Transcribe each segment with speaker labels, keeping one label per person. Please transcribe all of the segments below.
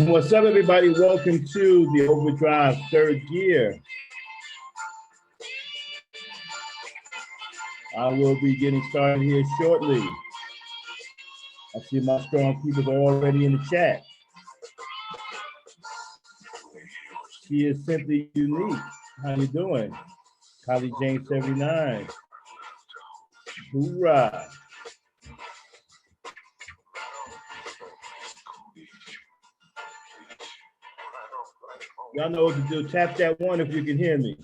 Speaker 1: What's up, everybody? Welcome to the Overdrive Third Gear. I will be getting started here shortly. I see my strong people are already in the chat. She is simply unique. How you doing? Kylie Jane 79. Hoorah. Y'all know what to do. Tap that one if you can hear me.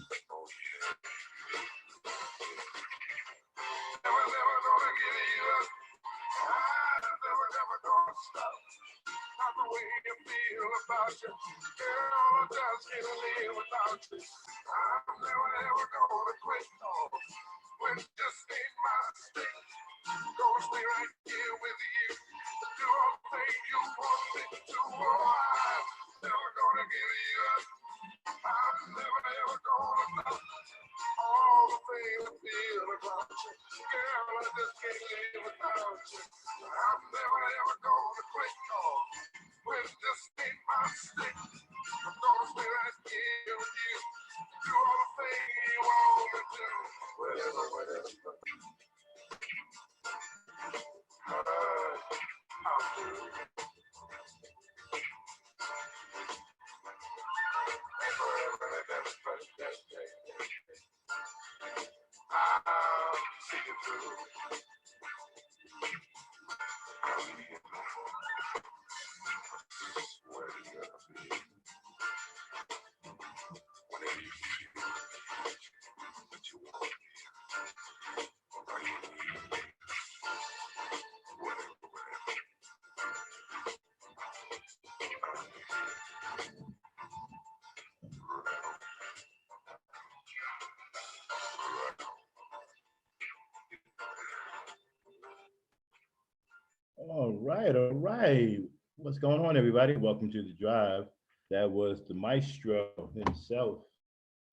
Speaker 1: All right. What's going on, everybody? Welcome to The Drive. That was the maestro himself,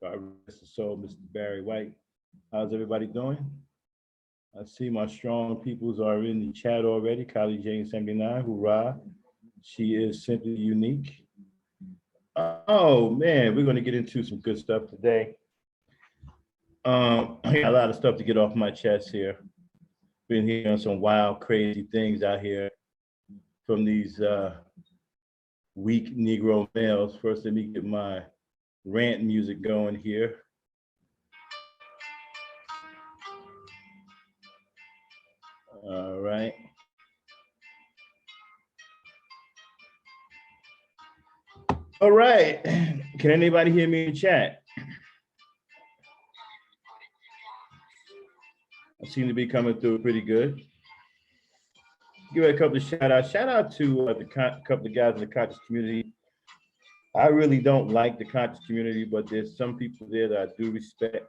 Speaker 1: God rest his soul, Mr. Barry White. How's everybody doing? I see my strong peoples are in the chat already. Kylie Jane 79, hoorah. She is simply unique. Oh man, we're going to get into some good stuff today. I got a lot of stuff to get off my chest here. Been hearing some wild, crazy things out here from these weak Negro males. First, let me get my rant music going here. All right. All right. Can anybody hear me in chat? I seem to be coming through pretty good. Give it a couple of shout outs. Shout out to the couple of guys in the conscious community. I really don't like the conscious community, but there's some people there that I do respect.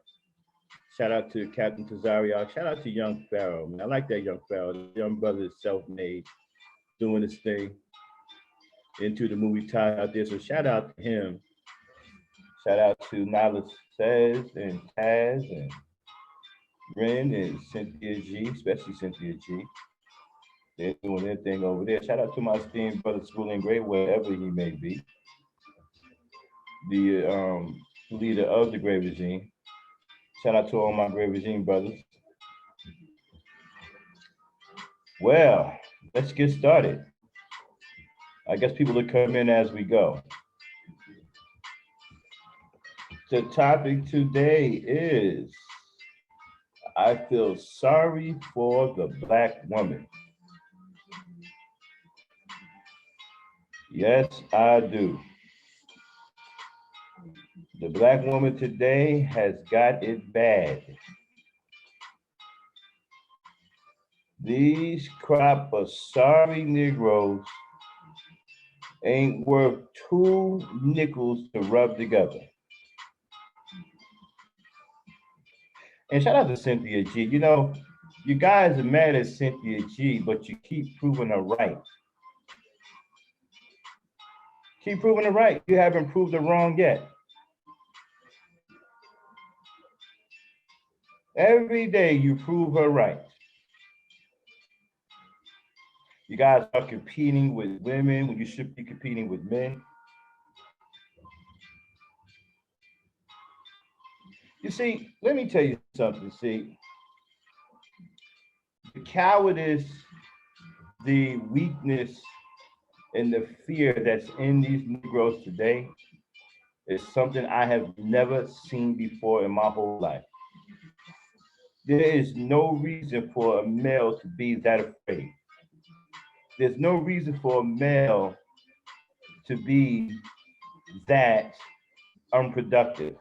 Speaker 1: Shout out to Captain Tazario. Shout out to Young Pharaoh. Man, I like that Young Pharaoh. The young brother is self-made, doing his thing. Into the movie tie out there. So shout out to him. Shout out to Nyla Says and Taz and Ren and Cynthia G, especially Cynthia G. They're doing their thing over there. Shout out to my esteemed brother Schooling Gray, wherever he may be. The leader of the Gray Regime. Shout out to all my Gray Regime brothers. Well, let's get started. I guess people will come in as we go. The topic today is, I feel sorry for the Black woman. Yes, I do. The Black woman today has got it bad. These crop of sorry Negroes ain't worth 2 nickels to rub together. And shout out to Cynthia G. You know, you guys are mad at Cynthia G, but you keep proving her right. Keep proving her right. You haven't proved her wrong yet. Every day you prove her right. You guys are competing with women when you should be competing with men. You see, let me tell you something. See, the cowardice, the weakness, and the fear that's in these Negroes today is something I have never seen before in my whole life. There is no reason for a male to be that afraid. There's no reason for a male to be that unproductive.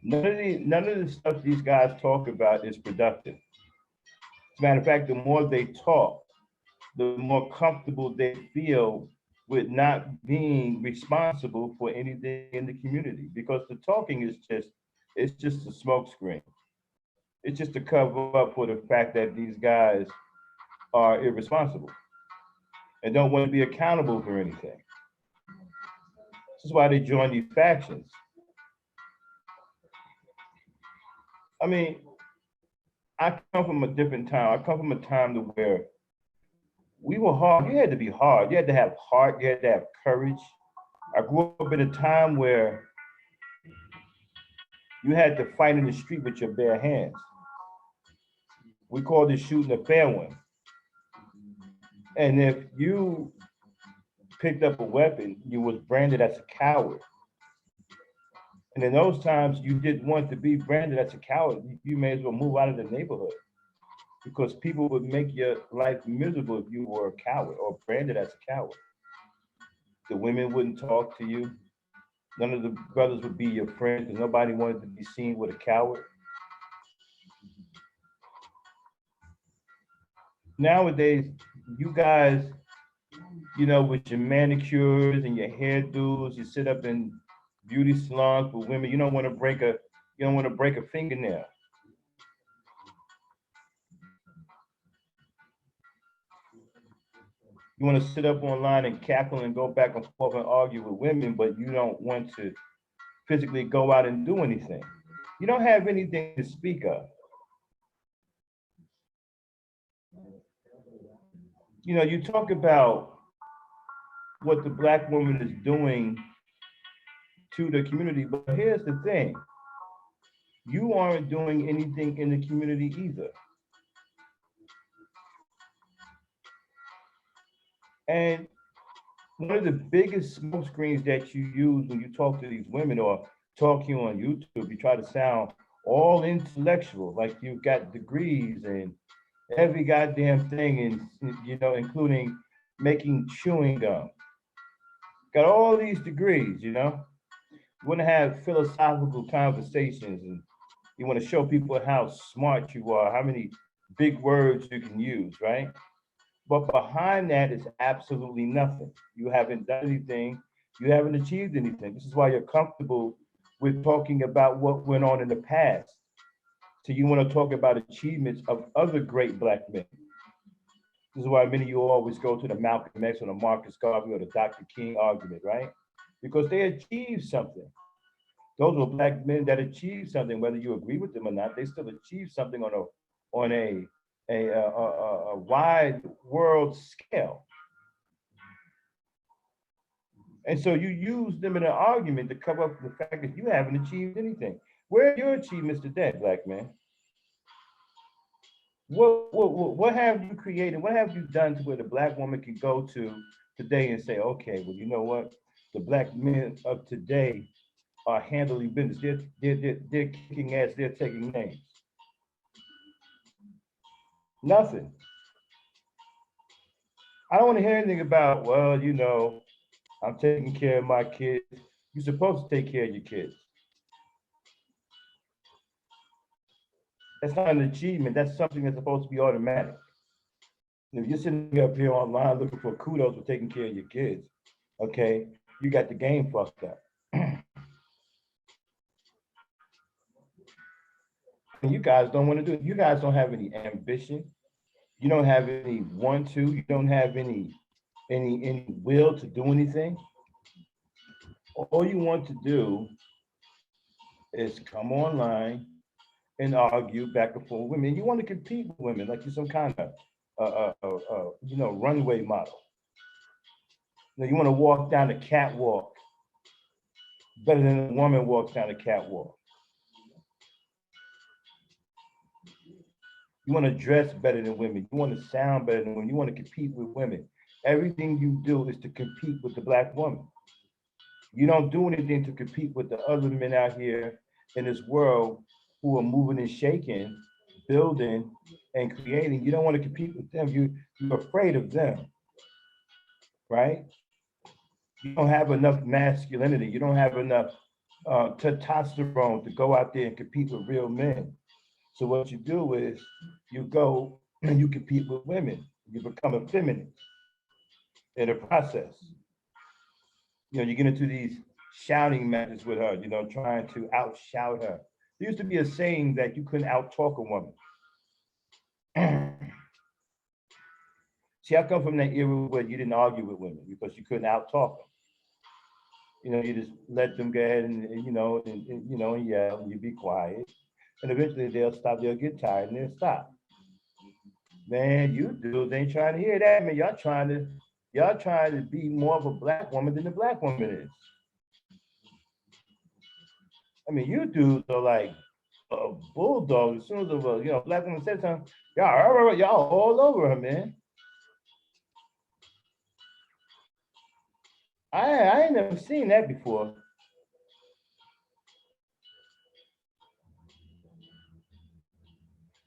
Speaker 1: None of the stuff these guys talk about is productive. As a matter of fact, the more they talk, the more comfortable they feel with not being responsible for anything in the community. Because the talking is just a smoke screen. It's just to cover up for the fact that these guys are irresponsible and don't want to be accountable for anything. This is why they join these factions. I mean, I come from a different time. I come from a time to where we were hard. You had to be hard. You had to have heart. You had to have courage. I grew up in a time where you had to fight in the street with your bare hands. We called it shooting a fair one. And if you picked up a weapon, you was branded as a coward. And in those times, you didn't want to be branded as a coward. You may as well move out of the neighborhood because people would make your life miserable if you were a coward or branded as a coward. The women wouldn't talk to you. None of the brothers would be your friends because nobody wanted to be seen with a coward. Nowadays, you guys, with your manicures and your hairdos, you sit up in beauty salons for women. You don't want to break a fingernail. You want to sit up online and cackle and go back and forth and argue with women, but you don't want to physically go out and do anything. You don't have anything to speak of. You talk about what the Black woman is doing to the community, but here's the thing. You aren't doing anything in the community either. And one of the biggest smoke screens that you use when you talk to these women or talk to you on YouTube, you try to sound all intellectual, like you've got degrees and every goddamn thing, and including making chewing gum. Got all these degrees. You want to have philosophical conversations, and you want to show people how smart you are, how many big words you can use, right? But behind that is absolutely nothing. You haven't done anything. You haven't achieved anything. This is why you're comfortable with talking about what went on in the past. So you want to talk about achievements of other great Black men. This is why many of you always go to the Malcolm X or the Marcus Garvey or the Dr. King argument, right? Because they achieved something. Those were Black men that achieved something, whether you agree with them or not. They still achieved something on a wide world scale. And so you use them in an argument to cover up the fact that you haven't achieved anything. Where are your achievements today, Black man? What have you created? What have you done to where the Black woman can go to today and say, okay, well, you know what? The Black men of today are handling business. They're kicking ass. They're taking names. Nothing. I don't want to hear anything about, well, I'm taking care of my kids. You're supposed to take care of your kids. That's not an achievement. That's something that's supposed to be automatic. If you're sitting up here online looking for kudos for taking care of your kids, okay, you got the game fucked up. And you guys don't want to do it. You guys don't have any ambition. You don't have any want to. You don't have any will to do anything. All you want to do is come online, and argue back and forth with women. You want to compete with women like you're some kind of, runway model. You want to walk down the catwalk better than a woman walks down the catwalk. You want to dress better than women. You want to sound better than women. You want to compete with women. Everything you do is to compete with the black woman. You don't do anything to compete with the other men out here in this world who are moving and shaking, building and creating. You don't want to compete with them. You're afraid of them, right? You don't have enough masculinity. You don't have enough testosterone to go out there and compete with real men. So what you do is you go and you compete with women. You become effeminate in the process. You get into these shouting matches with her, trying to outshout her. There used to be a saying that you couldn't outtalk a woman. See, I come from that era where you didn't argue with women because you couldn't outtalk them. You just let them go ahead and yell, and you be quiet. And eventually they'll stop, they'll get tired and they'll stop. Man, you dudes ain't trying to hear that, man. Y'all trying to be more of a black woman than the black woman is. I mean, you dudes are like a bulldog. As soon as a black woman says something, y'all all over her, man. I ain't never seen that before.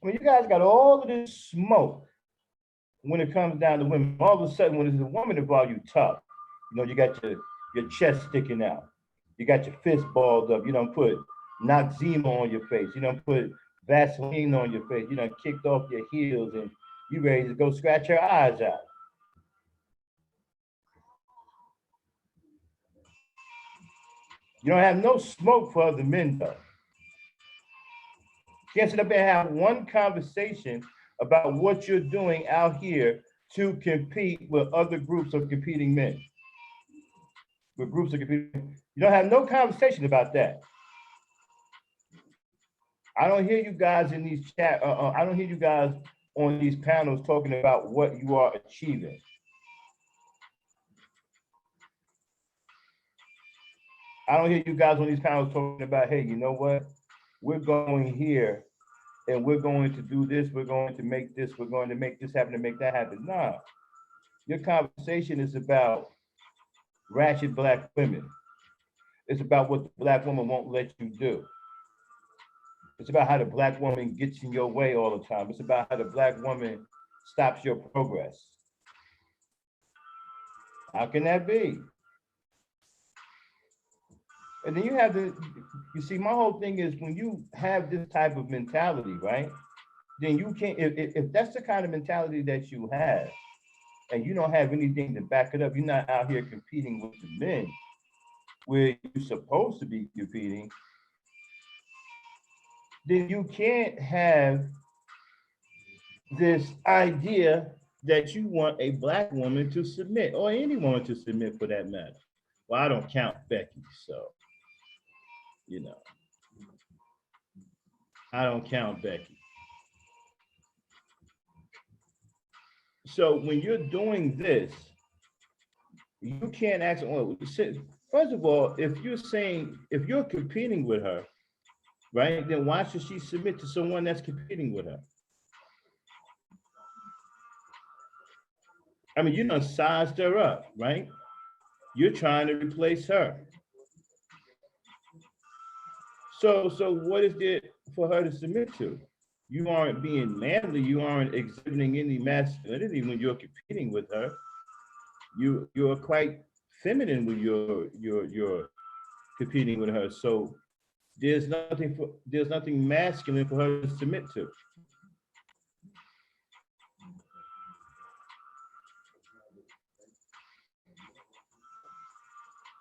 Speaker 1: I mean, you guys got all of this smoke when it comes down to women. All of a sudden, when there's a woman involved, you tough. You got your chest sticking out. You got your fist balled up. You don't put Noxzema on your face. You don't put Vaseline on your face. You done kicked off your heels and you ready to go scratch your eyes out. You don't have no smoke for other men, though. You can't sit up and have one conversation about what you're doing out here to compete with other groups of competing men. With groups of competing, you don't have no conversation about that. I don't hear you guys in these chat. I don't hear you guys on these panels talking about what you are achieving. I don't hear you guys on these panels talking about, hey, you know what? We're going here and we're going to do this. We're going to make this. We're going to make this happen to make that happen. Nah, your conversation is about ratchet black women. It's about what the black woman won't let you do. It's about how the black woman gets in your way all the time. It's about how the black woman stops your progress. How can that be? And then you see, my whole thing is when you have this type of mentality, right? Then you can't, if that's the kind of mentality that you have, and you don't have anything to back it up, you're not out here competing with the men where you're supposed to be competing, then you can't have this idea that you want a black woman to submit, or any woman to submit for that matter. Well, I don't count Becky, so, I don't count Becky. So when you're doing this, you can't ask, well, first of all, if you're competing with her, right, then why should she submit to someone that's competing with her? I mean, you done sized her up, right? You're trying to replace her. So what is there for her to submit to? You aren't being manly. You aren't exhibiting any masculinity when you're competing with her. You're quite feminine when you're competing with her. So there's nothing masculine for her to submit to.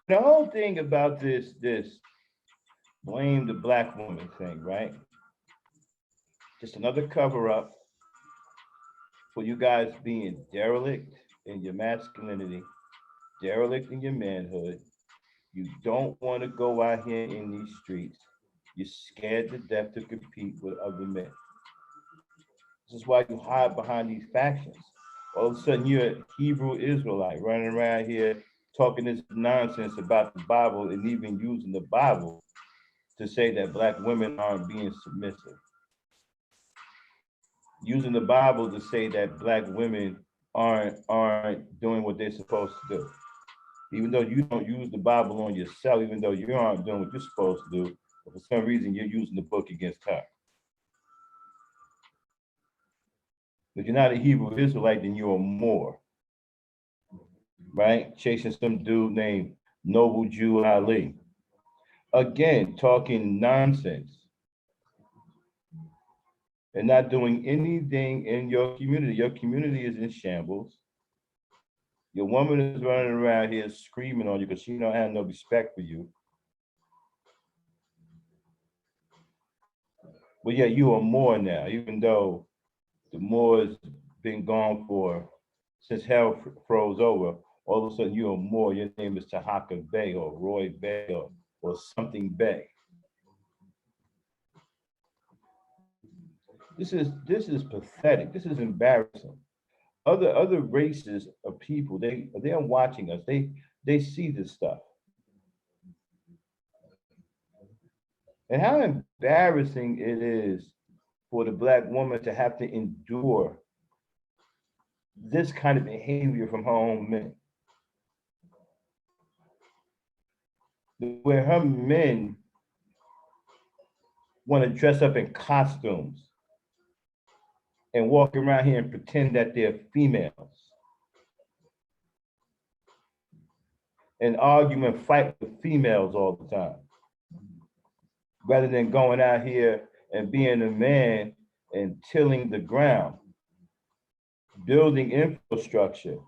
Speaker 1: The whole thing about this blame the black woman thing, right? Just another cover up for you guys being derelict in your masculinity, derelict in your manhood. You don't want to go out here in these streets. You're scared to death to compete with other men. This is why you hide behind these factions. All of a sudden, you're a Hebrew Israelite running around here talking this nonsense about the Bible and even using the Bible to say that Black women aren't being submissive. Using the Bible to say that Black women aren't doing what they're supposed to do. Even though you don't use the Bible on yourself, even though you aren't doing what you're supposed to do, but for some reason you're using the book against her. If you're not a Hebrew Israelite, then you're a Moor, right? Chasing some dude named Noble Jew Ali. Again, talking nonsense and not doing anything in your community. Your community is in shambles. Your woman is running around here screaming on you because she don't have no respect for you. But yeah, you are Moor now, even though the Moor's been gone for since hell froze over. All of a sudden you're a Moor. Your name is Tahaka Bey or Roy Bey or something Bey. This is pathetic. This is embarrassing. Other races of people, they're watching us. They see this stuff. And how embarrassing it is for the Black woman to have to endure this kind of behavior from her own men. Where her men want to dress up in costumes and walk around here and pretend that they're females and argue and fight with females all the time, rather than going out here and being a man and tilling the ground, building infrastructure,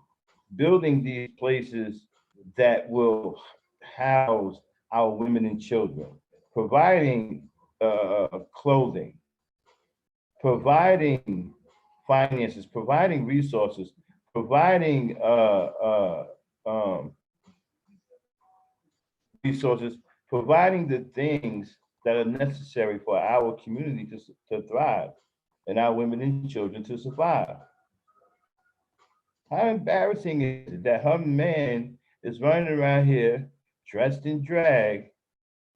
Speaker 1: building these places that will house our women and children, providing clothing, providing finances, providing resources, providing resources, providing the things that are necessary for our community to thrive and our women and children to survive. How embarrassing is it that her man is running around here dressed in drag,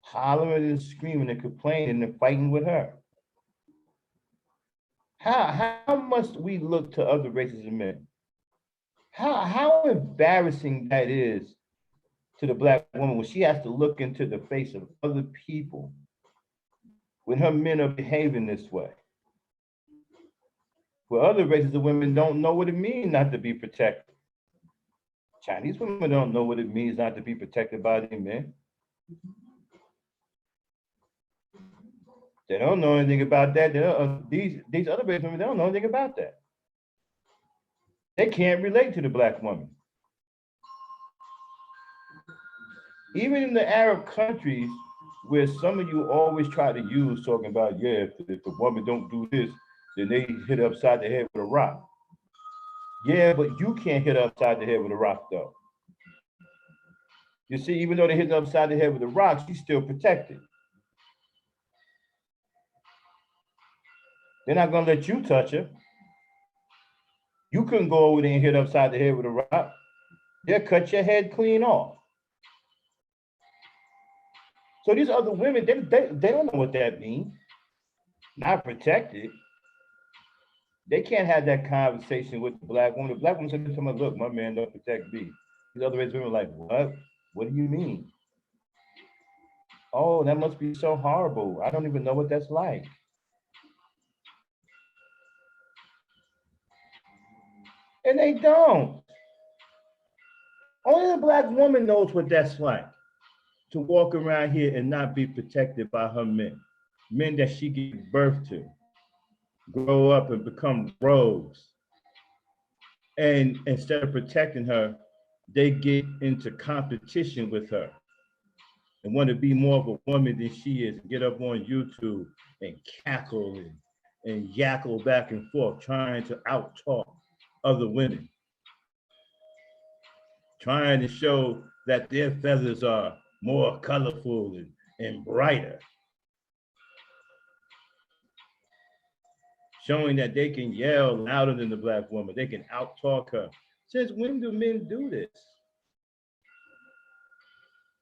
Speaker 1: hollering and screaming and complaining and fighting with her? How must we look to other races of men? How embarrassing that is to the Black woman when she has to look into the face of other people when her men are behaving this way. For other races of women don't know what it means not to be protected. Chinese women don't know what it means not to be protected by their men. They don't know anything about that. These other races of women, they don't know anything about that. They can't relate to the Black woman. Even in the Arab countries, where some of you always try to use talking about, yeah, if the woman don't do this, then they hit her upside the head with a rock. Yeah, but you can't hit her upside the head with a rock, though. You see, even though they hit her upside the head with a rock, she's still protected. They're not gonna let you touch her. You couldn't go over there and hit her upside the head with a rock. They'll cut your head clean off. So these other women, they don't know what that means. Not protected. They can't have that conversation with the Black woman. The Black woman said to them, look, my man don't protect me. These other race women are like, what? What do you mean? Oh, that must be so horrible. I don't even know what that's like. And they don't. Only the Black woman knows what that's like, to walk around here and not be protected by her men that she gave birth to, grow up and become rogues. And instead of protecting her, they get into competition with her and want to be more of a woman than she is, and get up on YouTube and cackle and yackle back and forth, trying to out-talk other women, trying to show that their feathers are more colorful and brighter. showing that they can yell louder than the black woman. They can out-talk her. Since when do men do this?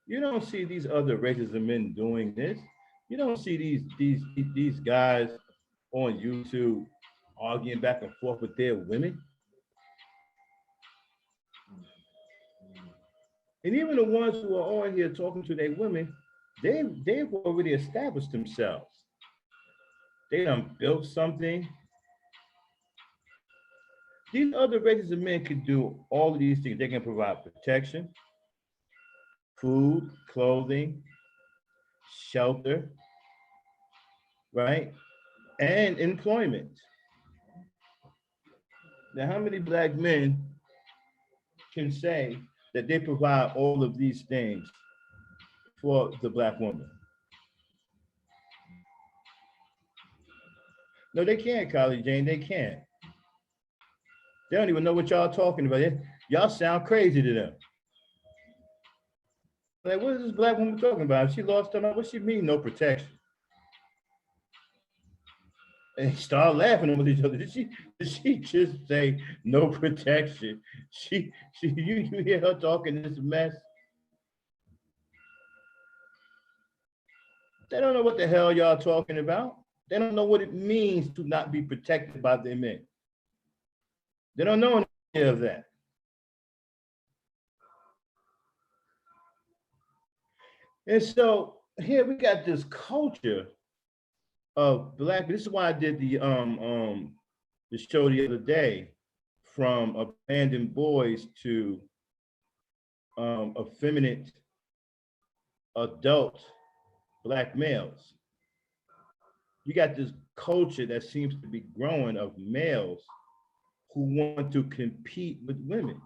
Speaker 1: You don't see these other races of men doing this. You don't see these guys on YouTube arguing back and forth with their women. And even the ones who are on here talking to their women, they've already established themselves. They done built something. These other races of men can do all of these things. They can provide protection, food, clothing, shelter, right? And employment. Now, how many black men can say that they provide all of these things for the black woman? No, they can't, Kylie Jane, they can't. They don't even know what y'all talking about. Y'all sound crazy to them. Like, what is this black woman talking about? She lost her mind. What she mean, no protection? And they start laughing with each other. Did she just say no protection? You hear her talking this mess? They don't know what the hell y'all talking about. They don't know what it means to not be protected by their men. They don't know any of that. And so here we got this culture of black. This is why I did the show the other day, from abandoned boys to effeminate adult black males. You got this culture that seems to be growing of males who want to compete with women.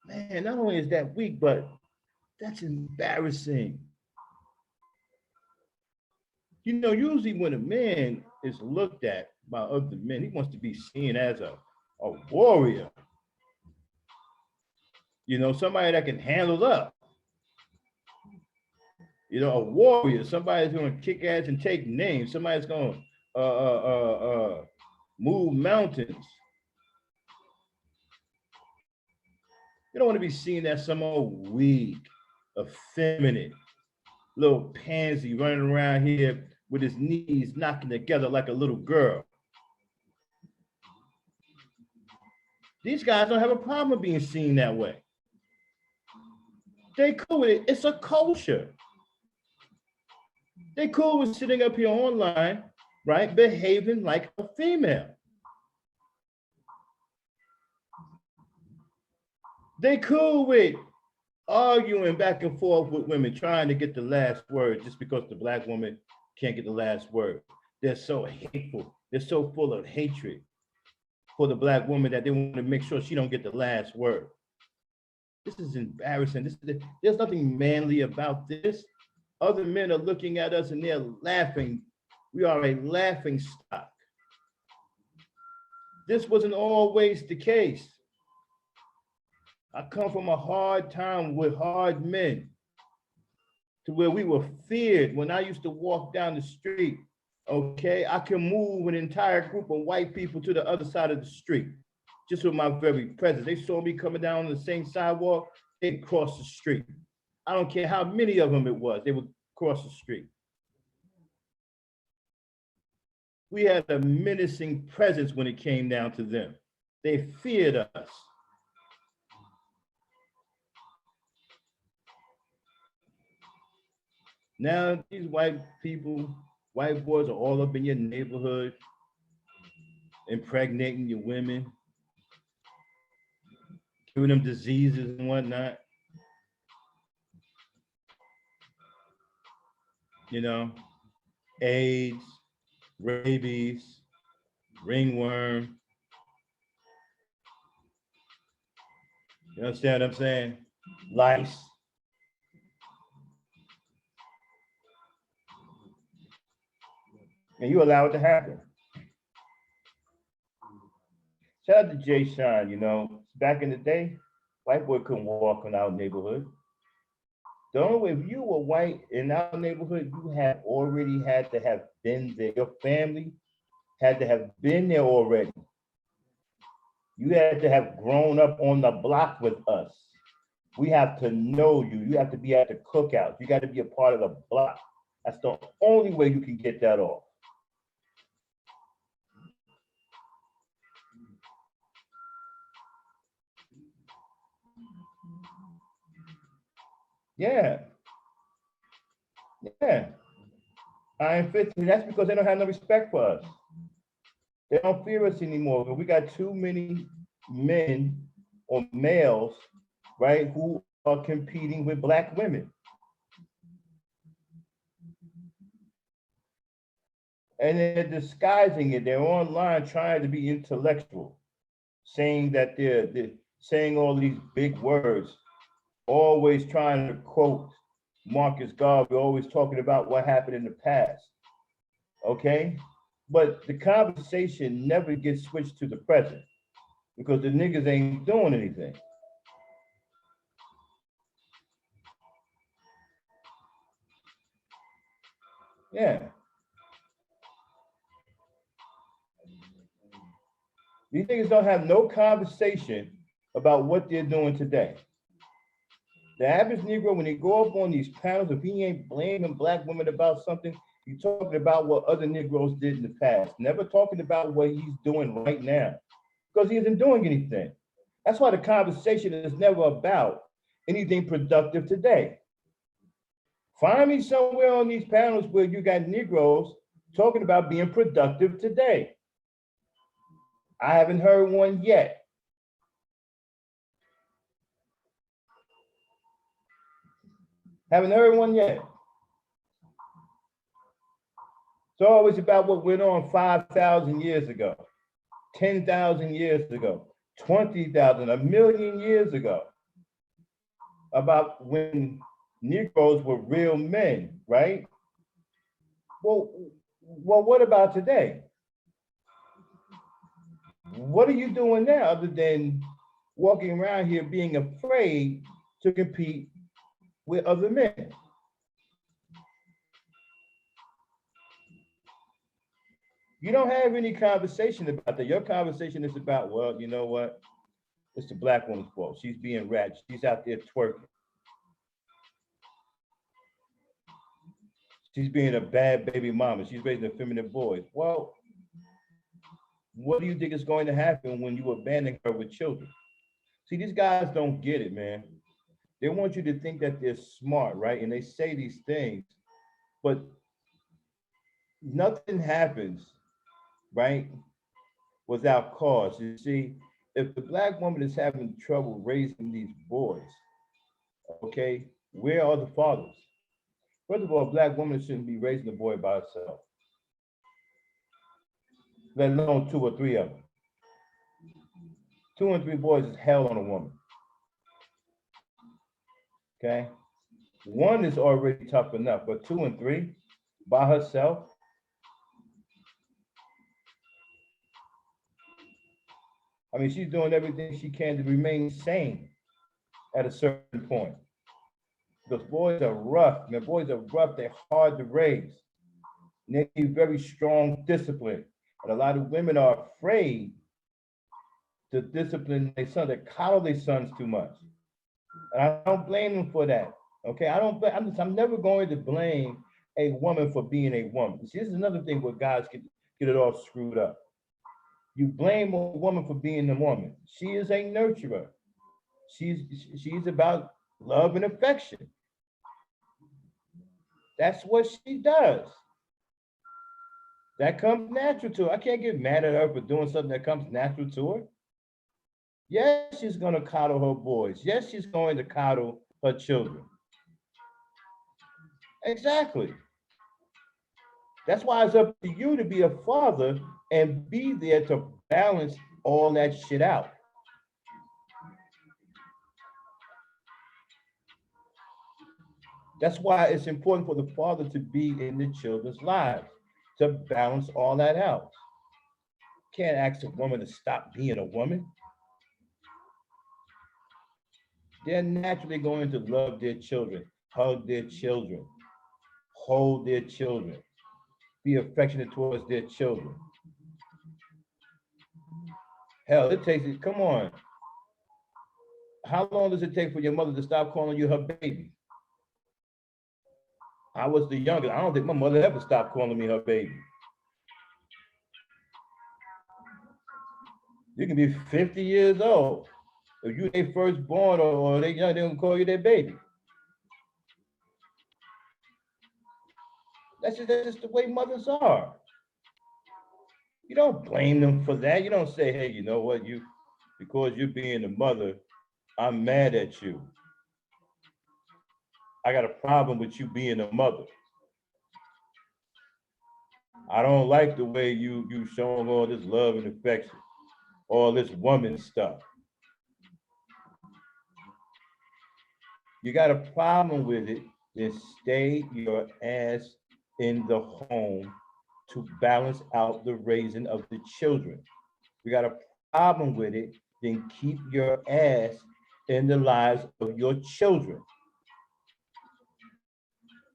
Speaker 1: Man, not only is that weak, but that's embarrassing. You know, usually when a man is looked at by other men, he wants to be seen as a warrior. You know, somebody that can handle up. You know, a warrior, somebody's going to kick ass and take names. Somebody's going to move mountains. You don't want to be seen as some old weak, effeminate, little pansy running around here with his knees knocking together like a little girl. These guys don't have a problem being seen that way. They cool with it. It's a culture. They cool with sitting up here online, right, behaving like a female. They cool with arguing back and forth with women, trying to get the last word just because the black woman can't get the last word. They're so hateful. They're so full of hatred for the black woman that they want to make sure she don't get the last word. This is embarrassing. There's nothing manly about this. Other men are looking at us and they're laughing. We are a laughing stock. This wasn't always the case. I come from a hard time with hard men, to where we were feared. When I used to walk down the street, okay, I can move an entire group of white people to the other side of the street, just with my very presence. They saw me coming down on the same sidewalk, they'd cross the street. I don't care how many of them it was, they would cross the street. We had a menacing presence when it came down to them. They feared us. Now these white people, white boys are all up in your neighborhood, impregnating your women, giving them diseases and whatnot. You know, AIDS, rabies, ringworm. You understand what I'm saying? Lice. And you allow it to happen. Shout out to Jay Sean, you know, back in the day, white boy couldn't walk in our neighborhood. The only way, if you were white in our neighborhood, you had already had to have been there. Your family had to have been there already. You had to have grown up on the block with us. We have to know you. You have to be at the cookout. You got to be a part of the block. That's the only way you can get that off. Yeah, yeah. I am 50. That's because they don't have no respect for us. They don't fear us anymore. But we got too many men or males, right, who are competing with black women. And they're disguising it. They're online trying to be intellectual, saying that they're saying all these big words, always trying to quote Marcus Garvey, always talking about what happened in the past. Okay? But the conversation never gets switched to the present because the niggas ain't doing anything. Yeah. These niggas don't have no conversation about what they're doing today. The average Negro, when they go up on these panels, if he ain't blaming black women about something, he's talking about what other Negroes did in the past, never talking about what he's doing right now, because he isn't doing anything. That's why the conversation is never about anything productive today. Find me somewhere on these panels where you got Negroes talking about being productive today. I haven't heard one yet. Haven't heard one yet. It's always about what went on 5,000 years ago, 10,000 years ago, 20,000, a million years ago, about when Negroes were real men, right? Well, what about today? What are you doing now other than walking around here being afraid to compete with other men? You don't have any conversation about that. Your conversation is about, well, you know what? It's the black woman's fault. She's being ratchet. She's out there twerking. She's being a bad baby mama. She's raising effeminate boys. Well, what do you think is going to happen when you abandon her with children? See, these guys don't get it, man. They want you to think that they're smart, right? And they say these things, but nothing happens, right, without cause. You see, if the black woman is having trouble raising these boys, okay, where are the fathers? First of all, a black woman shouldn't be raising a boy by herself, let alone two or three of them. Two and three boys is hell on a woman. Okay. One is already tough enough, but two and three by herself. I mean, she's doing everything she can to remain sane at a certain point. Because boys are rough, man. Boys are rough. They're hard to raise. And they need very strong discipline. And a lot of women are afraid to discipline their sons. They coddle their sons too much. And I don't blame them for that. Okay, I don't. I'm never going to blame a woman for being a woman. See, this is another thing where guys get it all screwed up. You blame a woman for being a woman. She is a nurturer. She's she's about love and affection. That's what she does. That comes natural to her. I can't get mad at her for doing something that comes natural to her. Yes, she's going to coddle her boys. Yes, she's going to coddle her children. Exactly. That's why it's up to you to be a father and be there to balance all that shit out. That's why it's important for the father to be in the children's lives to balance all that out. Can't ask a woman to stop being a woman. They're naturally going to love their children. hug their children, hold their children, be affectionate towards their children. Hell, it takes it, come on. How long does it take for your mother to stop calling you her baby? I was the youngest. I don't think my mother ever stopped calling me her baby. You can be 50 years old. If you they firstborn or they young, they don't call you their baby. That's just the way mothers are. You don't blame them for that. You don't say, hey, you know what, you because you're being a mother, I'm mad at you. I got a problem with you being a mother. I don't like the way you showing all this love and affection, all this woman stuff. You got a problem with it, then stay your ass in the home to balance out the raising of the children. You got a problem with it, then keep your ass in the lives of your children.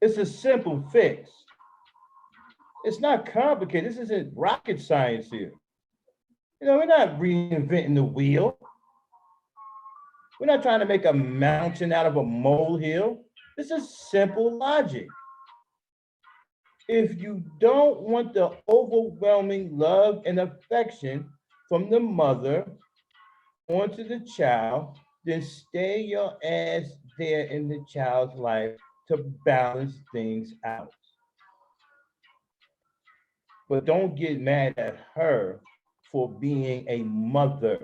Speaker 1: It's a simple fix. It's not complicated. This isn't rocket science here. You know, we're not reinventing the wheel. We're not trying to make a mountain out of a molehill. This is simple logic. If you don't want the overwhelming love and affection from the mother onto the child, then stay your ass there in the child's life to balance things out. But don't get mad at her for being a mother,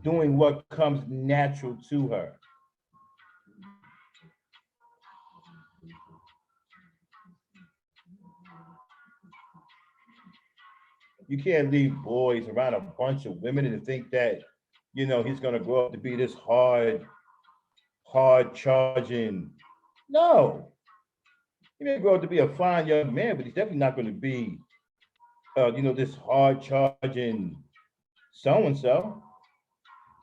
Speaker 1: doing what comes natural to her. You can't leave boys around a bunch of women and think that, you know, he's gonna grow up to be this hard charging. No, he may grow up to be a fine young man, but he's definitely not gonna be, you know, this hard charging so and so.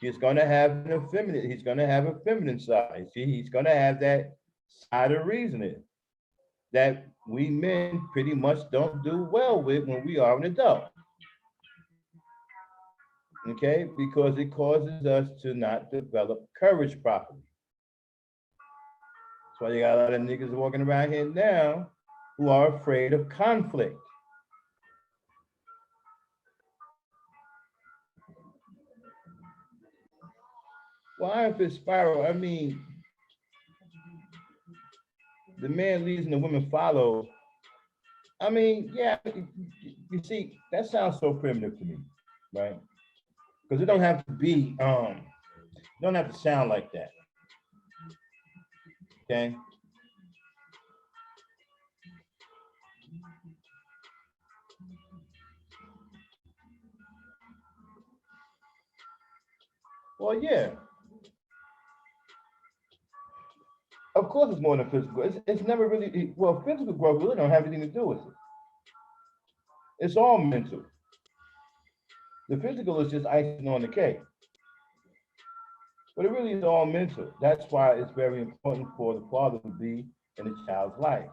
Speaker 1: He's gonna have an effeminate. He's gonna have a feminine side. See, he's gonna have that side of reasoning that we men pretty much don't do well with when we are an adult. Okay, because it causes us to not develop courage properly. That's why you got a lot of niggas walking around here now who are afraid of conflict. Well, Iron Fist Spiral, I mean, the man leads and the women follow. I mean, yeah, you see, that sounds so primitive to me, right? Because it don't have to be, it don't have to sound like that. Okay. Well, yeah, of course it's more than physical. It's never really, well, physical growth really don't have anything to do with it. It's all mental. The physical is just icing on the cake. But it really is all mental. That's why it's very important for the father to be in the child's life.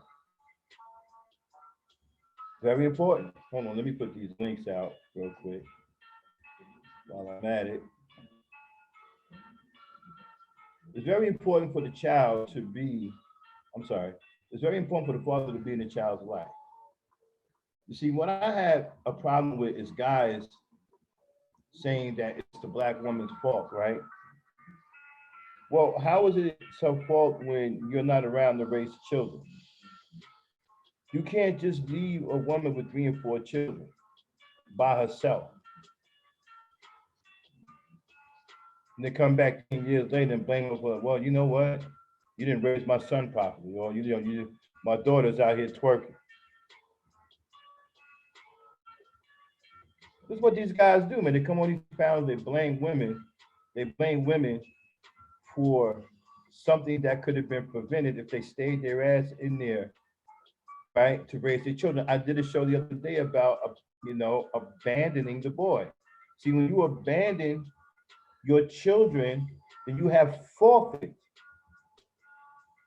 Speaker 1: Very important. Hold on, let me put these links out real quick while I'm at it. It's very important for the child to be, I'm sorry, it's very important for the father to be in the child's life. You see, what I have a problem with is guys saying that it's the black woman's fault, right? Well, how is it her fault when you're not around to raise children? You can't just leave a woman with 3 and 4 children by herself. And they come back 10 years later and blame her for, well, you know what? You didn't raise my son properly, or you know, my daughter's out here twerking. This is what these guys do, man. They come on these panels, they blame women. They blame women for something that could have been prevented if they stayed their ass in there, right, to raise their children. I did a show the other day about, you know, abandoning the boy. See, when you abandon your children, then you have forfeit.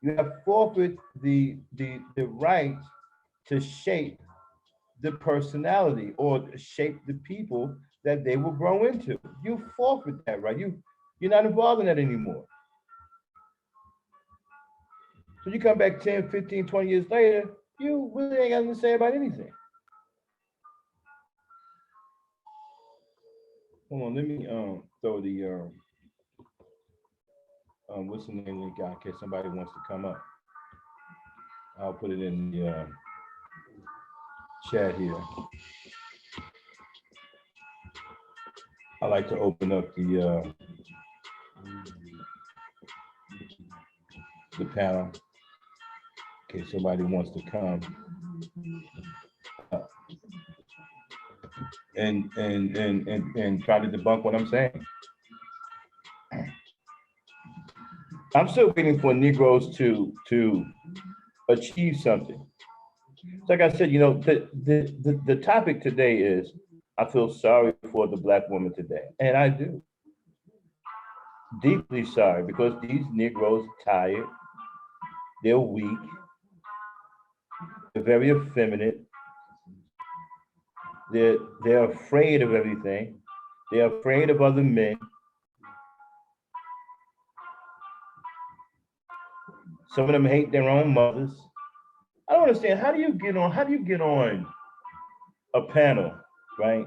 Speaker 1: You have forfeit the right to shape the personality or shape the people that they will grow into. You forfeit that right. You're not involved in that anymore. So you come back 10, 15, 20 years later, you really ain't got nothing to say about anything. Hold on, let me throw the what's the name of the guy in case somebody wants to come up. I'll put it in the chat here. I like to open up the panel in case somebody wants to come and try to debunk what I'm saying. I'm still waiting for Negroes to achieve something. Like I said, the topic today is I feel sorry for the Black woman today, and I do. Deeply sorry because these Negroes are tired, they're weak, they're very effeminate, they're afraid of everything, they're afraid of other men. Some of them hate their own mothers. I don't understand. How do you get on a panel, right?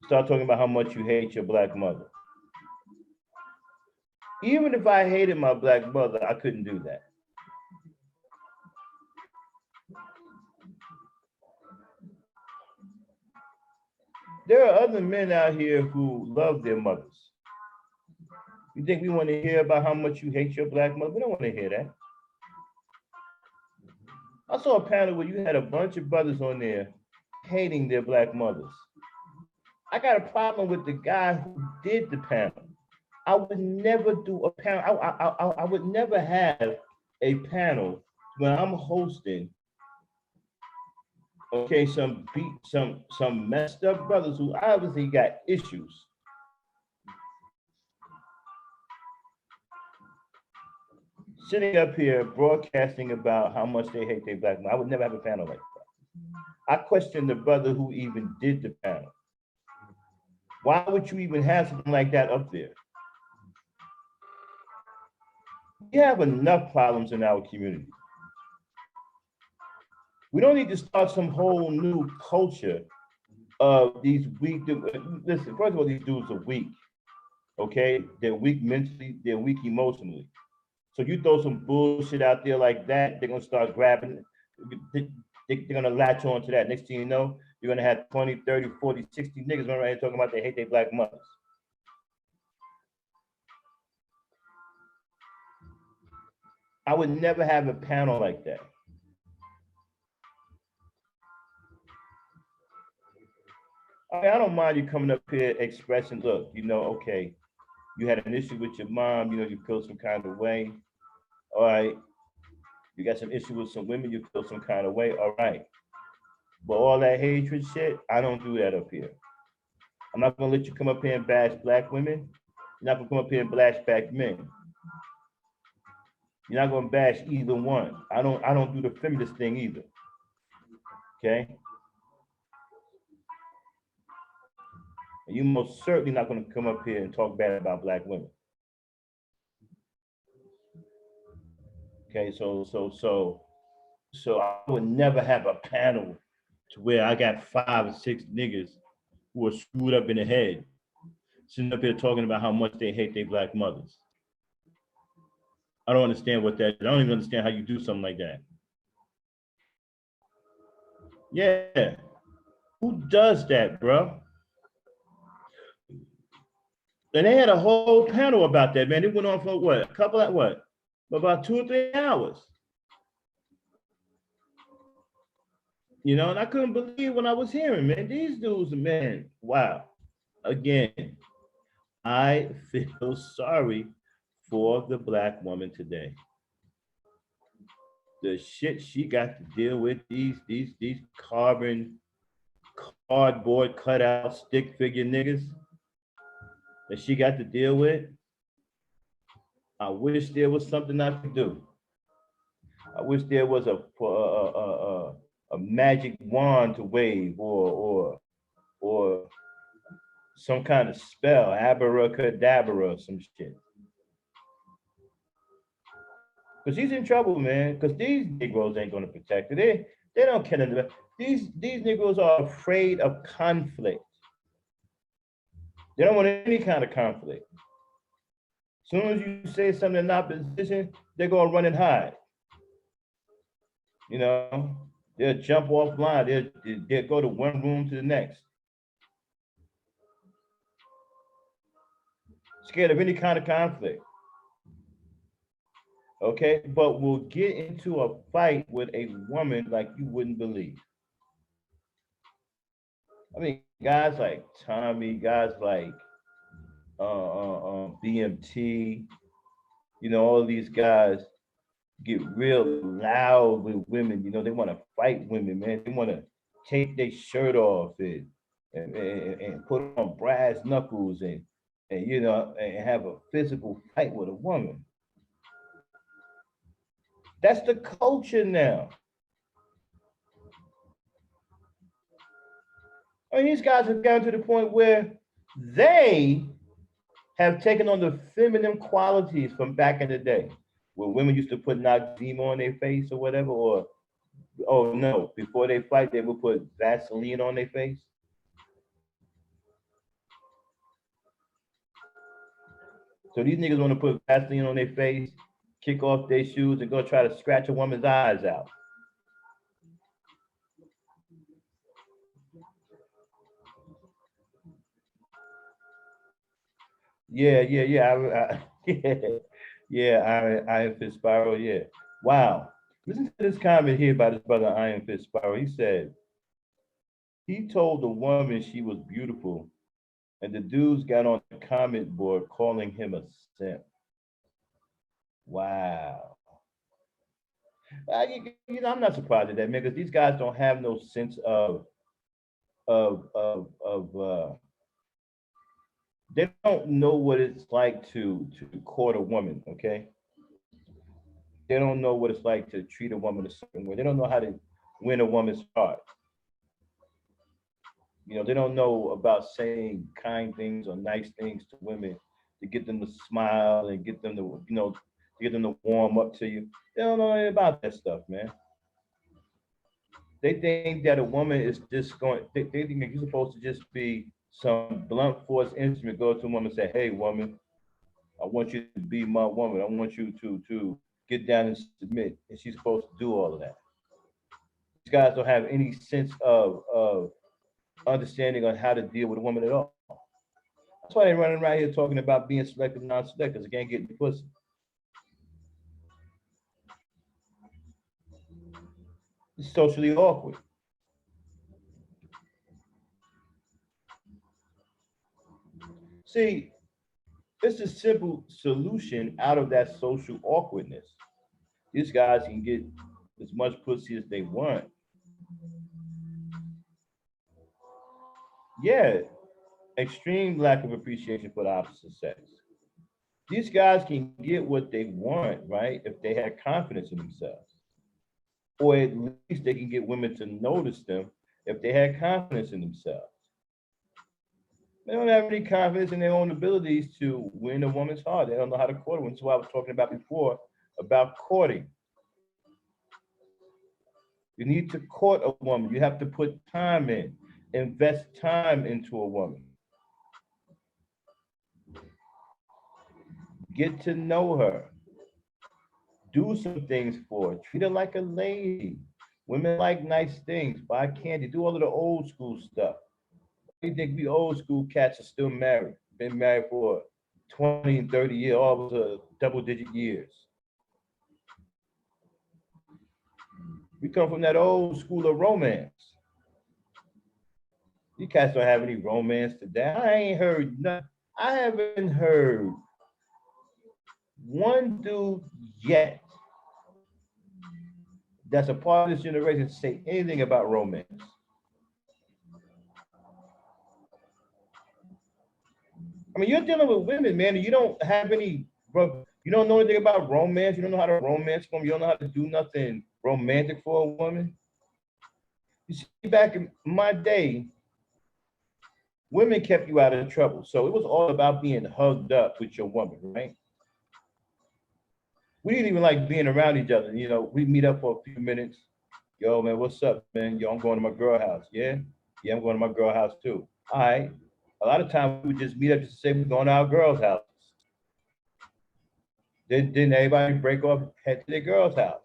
Speaker 1: Start talking about how much you hate your Black mother. Even if I hated my Black mother, I couldn't do that. There are other men out here who love their mothers. You think we want to hear about how much you hate your Black mother? We don't want to hear that. I saw a panel where you had a bunch of brothers on there hating their Black mothers. I got a problem with the guy who did the panel. I would never do a panel. I would never have a panel when I'm hosting. Okay, some messed up brothers who obviously got issues. Sitting up here broadcasting about how much they hate their Black mother. I would never have a panel like that. I question the brother who even did the panel. Why would you even have something like that up there? We have enough problems in our community. We don't need to start some whole new culture of these weak. Listen, first of all, these dudes are weak. Okay, they're weak mentally, they're weak emotionally. So you throw some bullshit out there like that, they're gonna start grabbing. They're gonna latch on to that. Next thing you know, you're gonna have 20, 30, 40, 60 niggas running around here talking about they hate their Black mothers. I would never have a panel like that. I don't mind you coming up here expressing, look, okay, you had an issue with your mom, you feel some kind of way. All right. You got some issue with some women, you feel some kind of way. All right. But all that hatred shit, I don't do that up here. I'm not gonna let you come up here and bash Black women. You're not gonna come up here and bash Black men. You're not gonna bash either one. I don't do the feminist thing either. Okay. And you most certainly not gonna come up here and talk bad about Black women. Okay, so I would never have a panel to where I got 5 or 6 niggas who are screwed up in the head, sitting up here talking about how much they hate their Black mothers. I don't understand what that is. I don't even understand how you do something like that. Yeah, who does that, bro? And they had a whole panel about that, man. It went on for what? About 2 or 3 hours. And I couldn't believe what I was hearing, man. These dudes, man, wow. Again, I feel sorry for the Black woman today. The shit she got to deal with, these cardboard cutout stick figure niggas that she got to deal with. I wish there was something I could do. I wish there was a magic wand to wave, or some kind of spell, abracadabra, or some shit. Because he's in trouble, man. Because these Negroes ain't gonna protect her. They don't care nothing. These Negroes are afraid of conflict. They don't want any kind of conflict. As soon as you say something in opposition, they're gonna run and hide. You know, they'll jump offline. They'll go to one room to the next. Scared of any kind of conflict. Okay, but we'll get into a fight with a woman like you wouldn't believe. I mean, guys like Tommy, guys like BMT, you know, all these guys get real loud with women. You know, they want to fight women, man. They want to take their shirt off and put on brass knuckles and you know and have a physical fight with a woman. That's the culture now. I mean, these guys have gotten to the point where they have taken on the feminine qualities from back in the day, where women used to put Noxzema on their face or whatever, or oh no, before they fight, they would put Vaseline on their face. So these niggas want to put Vaseline on their face, kick off their shoes, and go try to scratch a woman's eyes out. Yeah. Yeah, Iron Fist Spiral, yeah. Wow. Listen to this comment here by this brother Iron Fist Spiral. He said, he told the woman she was beautiful, and the dudes got on the comment board calling him a simp. Wow. You know, I'm not surprised at that, man, because these guys don't have no sense of they don't know what it's like to court a woman, okay? They don't know what it's like to treat a woman a certain way. They don't know how to win a woman's heart. You know, they don't know about saying kind things or nice things to women to get them to smile and get them to, you know, to get them to warm up to you. They don't know anything about that stuff, man. They think that a woman is just they think that you're supposed to just be some blunt force instrument, go to a woman and say, hey, woman, I want you to be my woman. I want you to get down and submit. And she's supposed to do all of that. These guys don't have any sense of understanding on how to deal with a woman at all. That's why they're running around here talking about being selective, non-selective, because they can't get the pussy. It's socially awkward. See, it's a simple solution out of that social awkwardness. These guys can get as much pussy as they want. Yeah, extreme lack of appreciation for the opposite sex. These guys can get what they want, right? If they had confidence in themselves. Or at least they can get women to notice them if they had confidence in themselves. They don't have any confidence in their own abilities to win a woman's heart. They don't know how to court a woman. That's what I was talking about before about courting. You need to court a woman. You have to put time in, invest time into a woman. Get to know her. Do some things for her. Treat her like a lady. Women like nice things. Buy candy. Do all of the old school stuff. You think we old school cats are still married? Been married for 20 and 30 years, almost double digit years. We come from that old school of romance. You cats don't have any romance today. I ain't heard nothing. I haven't heard one dude yet that's a part of this generation to say anything about romance. I mean, you're dealing with women, man, and you don't have any, bro. You don't know anything about romance. You don't know how to romance woman. You don't know how to do nothing romantic for a woman. You see, back in my day, women kept you out of trouble. So it was all about being hugged up with your woman, right? We didn't even like being around each other. You know, we meet up for a few minutes. Yo, man, what's up, man? Yo, I'm going to my girl house. Yeah? Yeah, I'm going to my girl house too. All right. A lot of times we would just meet up just to say we're going to our girls' house. Then everybody break off, head to their girl's house.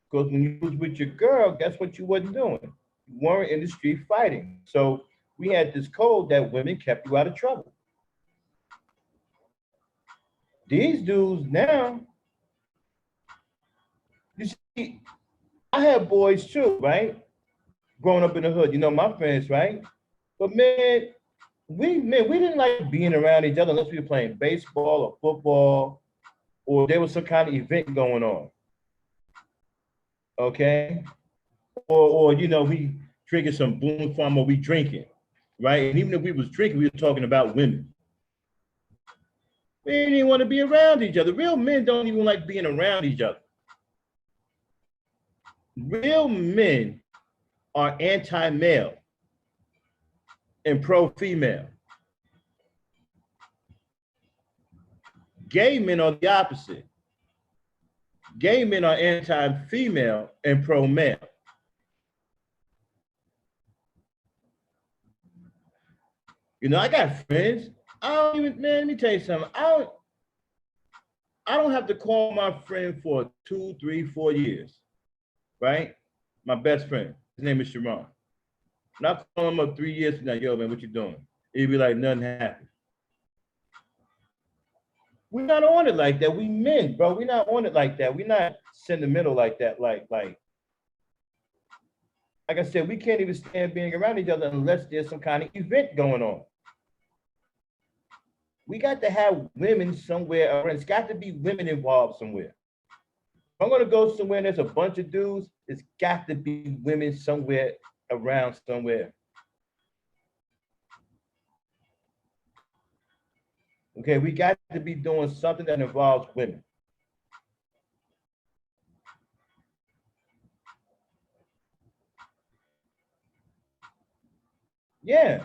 Speaker 1: Because when you was with your girl, guess what you wasn't doing? You weren't in the street fighting. So we had this code that women kept you out of trouble. These dudes now, you see, I had boys too, right? Growing up in the hood, you know, my friends, right? But man, we didn't like being around each other unless we were playing baseball or football or there was some kind of event going on. Okay. Or you know, we drinking some Boom Farm or we drinking, right? And even if we was drinking, we were talking about women. We didn't even want to be around each other. Real men don't even like being around each other. Real men are anti-male and pro-female. Gay men are the opposite. Gay men are anti-female and pro-male. You know, I got friends. I don't even, man, let me tell you something. I don't have to call my friend for 2, 3, 4 years, right? My best friend. His name is Sharon. Not calling him up 3 years from now, yo, man, what you doing? He'd be like, nothing happened. We're not on it like that. We men, bro. We're not on it like that. We're not sentimental like that. Like I said, we can't even stand being around each other unless there's some kind of event going on. We got to have women somewhere, or it's got to be women involved somewhere. If I'm gonna go somewhere and there's a bunch of dudes, it's got to be women somewhere around somewhere. Okay, we got to be doing something that involves women. Yeah,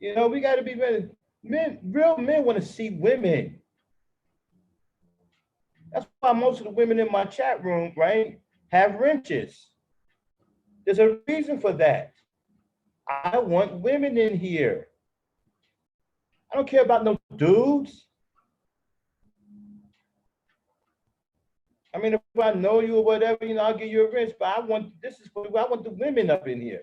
Speaker 1: you know, we got to be ready. Men, real men want to see women. That's why most of the women in my chat room, right, have wrenches. There's a reason for that. I want women in here. I don't care about no dudes. I mean, if I know you or whatever, you know, I'll give you a wrench. But I want the women up in here.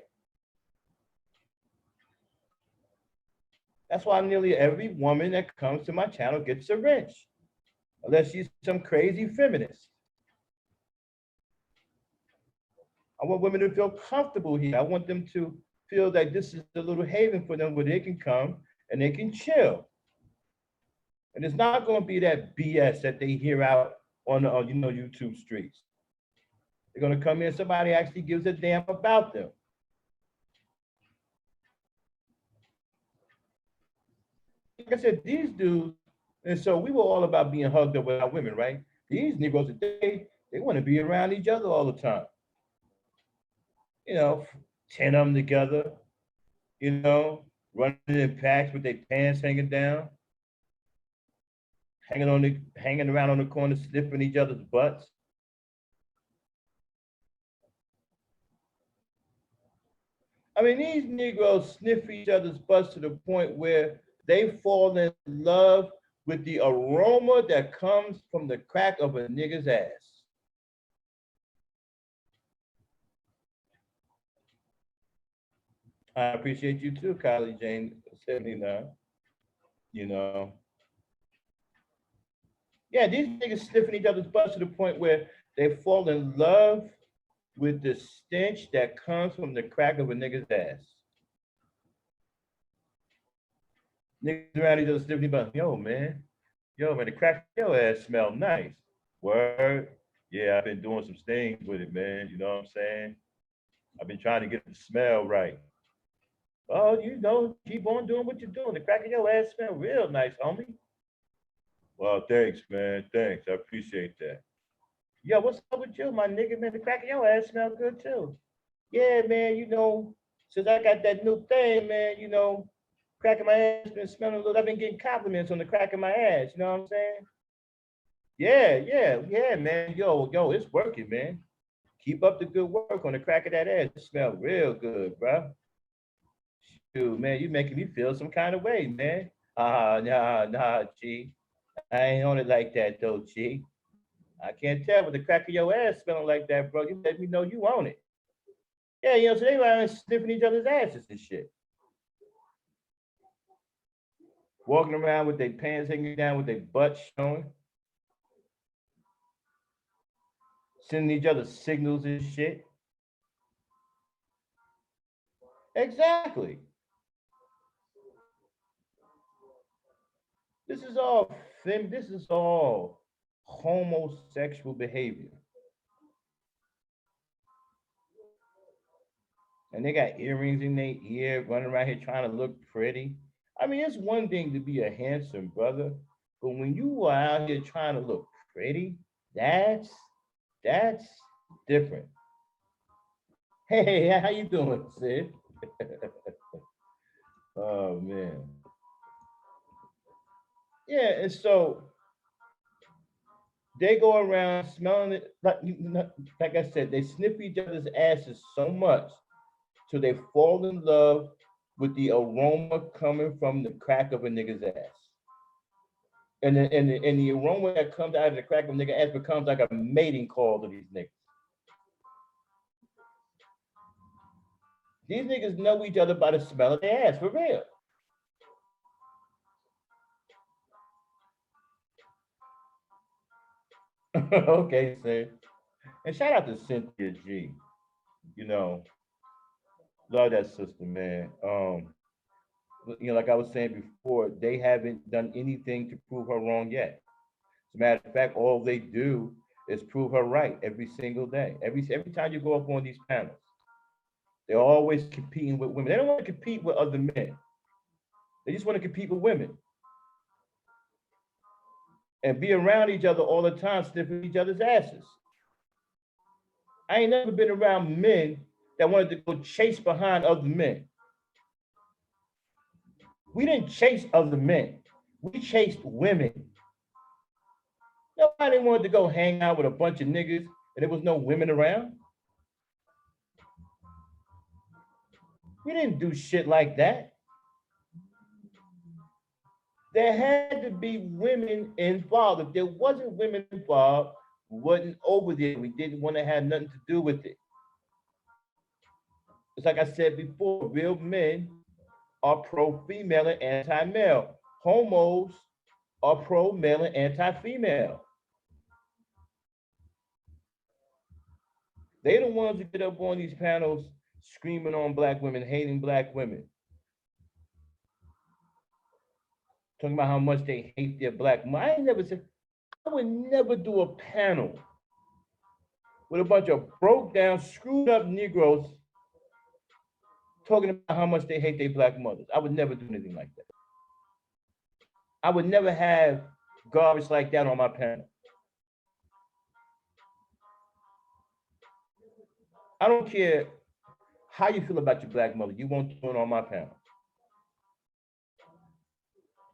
Speaker 1: That's why nearly every woman that comes to my channel gets a wrench, unless she's some crazy feminist. I want women to feel comfortable here. I want them to feel that this is a little haven for them where they can come and they can chill. And it's not going to be that BS that they hear out on the YouTube streets. They're going to come in, somebody actually gives a damn about them. Like I said, these dudes, and so we were all about being hugged up with our women, right? These Negroes today, they want to be around each other all the time. You know, 10 of them together, you know, running in packs with their pants hanging down, hanging around on the corner, sniffing each other's butts. I mean, these Negroes sniff each other's butts to the point where they fall in love with the aroma that comes from the crack of a nigga's ass. I appreciate you too, Kylie Jane, 79. You know. Yeah, these niggas sniffing each other's butts to the point where they fall in love with the stench that comes from the crack of a nigga's ass. Niggas around each other sniffing about, yo, man, the crack of your ass smell nice. Word. Yeah, I've been doing some things with it, man. You know what I'm saying? I've been trying to get the smell right. Oh, you know, keep on doing what you're doing. The crack of your ass smell real nice, homie. Well, thanks, man. Thanks. I appreciate that. Yo, what's up with you, my nigga? Man, the crack of your ass smell good too. Yeah, man, since I got that new thing, man, cracking my ass been smelling a little. I've been getting compliments on the crack of my ass, you know what I'm saying? Yeah, man. Yo, it's working, man. Keep up the good work on the crack of that ass. It smell real good, bro. Shoot, man, you making me feel some kind of way, man. Nah, G. I ain't on it like that though, G. I can't tell with the crack of your ass smelling like that, bro. You let me know you own it. Yeah, so they were sniffing each other's asses and shit. Walking around with their pants hanging down, with their butts showing, sending each other signals and shit. Exactly. This is all this is all homosexual behavior. And they got earrings in their ear, running around here trying to look pretty. I mean, it's one thing to be a handsome brother, but when you are out here trying to look pretty, that's different. Hey, how you doing, Sid? Oh man. Yeah, and so they go around smelling it like I said, they sniff each other's asses so much till they fall in love with the aroma coming from the crack of a nigga's ass. And the aroma that comes out of the crack of a nigga's ass becomes like a mating call to these niggas. These niggas know each other by the smell of their ass, for real. Okay, Sid. And shout out to Cynthia G. You know, love that sister, man. Like I was saying before, they haven't done anything to prove her wrong yet. As a matter of fact, all they do is prove her right every single day. Every time you go up on these panels, they're always competing with women. They don't want to compete with other men. They just want to compete with women and be around each other all the time, sniffing each other's asses. I ain't never been around men that wanted to go chase behind other men. We didn't chase other men. We chased women. Nobody wanted to go hang out with a bunch of niggas and there was no women around. We didn't do shit like that. There had to be women involved. If there wasn't women involved, we wasn't over there. We didn't want to have nothing to do with it. It's like I said before, real men are pro-female and anti-male. Homos are pro-male and anti-female. They the ones who get up on these panels screaming on black women, hating black women. Talking about how much they hate their black women. I would never do a panel with a bunch of broke down, screwed up Negroes talking about how much they hate their black mothers. I would never do anything like that. I would never have garbage like that on my panel. I don't care how you feel about your black mother, you won't do it on my panel.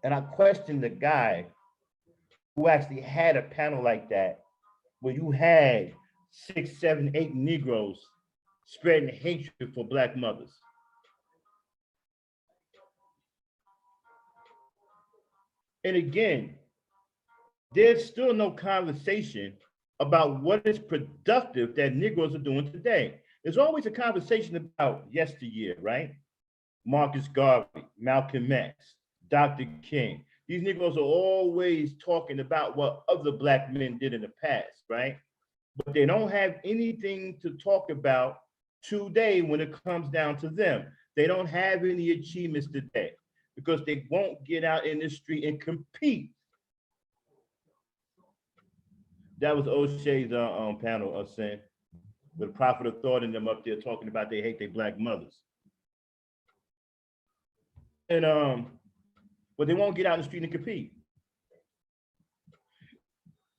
Speaker 1: And I questioned the guy who actually had a panel like that, where you had 6, 7, 8 Negroes spreading hatred for black mothers. And again, there's still no conversation about what is productive that Negroes are doing today. There's always a conversation about yesteryear, right? Marcus Garvey, Malcolm X, Dr. King. These Negroes are always talking about what other black men did in the past, right? But they don't have anything to talk about today when it comes down to them. They don't have any achievements today because they won't get out in the street and compete. That was O'Shea's panel saying, with Prophet of Thought and them up there talking about they hate their black mothers. And but they won't get out in the street and compete.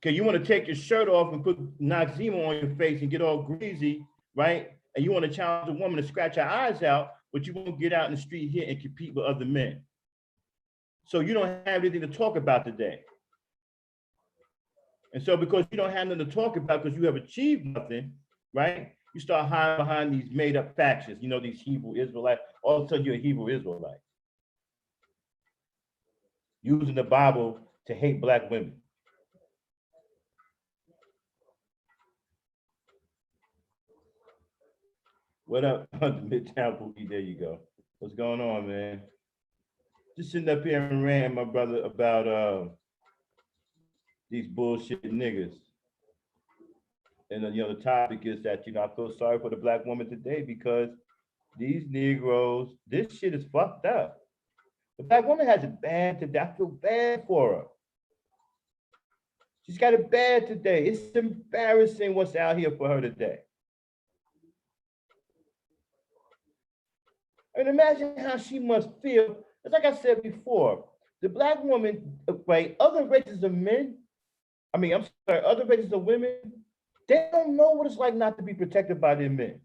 Speaker 1: Okay, you want to take your shirt off and put Noxzema on your face and get all greasy, right? And you want to challenge a woman to scratch her eyes out, but you won't get out in the street here and compete with other men. So you don't have anything to talk about today. And so because you don't have nothing to talk about because you have achieved nothing, right? You start hiding behind these made up factions, you know, these Hebrew Israelites. All of a sudden you're a Hebrew Israelite. Using the Bible to hate Black women. What up, Midtown Bookie? There you go. What's going on, man? Just sitting up here and ranting, my brother, about these bullshit niggas. And you know, the topic is that, you know, I feel sorry for the Black woman today because these Negroes, this shit is fucked up. The Black woman has it bad today. I feel bad for her. She's got it bad today. It's embarrassing what's out here for her today. I mean, imagine how she must feel. It's like I said before, the Black woman, right, other races of men, other races of women, they don't know what it's like not to be protected by their men.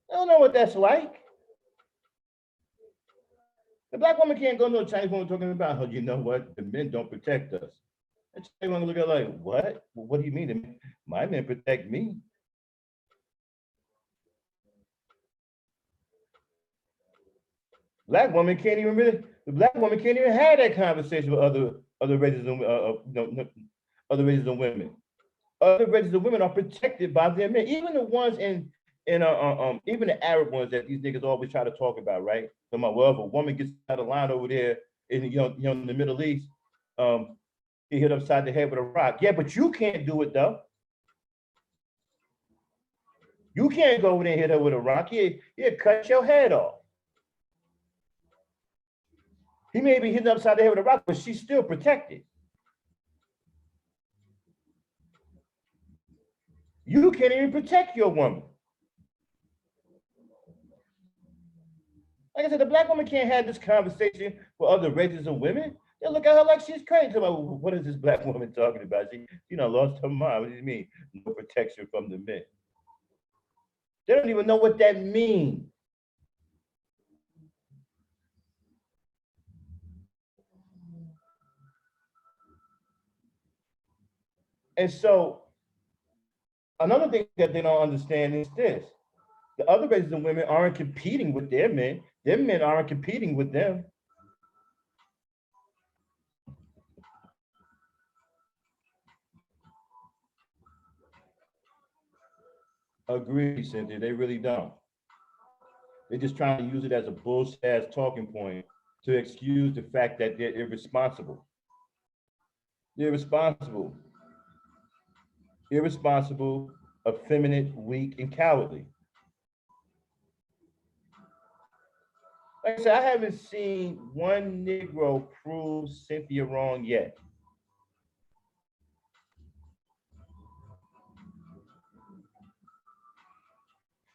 Speaker 1: They don't know what that's like. The Black woman can't go to a Chinese woman talking about, oh, you know what, the men don't protect us. And Chinese woman look at her like, what? Well, what do you mean? My men protect me. Black woman can't even the Black woman can't even have that conversation with other races of other races of women. Other races of women are protected by their men, even the ones in even the Arab ones that these niggas always try to talk about, right? So my well, if a woman gets out of line over there in in the Middle East, he hit upside the head with a rock. Yeah, but you can't do it though. You can't go over there and hit her with a rock. He'll cut your head off. He may be hitting upside the head with a rock, but she's still protected. You can't even protect your woman. Like I said, the Black woman can't have this conversation with other races of women. They look at her like she's crazy. Like, what is this Black woman talking about? She lost her mind. What do you mean? No protection from the men. They don't even know what that means. And so another thing that they don't understand is this. The other races of women aren't competing with their men. Their men aren't competing with them. Agree, Cynthia. They really don't. They're just trying to use it as a bullshit ass talking point to excuse the fact that they're irresponsible. They're irresponsible. Irresponsible, effeminate, weak, and cowardly. Like I said, I haven't seen one Negro prove Cynthia wrong yet.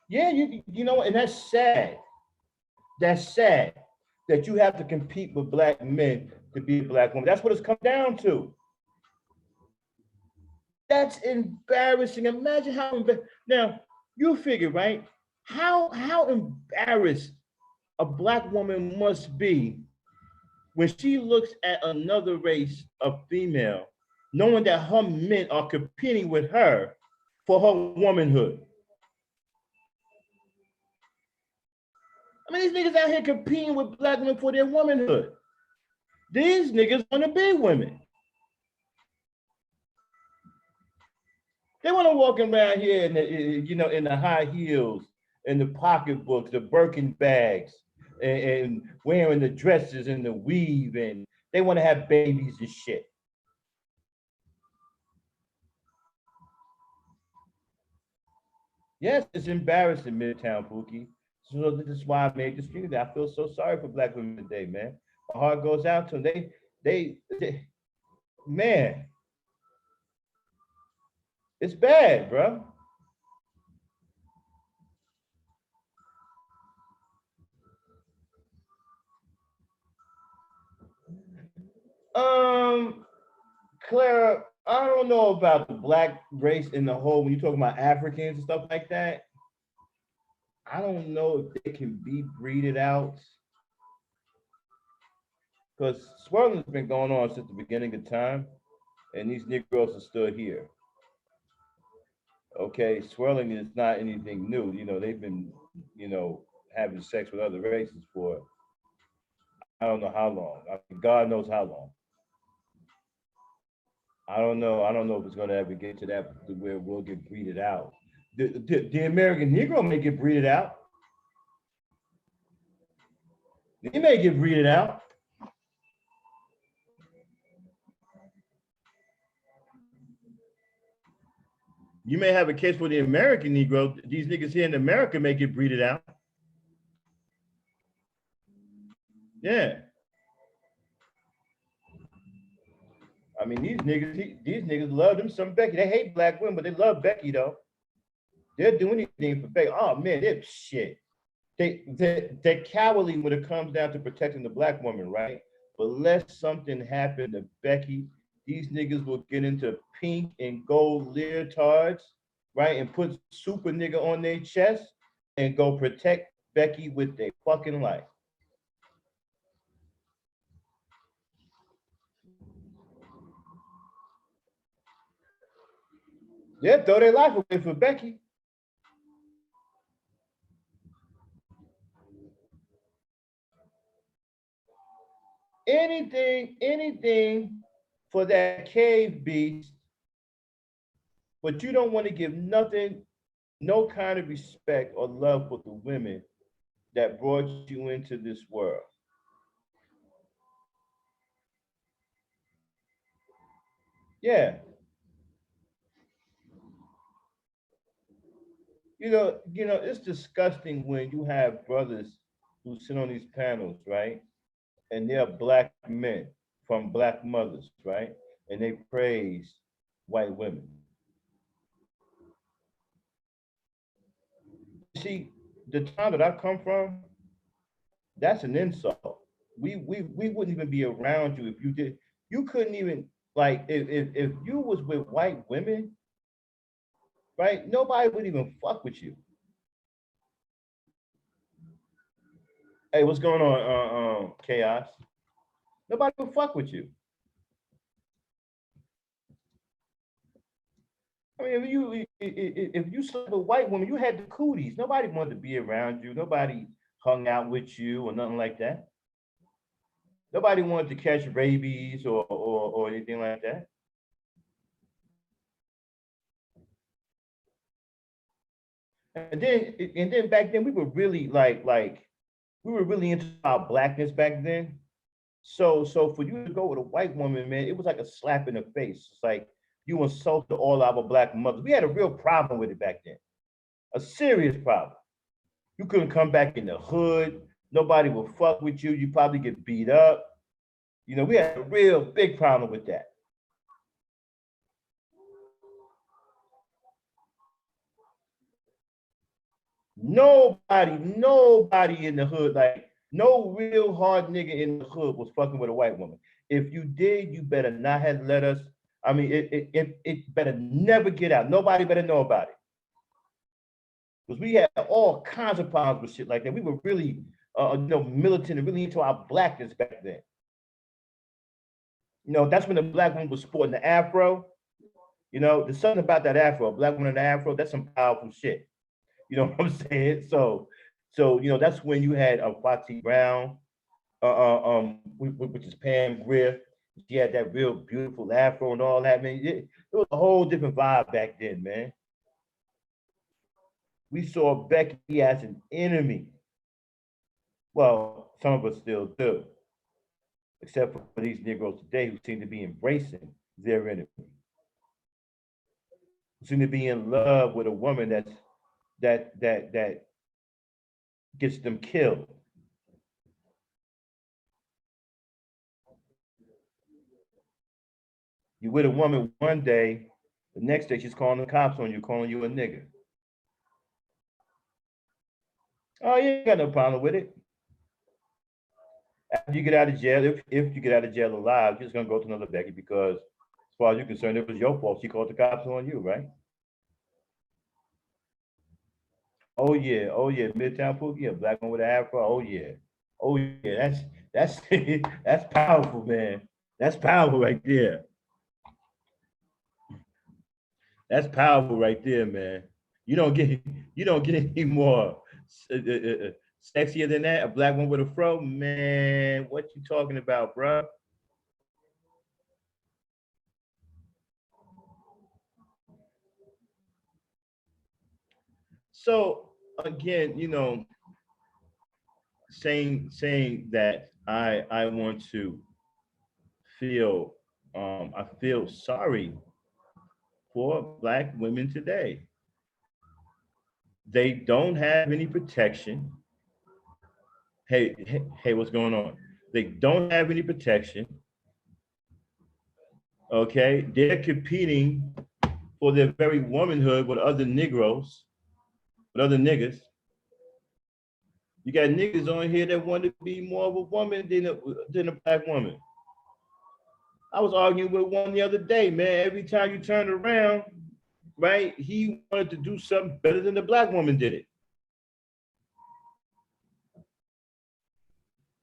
Speaker 1: Yeah, you know, and that's sad. That's sad that you have to compete with Black men to be a Black woman. That's what it's come down to. That's embarrassing. Imagine how now you figure, right? How embarrassed a Black woman must be when she looks at another race of female, knowing that her men are competing with her for her womanhood. I mean, these niggas out here competing with Black women for their womanhood. These niggas want to be women. They want to walk around here in in the high heels, in the pocketbooks, the Birkin bags, and wearing the dresses and the weave, and they want to have babies and shit. Yes, it's embarrassing, Midtown Pookie. So this is why I made this video. I feel so sorry for Black women today, man. My heart goes out to them. They man, it's bad, bro. Um, Clara, I don't know about the black race in the whole, when you talk about Africans and stuff like that. I don't know if they can be breeded out. Because swirling's been going on since the beginning of time, and these Negroes are still here. Okay, swirling is not anything new. They've been, having sex with other races for I don't know how long. I mean, God knows how long. I don't know. I don't know if it's going to ever get to that where we'll get breeded out. The American Negro may get breeded out. He may get breeded out. You may have a case for the American Negro. These niggas here in America may get breeded out. Yeah. I mean, these niggas love them some Becky. They hate black women, but they love Becky though. They'll do anything for Becky. Oh man, they're shit. They're cowardly when it comes down to protecting the black woman, right? But let something happen to Becky, these niggas will get into pink and gold leotards, right? And put super nigga on their chest and go protect Becky with their fucking life. They'll throw their life away for Becky. Anything for that cave beast, but you don't want to give nothing, no kind of respect or love for the women that brought you into this world. Yeah. It's disgusting when you have brothers who sit on these panels, right? And they're black men from black mothers, right? And they praise white women. See, the town that I come from, that's an insult. We wouldn't even be around you if you did. You couldn't even like if you was with white women, right? Nobody would even fuck with you. Hey, what's going on, Chaos? Nobody would fuck with you. I mean, if you slept with a white woman, you had the cooties. Nobody wanted to be around you. Nobody hung out with you or nothing like that. Nobody wanted to catch rabies or anything like that. And then back then we were really like we were really into our blackness back then. So for you to go with a white woman, man, it was like a slap in the face. It's like you insulted all our black mothers. We had a real problem with it back then, a serious problem. You couldn't come back in the hood. Nobody would fuck with you. You probably get beat up. We had a real big problem with that. Nobody in the hood, like no real hard nigga in the hood was fucking with a white woman. If you did, you better not have let us. I mean, it better never get out. Nobody better know about it. Because we had all kinds of problems with shit like that. We were really, militant and really into our blackness back then. That's when the black woman was sporting the afro. There's something about that afro, a black woman in the afro, that's some powerful shit. You know what I'm saying? So that's when you had Foxy Brown, which is Pam Grier. She had that real beautiful afro and all that, man. It was a whole different vibe back then, man. We saw Becky as an enemy. Well, some of us still do, except for these Negroes today who seem to be embracing their enemy. Who seem to be in love with a woman that gets them killed. You with a woman one day, the next day she's calling the cops on you, calling you a nigger. Oh, you ain't got no problem with it. After you get out of jail, if you get out of jail alive, you're just gonna go to another Becky because, as far as you're concerned, it was your fault. She called the cops on you, right? Oh yeah, Midtown Pookie, a black one with an afro. Oh yeah, that's that's powerful, man. That's powerful right there. That's powerful right there, man. You don't get you don't get any more sexier than that. A black one with a fro, man. What you talking about, bro? So again, saying that I want to feel I feel sorry for black women today. They don't have any protection. Hey, what's going on? They don't have any protection. Okay, they're competing for their very womanhood with other Negroes, with other niggas. You got niggas on here that want to be more of a woman than a black woman. I was arguing with one the other day, man. Every time you turn around, right, he wanted to do something better than the black woman did it.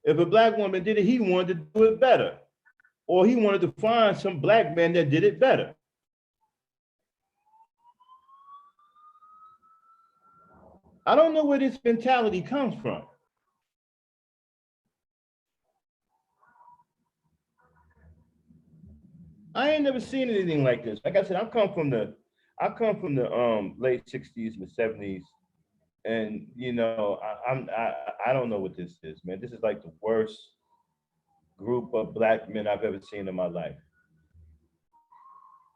Speaker 1: If a black woman did it, he wanted to do it better. Or he wanted to find some black man that did it better. I don't know where this mentality comes from. I ain't never seen anything like this. Like I said, I come from the late '60s and the '70s, and I don't know what this is, man. This is like the worst group of black men I've ever seen in my life.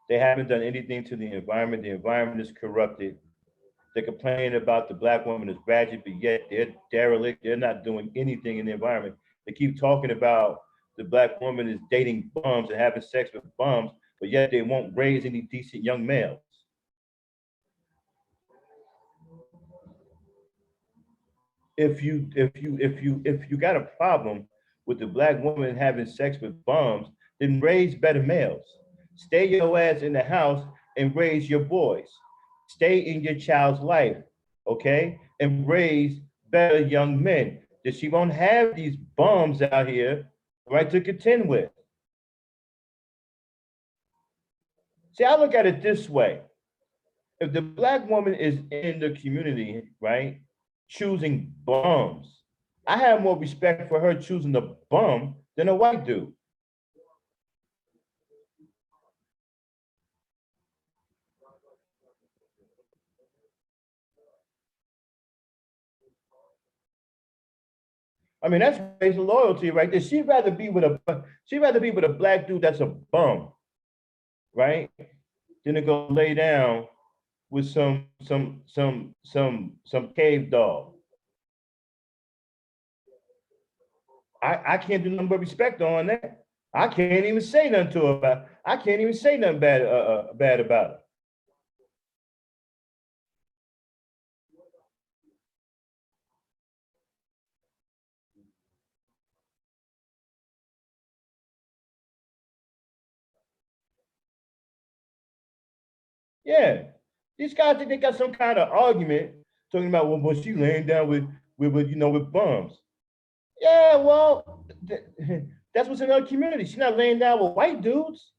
Speaker 1: They haven't done anything to the environment. The environment is corrupted. They're complaining about the black woman is ratchet, but yet they're derelict. They're not doing anything in the environment. They keep talking about the black woman is dating bums and having sex with bums, but yet they won't raise any decent young males. If you got a problem with the black woman having sex with bums, then raise better males. Stay your ass in the house and raise your boys. Stay in your child's life, okay? And raise better young men. That she won't have these bums out here, right, to contend with. See, I look at it this way. If the black woman is in the community, right, choosing bums, I have more respect for her choosing the bum than a white dude. I mean, that's racial loyalty right there. She'd rather be with a black dude that's a bum, right? Than to go lay down with some cave dog. I can't do nothing but respect on that. I can't even say nothing to her about. I can't even say nothing bad about her. Yeah, these guys think they got some kind of argument talking about well, she laying down with bums. Yeah, well, that's what's in her community. She's not laying down with white dudes.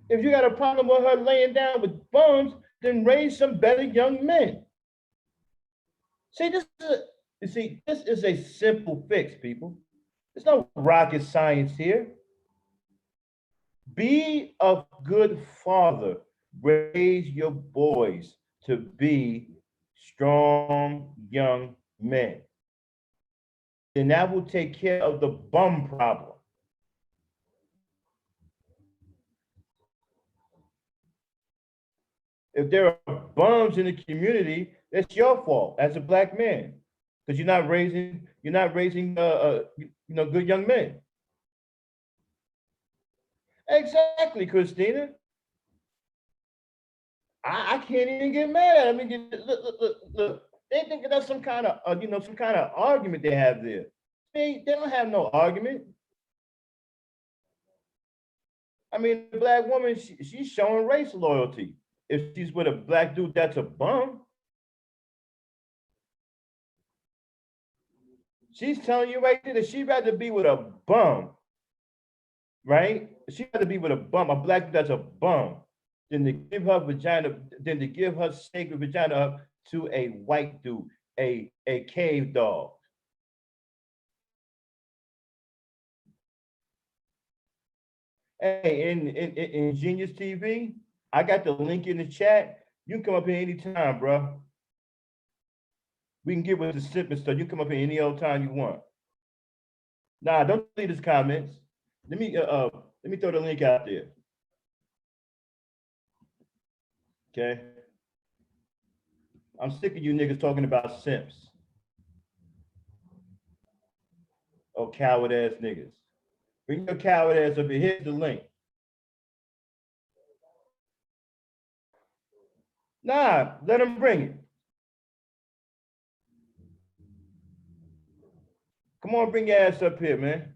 Speaker 1: If you got a problem with her laying down with bums, then raise some better young men. See, this is a simple fix, people. There's no rocket science here. Be a good father. Raise your boys to be strong young men. Then that will take care of the bum problem. If there are bums in the community, that's your fault as a black man because you're not raising good young men. Exactly, Christina. I can't even get mad at them. I mean, look. They think that's some kind of some kind of argument they have there. They don't have no argument. I mean, the black woman, she's showing race loyalty. If she's with a black dude that's a bum, she's telling you right there that she'd rather be with a bum, right? She'd rather be with a bum, a black dude that's a bum, than to give her vagina, than to give her sacred vagina up to a white dude, a cave dog. Hey, in Genius TV, I got the link in the chat. You can come up here anytime, bro. We can get with the simple stuff. You come up here any old time you want. Nah, don't leave his comments. Let me throw the link out there. Okay. I'm sick of you niggas talking about simps. Oh, coward ass niggas. Bring your coward ass up here. Here's the link. Nah, let him bring it. Come on, bring your ass up here, man.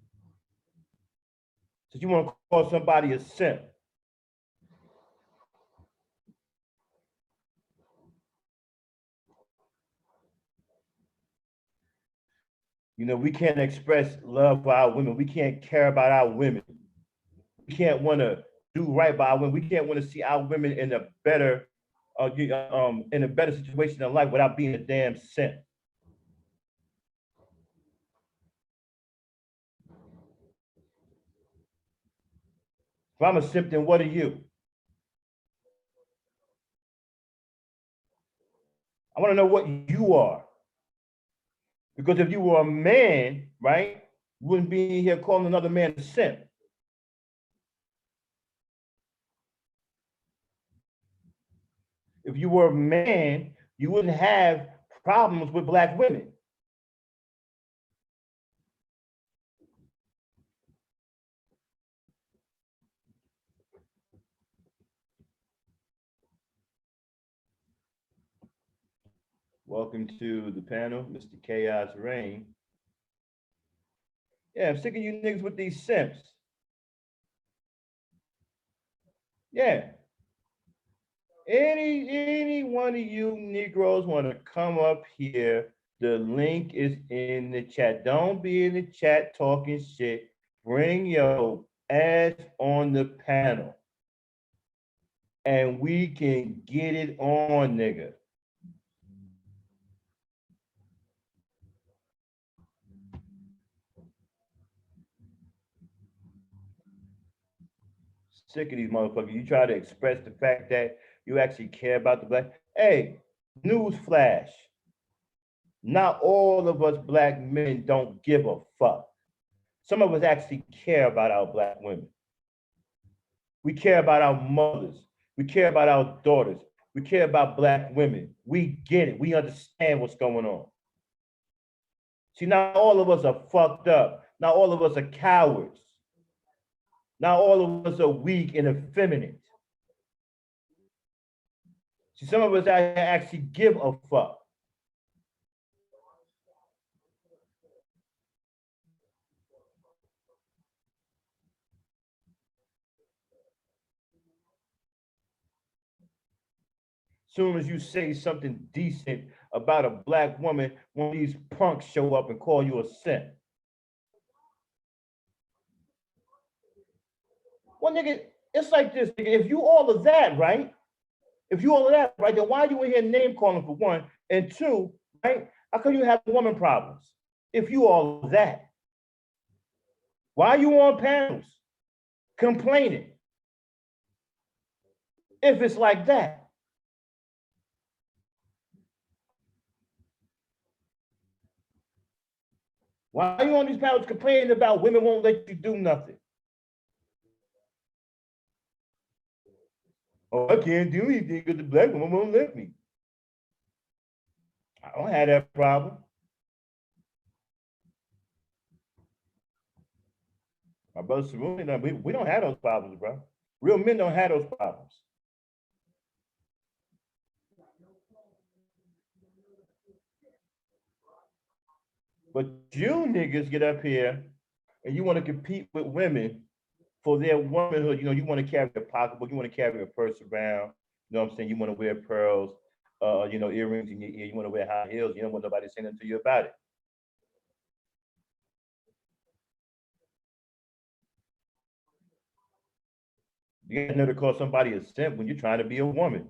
Speaker 1: So you want to call somebody a simp. You know, we can't express love for our women. We can't care about our women. We can't want to do right by our women. We can't want to see our women in a better situation in life without being a damn simp. If I'm a simp, then what are you? I want to know what you are. Because if you were a man, right, you wouldn't be here calling another man a simp. If you were a man, you wouldn't have problems with black women. Welcome to the panel, Mr. Chaos Rain. Yeah, I'm sick of you niggas with these simps. Yeah. Any one of you Negroes want to come up here, the link is in the chat. Don't be in the chat talking shit. Bring your ass on the panel. And we can get it on, nigga. Sick of these motherfuckers. You try to express the fact that you actually care about the black. Hey, news flash. Not all of us black men don't give a fuck. Some of us actually care about our black women. We care about our mothers. We care about our daughters. We care about black women. We get it. We understand what's going on. See, not all of us are fucked up. Not all of us are cowards. Not all of us are weak and effeminate. See, some of us actually give a fuck. Soon as you say something decent about a black woman, one of these punks show up and call you a simp. Well, nigga, it's like this, nigga. If you all of that, right? If you all of that, right, then why are you in here name calling for one? And two, right? How come you have woman problems? If you all of that, why are you on panels complaining? If it's like that. Why are you on these panels complaining about women won't let you do nothing? Oh, I can't do anything because the black woman won't let me. I don't have that problem. My brother Saruni, we don't have those problems, bro. Real men don't have those problems. But you niggas get up here and you want to compete with women for their womanhood. You know, you want to carry a pocketbook, you want to carry a purse around. You know what I'm saying? You want to wear pearls, you know, earrings in your ear. You want to wear high heels. You don't want nobody saying nothing to you about it. You guys know to call somebody a simp when you're trying to be a woman.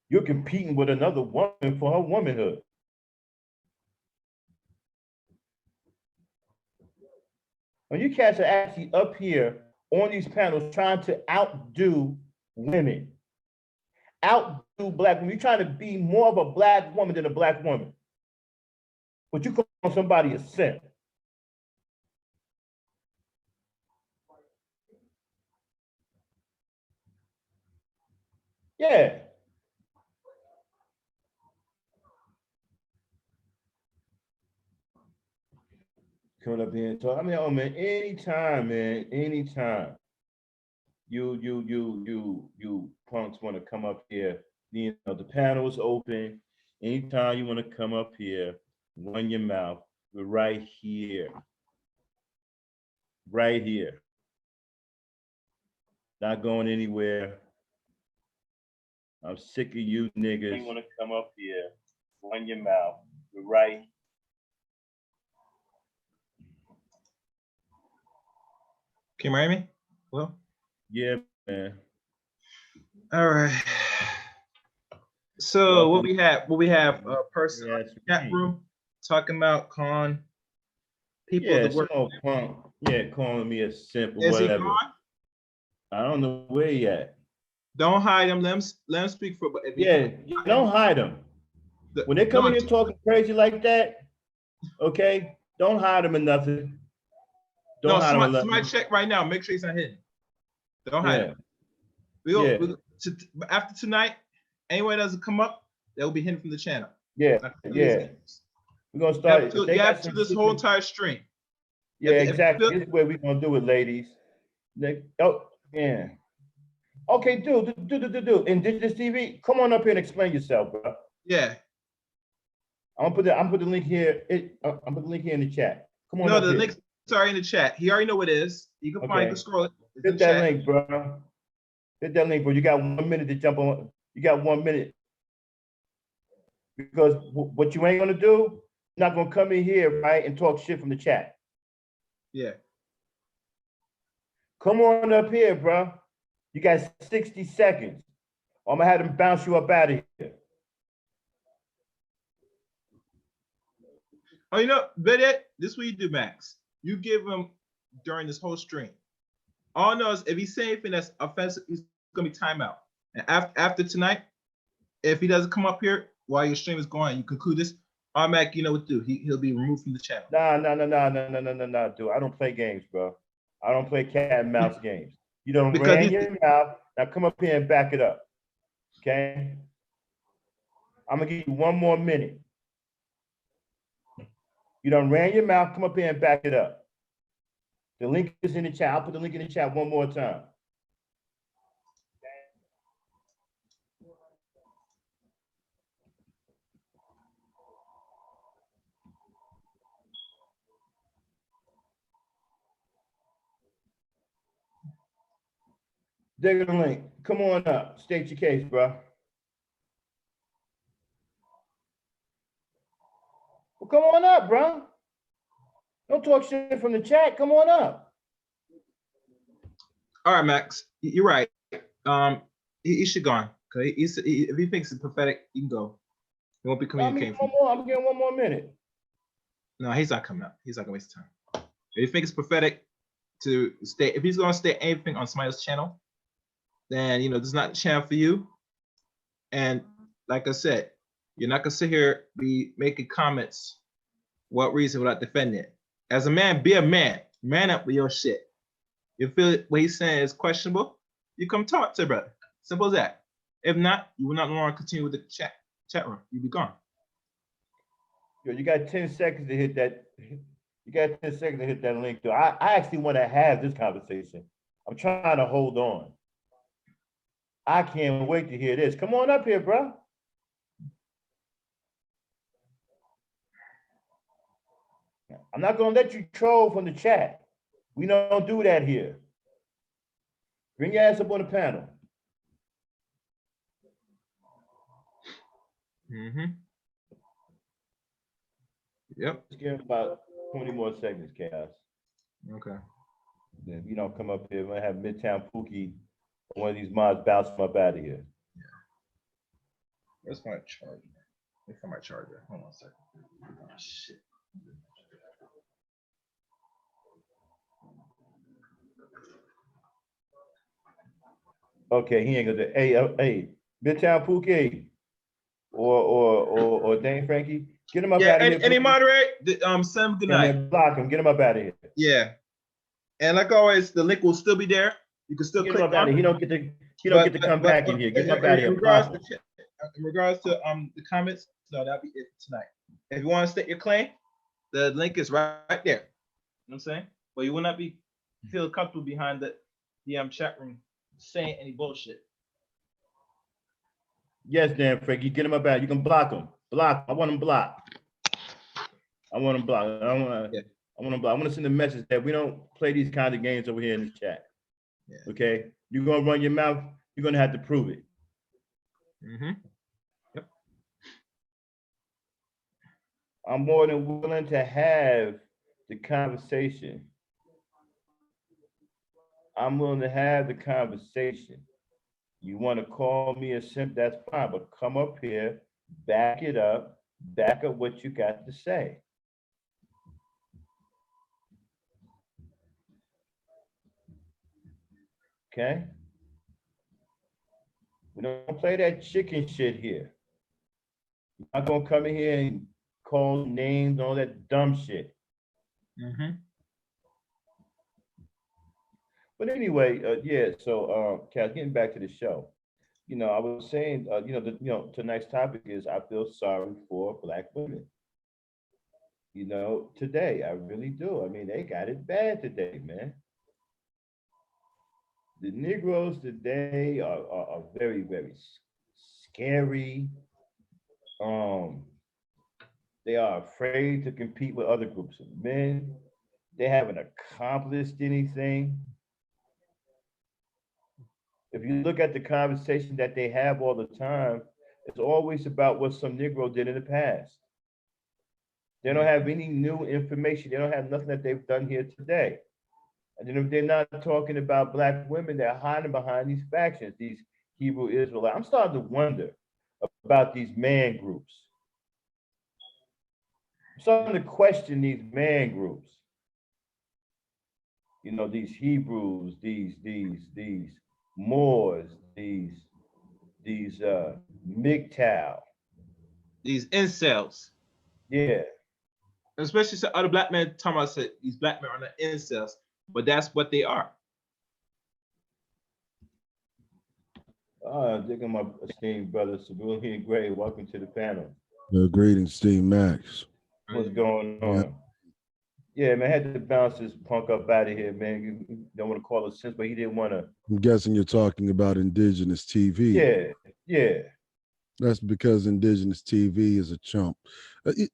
Speaker 1: You're competing with another woman for her womanhood. When you cats are actually up here on these panels trying to outdo women, outdo black women. You're trying to be more of a black woman than a black woman. But you call somebody a simp. Yeah. Coming up here and talk. I mean, oh man, anytime, man, anytime you punks want to come up here, you know, the panel is open. Anytime you want to come up here, run your mouth. We're right here. Right here. Not going anywhere. I'm sick of you niggas. You want to come up here, run your mouth. We're right.
Speaker 2: Can you hear me? Well,
Speaker 1: yeah, man.
Speaker 2: All right. So what we have a person in the chat room talking about calling people
Speaker 1: yeah,
Speaker 2: the word.
Speaker 1: Punk, yeah, calling me a simp or
Speaker 2: Is
Speaker 1: whatever.
Speaker 2: he gone?
Speaker 1: I don't know where he at.
Speaker 2: Don't hide him. Let him speak for.
Speaker 1: Yeah, don't hide him. When they come in here talking crazy like that, okay, don't hide him or nothing.
Speaker 2: Don't hide him. Somebody check right now. Make sure he's not hidden. Don't hide him. We'll, after tonight, anyone that doesn't come up, they'll be hidden from the channel.
Speaker 1: Yeah, yeah. We're gonna start.
Speaker 2: You have to this whole entire stream.
Speaker 1: Yeah, exactly. This is where we're gonna do it, ladies. Oh, yeah. Okay, dude. Indigenous TV, come on up here and explain yourself, bro.
Speaker 2: Yeah.
Speaker 1: I'm gonna put the link here. I'm gonna put the link here in the chat. Come on.
Speaker 2: No, the link's already in the chat. He already know what it is. You can find. You can scroll it.
Speaker 1: Hit that link, bro. Hit that link, bro. You got 1 minute to jump on. You got 1 minute. Because what you ain't gonna do, you're not gonna come in here, right, and talk shit from the chat.
Speaker 2: Yeah.
Speaker 1: Come on up here, bro. You got 60 seconds. I'm gonna have them bounce you up out of here.
Speaker 2: Oh, you know, better, this is what you do, Max. You give him during this whole stream. All I know is if he's saying anything that's offensive, he's gonna be timeout. And after tonight, if he doesn't come up here while your stream is going, you conclude this, automatic, you know what to do. He'll be removed from the channel.
Speaker 1: No, dude. I don't play games, bro. I don't play cat and mouse games. You don't ran your mouth. Now come up here and back it up. Okay? I'm gonna give you 1 more minute. You done ran your mouth, come up here and back it up. The link is in the chat. I'll put the link in the chat 1 more time. Dig the link. Come on up. State your case, bro. Well, come on up, bro. Don't talk shit from the chat. Come on up.
Speaker 2: All right, Max. You're right. He should go on. Okay. If he thinks it's pathetic, he can go. He won't be communicating.
Speaker 1: I'm getting 1 more minute.
Speaker 2: No, he's not coming up. He's not gonna waste time. If he thinks it's pathetic to stay, if he's gonna stay anything on somebody else's channel, then this is not a channel for you. And like I said, you're not gonna sit here be making comments what reason without defending it. As a man, be a man. Man up with your shit. You feel what he's saying is questionable, you come talk to brother. Simple as that. If not, you will not longer continue with the chat room. You'll be gone.
Speaker 1: Yo, you got 10 seconds to hit that. You got 10 seconds to hit that link. Though I actually want to have this conversation. I'm trying to hold on. I can't wait to hear this. Come on up here, bro. I'm not gonna let you troll from the chat. We don't do that here. Bring your ass up on the panel.
Speaker 2: Yep.
Speaker 1: Just give him about 20 more seconds, Chaos.
Speaker 2: Okay.
Speaker 1: If you don't come up here, we're gonna have Midtown Pookie, one of these mods bounce him up out of here.
Speaker 2: Where's my charger? Let me find my charger. Hold on a second. Oh, shit.
Speaker 1: Okay, he ain't gonna do. Hey, Midtown Pookie, or Dane Frankie, get him up
Speaker 2: Yeah,
Speaker 1: out of here.
Speaker 2: any moderate, Sam, good night.
Speaker 1: Block him, get him up out of here.
Speaker 2: Yeah. And like always, the link will still be there. You can still
Speaker 1: Get him
Speaker 2: click
Speaker 1: up out
Speaker 2: on
Speaker 1: of here. He don't get to come back in here. Get him up out of here.
Speaker 2: In regards to the comments, no, that'll be it tonight. If you want to state your claim, the link is right there. You know what I'm saying? But you will not be feel comfortable behind the chat room saying any bullshit.
Speaker 1: Yes, Dan Frankie, get him up out. You can block him. Block. I want him blocked. I want him blocked. I want him blocked. I want to send a message that we don't play these kinds of games over here in the chat. Yeah. Okay? You're gonna run your mouth, you're gonna have to prove it.
Speaker 2: Yep.
Speaker 1: I'm more than willing to have the conversation. I'm willing to have the conversation. You want to call me a simp, that's fine, but come up here, back it up, back up what you got to say. Okay? We don't play that chicken shit here. You're not gonna come in here and call names, all that dumb shit. But anyway, yeah. So, Cass, getting back to the show, I was saying, tonight's topic is I feel sorry for Black women. Today, I really do. I mean, they got it bad today, man. The Negroes today are very, very scary. They are afraid to compete with other groups of men. They haven't accomplished anything. If you look at the conversation that they have all the time, it's always about what some Negro did in the past. They don't have any new information. They don't have nothing that they've done here today. And then if they're not talking about Black women, they're hiding behind these factions, these Hebrew Israelites. I'm starting to wonder about these man groups. I'm starting to question these man groups. These Hebrews, these Moors, these MGTOW.
Speaker 2: These incels.
Speaker 1: Yeah.
Speaker 2: Especially some other Black men talking about these Black men are not incels, but that's what they are.
Speaker 1: Digging my esteemed brother, Civilian Gray, welcome to the panel.
Speaker 3: Greetings, Steve Max.
Speaker 1: What's going on? Yeah, man, I had to bounce this punk up out of here, man. You don't want to call it sense, but he didn't want to.
Speaker 3: I'm guessing you're talking about Indigenous TV.
Speaker 1: Yeah.
Speaker 3: That's because Indigenous TV is a chump.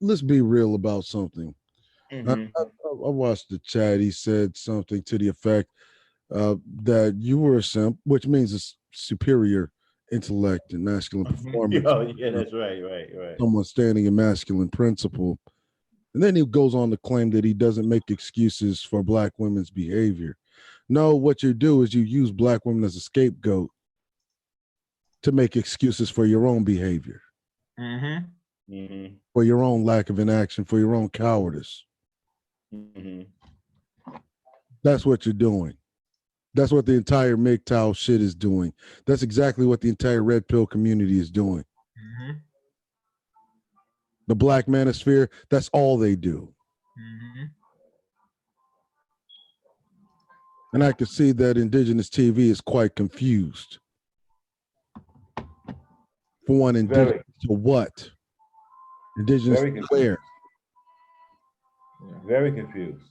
Speaker 3: Let's be real about something. I watched the chat. He said something to the effect that you were a simp, which means a superior intellect and masculine performance.
Speaker 1: Oh, yeah, that's right.
Speaker 3: Someone standing in masculine principle. And then he goes on to claim that he doesn't make excuses for Black women's behavior. No, what you do is you use Black women as a scapegoat to make excuses for your own behavior, for your own lack of inaction, for your own cowardice. That's what you're doing. That's what the entire MGTOW shit is doing. That's exactly what the entire Red Pill community is doing. The Black manosphere, that's all they do. And I can see that Indigenous TV is quite confused. For one, indigenous to what? Indigenous to where?
Speaker 1: Very confused.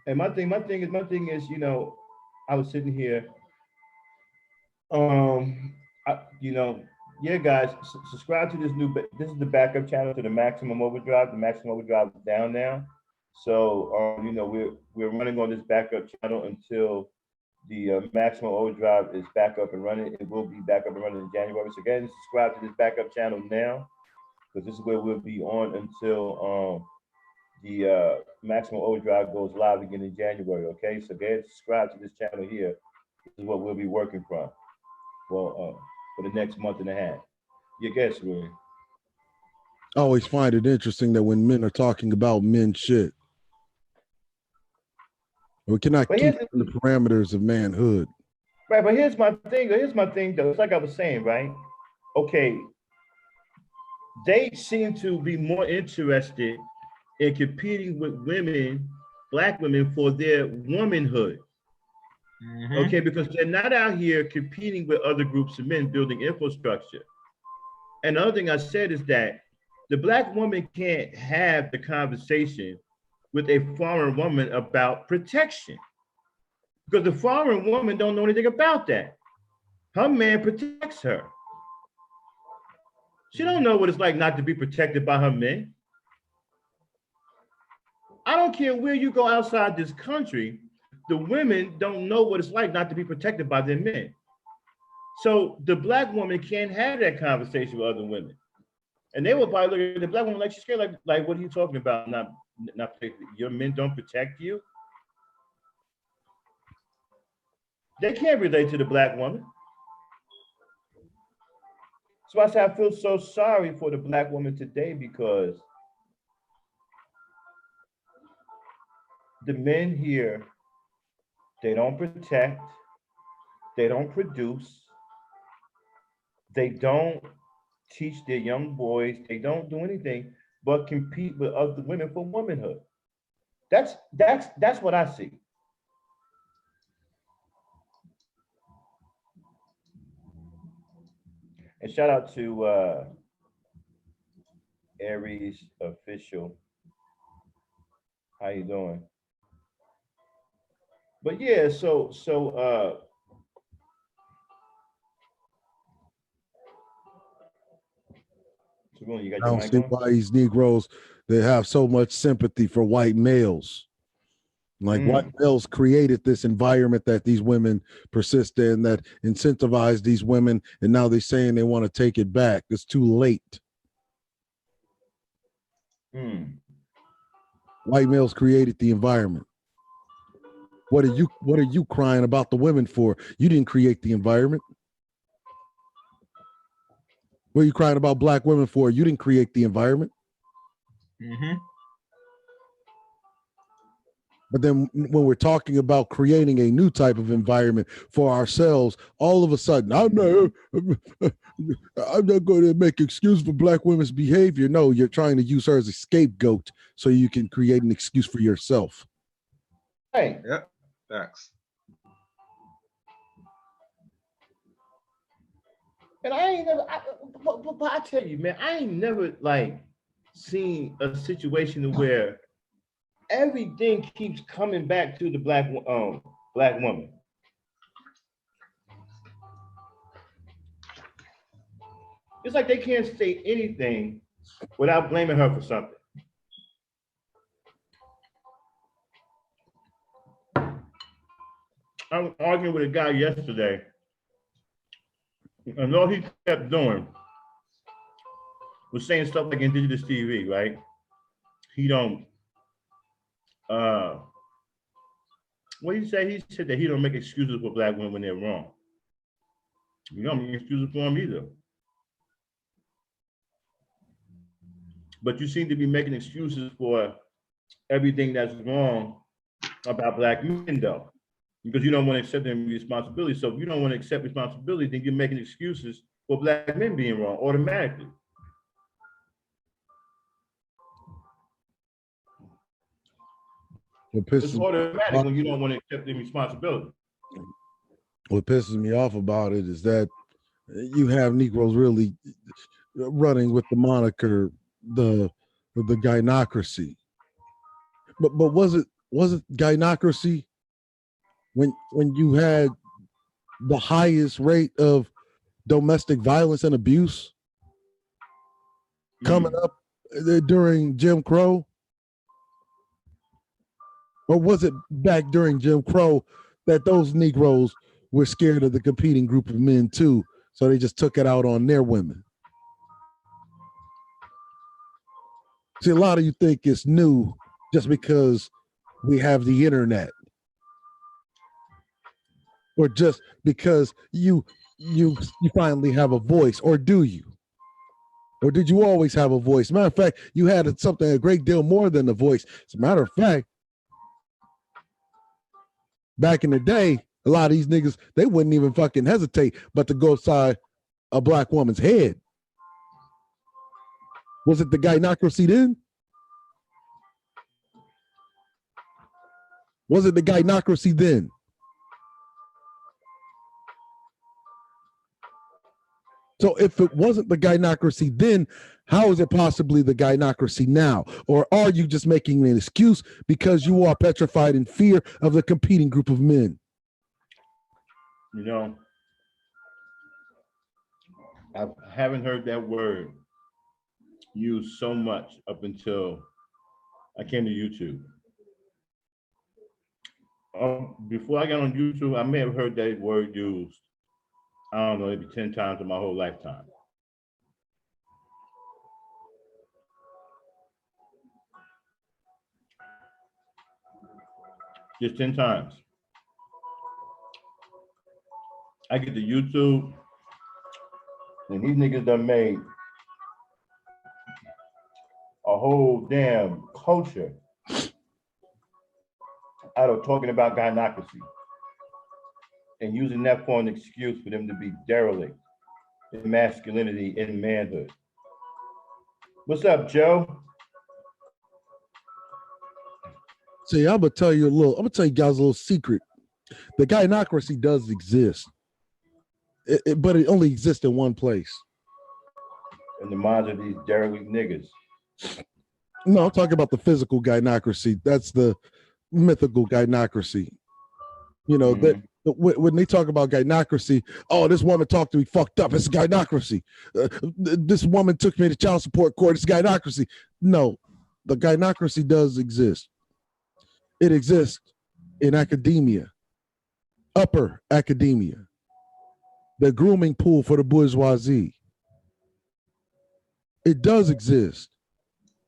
Speaker 1: And my thing is, I was sitting here, Yeah, guys, subscribe to this this is the backup channel to the Maximum Overdrive. The Maximum Overdrive is down now. So, we're running on this backup channel until the Maximum Overdrive is back up and running. It will be back up and running in January. So again, subscribe to this backup channel now, because this is where we'll be on until the Maximum Overdrive goes live again in January. Okay, so go ahead, subscribe to this channel here. This is what we'll be working from. Well, for the next month and a half. Your guess, Roy.
Speaker 3: I always find it interesting that when men are talking about men shit, we cannot
Speaker 1: But
Speaker 3: keep
Speaker 1: here's
Speaker 3: in the parameters of manhood.
Speaker 1: Right, but here's my thing. Here's my thing, though. It's like I was saying, right? Okay, they seem to be more interested in competing with women, black women, for their womanhood. Okay, because they're not out here competing with other groups of men building infrastructure. And the other thing I said is that the black woman can't have the conversation with a foreign woman about protection, because the foreign woman don't know anything about that. Her man protects her. She don't know what it's like not to be protected by her men. I don't care where you go outside this country, the women don't know what it's like not to be protected by their men. So the black woman can't have that conversation with other women. And they will probably look at the black woman like she's scared, like what are you talking about? Not your men don't protect you. They can't relate to the black woman. So I say I feel so sorry for the black woman today, because the men here, they don't protect, they don't produce, they don't teach their young boys, they don't do anything but compete with other women for womanhood. That's what I see. And shout out to Aries Official. How you doing? But yeah, so you got
Speaker 3: I
Speaker 1: your
Speaker 3: don't
Speaker 1: mic
Speaker 3: see
Speaker 1: on?
Speaker 3: why these Negroes, they have so much sympathy for white males. Like white males created this environment that these women persist in, that incentivized these women, and now they're saying they want to take it back. It's too late. White males created the environment. What are you crying about the women for? You didn't create the environment. What are you crying about black women for? You didn't create the environment. But then when we're talking about creating a new type of environment for ourselves, all of a sudden, I'm not going to make excuse for black women's behavior. No, you're trying to use her as a scapegoat so you can create an excuse for yourself.
Speaker 1: Hey.
Speaker 2: Yep. Facts.
Speaker 1: And I ain't never, but I tell you, man, I ain't never like seen a situation where everything keeps coming back to the black woman. It's like they can't say anything without blaming her for something. I was arguing with a guy yesterday, and all he kept doing was saying stuff like indigenous TV, right? He don't, what did he say? He said that he don't make excuses for black women when they're wrong. You don't make excuses for them either. But you seem to be making excuses for everything that's wrong about black men, though, because you don't want to accept any responsibility. So if you don't want to accept responsibility, then you're making excuses for black men being wrong automatically. It's automatic when you don't want to accept the responsibility.
Speaker 3: What pisses me off about it is that you have Negroes really running with the moniker the gynocracy. But was it gynocracy when you had the highest rate of domestic violence and abuse coming up during Jim Crow? Or was it back during Jim Crow that those Negroes were scared of the competing group of men too, so they just took it out on their women? See, a lot of you think it's new just because we have the internet, or just because you finally have a voice, or do you? Or did you always have a voice? Matter of fact, you had something a great deal more than a voice. As a matter of fact, back in the day, a lot of these niggas, they wouldn't even fucking hesitate but to go upside a black woman's head. Was it the gynocracy then? Was it the gynocracy then? So if it wasn't the gynocracy then, how is it possibly the gynocracy now? Or are you just making an excuse because you are petrified in fear of the competing group of men?
Speaker 1: You know, I haven't heard that word used so much up until I came to YouTube. Before I got on YouTube, I may have heard that word used, I don't know, maybe 10 times in my whole lifetime. Just 10 times. I get to YouTube, and these niggas done made a whole damn culture out of talking about gynocracy and using that for an excuse for them to be derelict in masculinity and manhood. What's up, Joe?
Speaker 3: See, I'm gonna tell you guys a little secret. The gynocracy does exist, but it only exists in one place.
Speaker 1: In the minds of these derelict niggas.
Speaker 3: No, I'm talking about the physical gynocracy. That's the mythical gynocracy. You know, that when they talk about gynocracy, oh, this woman talked to me fucked up. It's gynocracy. This woman took me to child support court. It's gynocracy. No, the gynocracy does exist. It exists in academia, upper academia, the grooming pool for the bourgeoisie. It does exist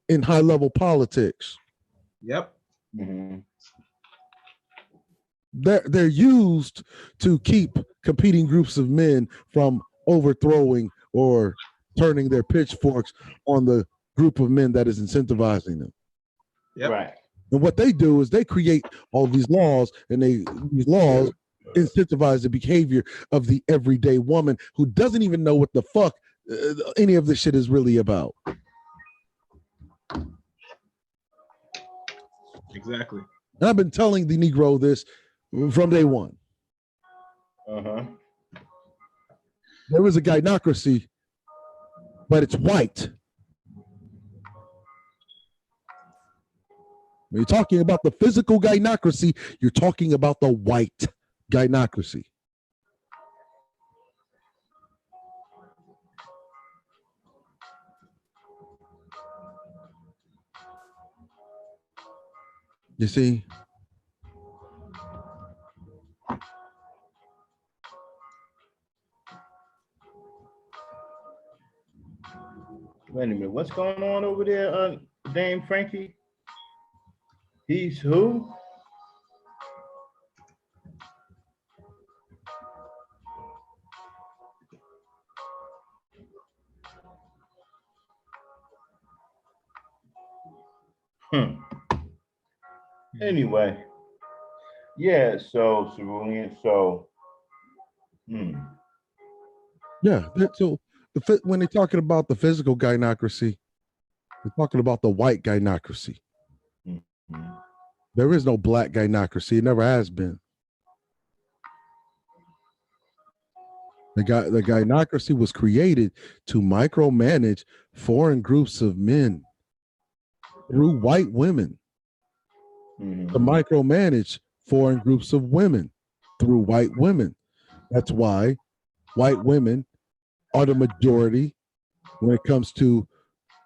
Speaker 3: in high-level politics.
Speaker 2: Yep.
Speaker 1: Mm-hmm.
Speaker 3: They're used to keep competing groups of men from overthrowing or turning their pitchforks on the group of men that is incentivizing them.
Speaker 2: Yep.
Speaker 1: Right.
Speaker 3: And what they do is they create all these laws, and these laws incentivize the behavior of the everyday woman who doesn't even know what the fuck any of this shit is really about.
Speaker 2: Exactly.
Speaker 3: And I've been telling the Negro this from day one.
Speaker 1: Uh-huh.
Speaker 3: There is a gynocracy, but it's white. When you're talking about the physical gynocracy, you're talking about the white gynocracy. You see?
Speaker 1: Wait a minute, what's going on over there, Dame Frankie? He's who? Anyway, yeah, so Cerulean, so
Speaker 3: Yeah, so when they're talking about the physical gynocracy, they're talking about the white gynocracy. There is no black gynocracy. It never has been. The gynocracy was created to micromanage foreign groups of men through white women. To micromanage foreign groups of women through white women. That's why white women are the majority when it comes to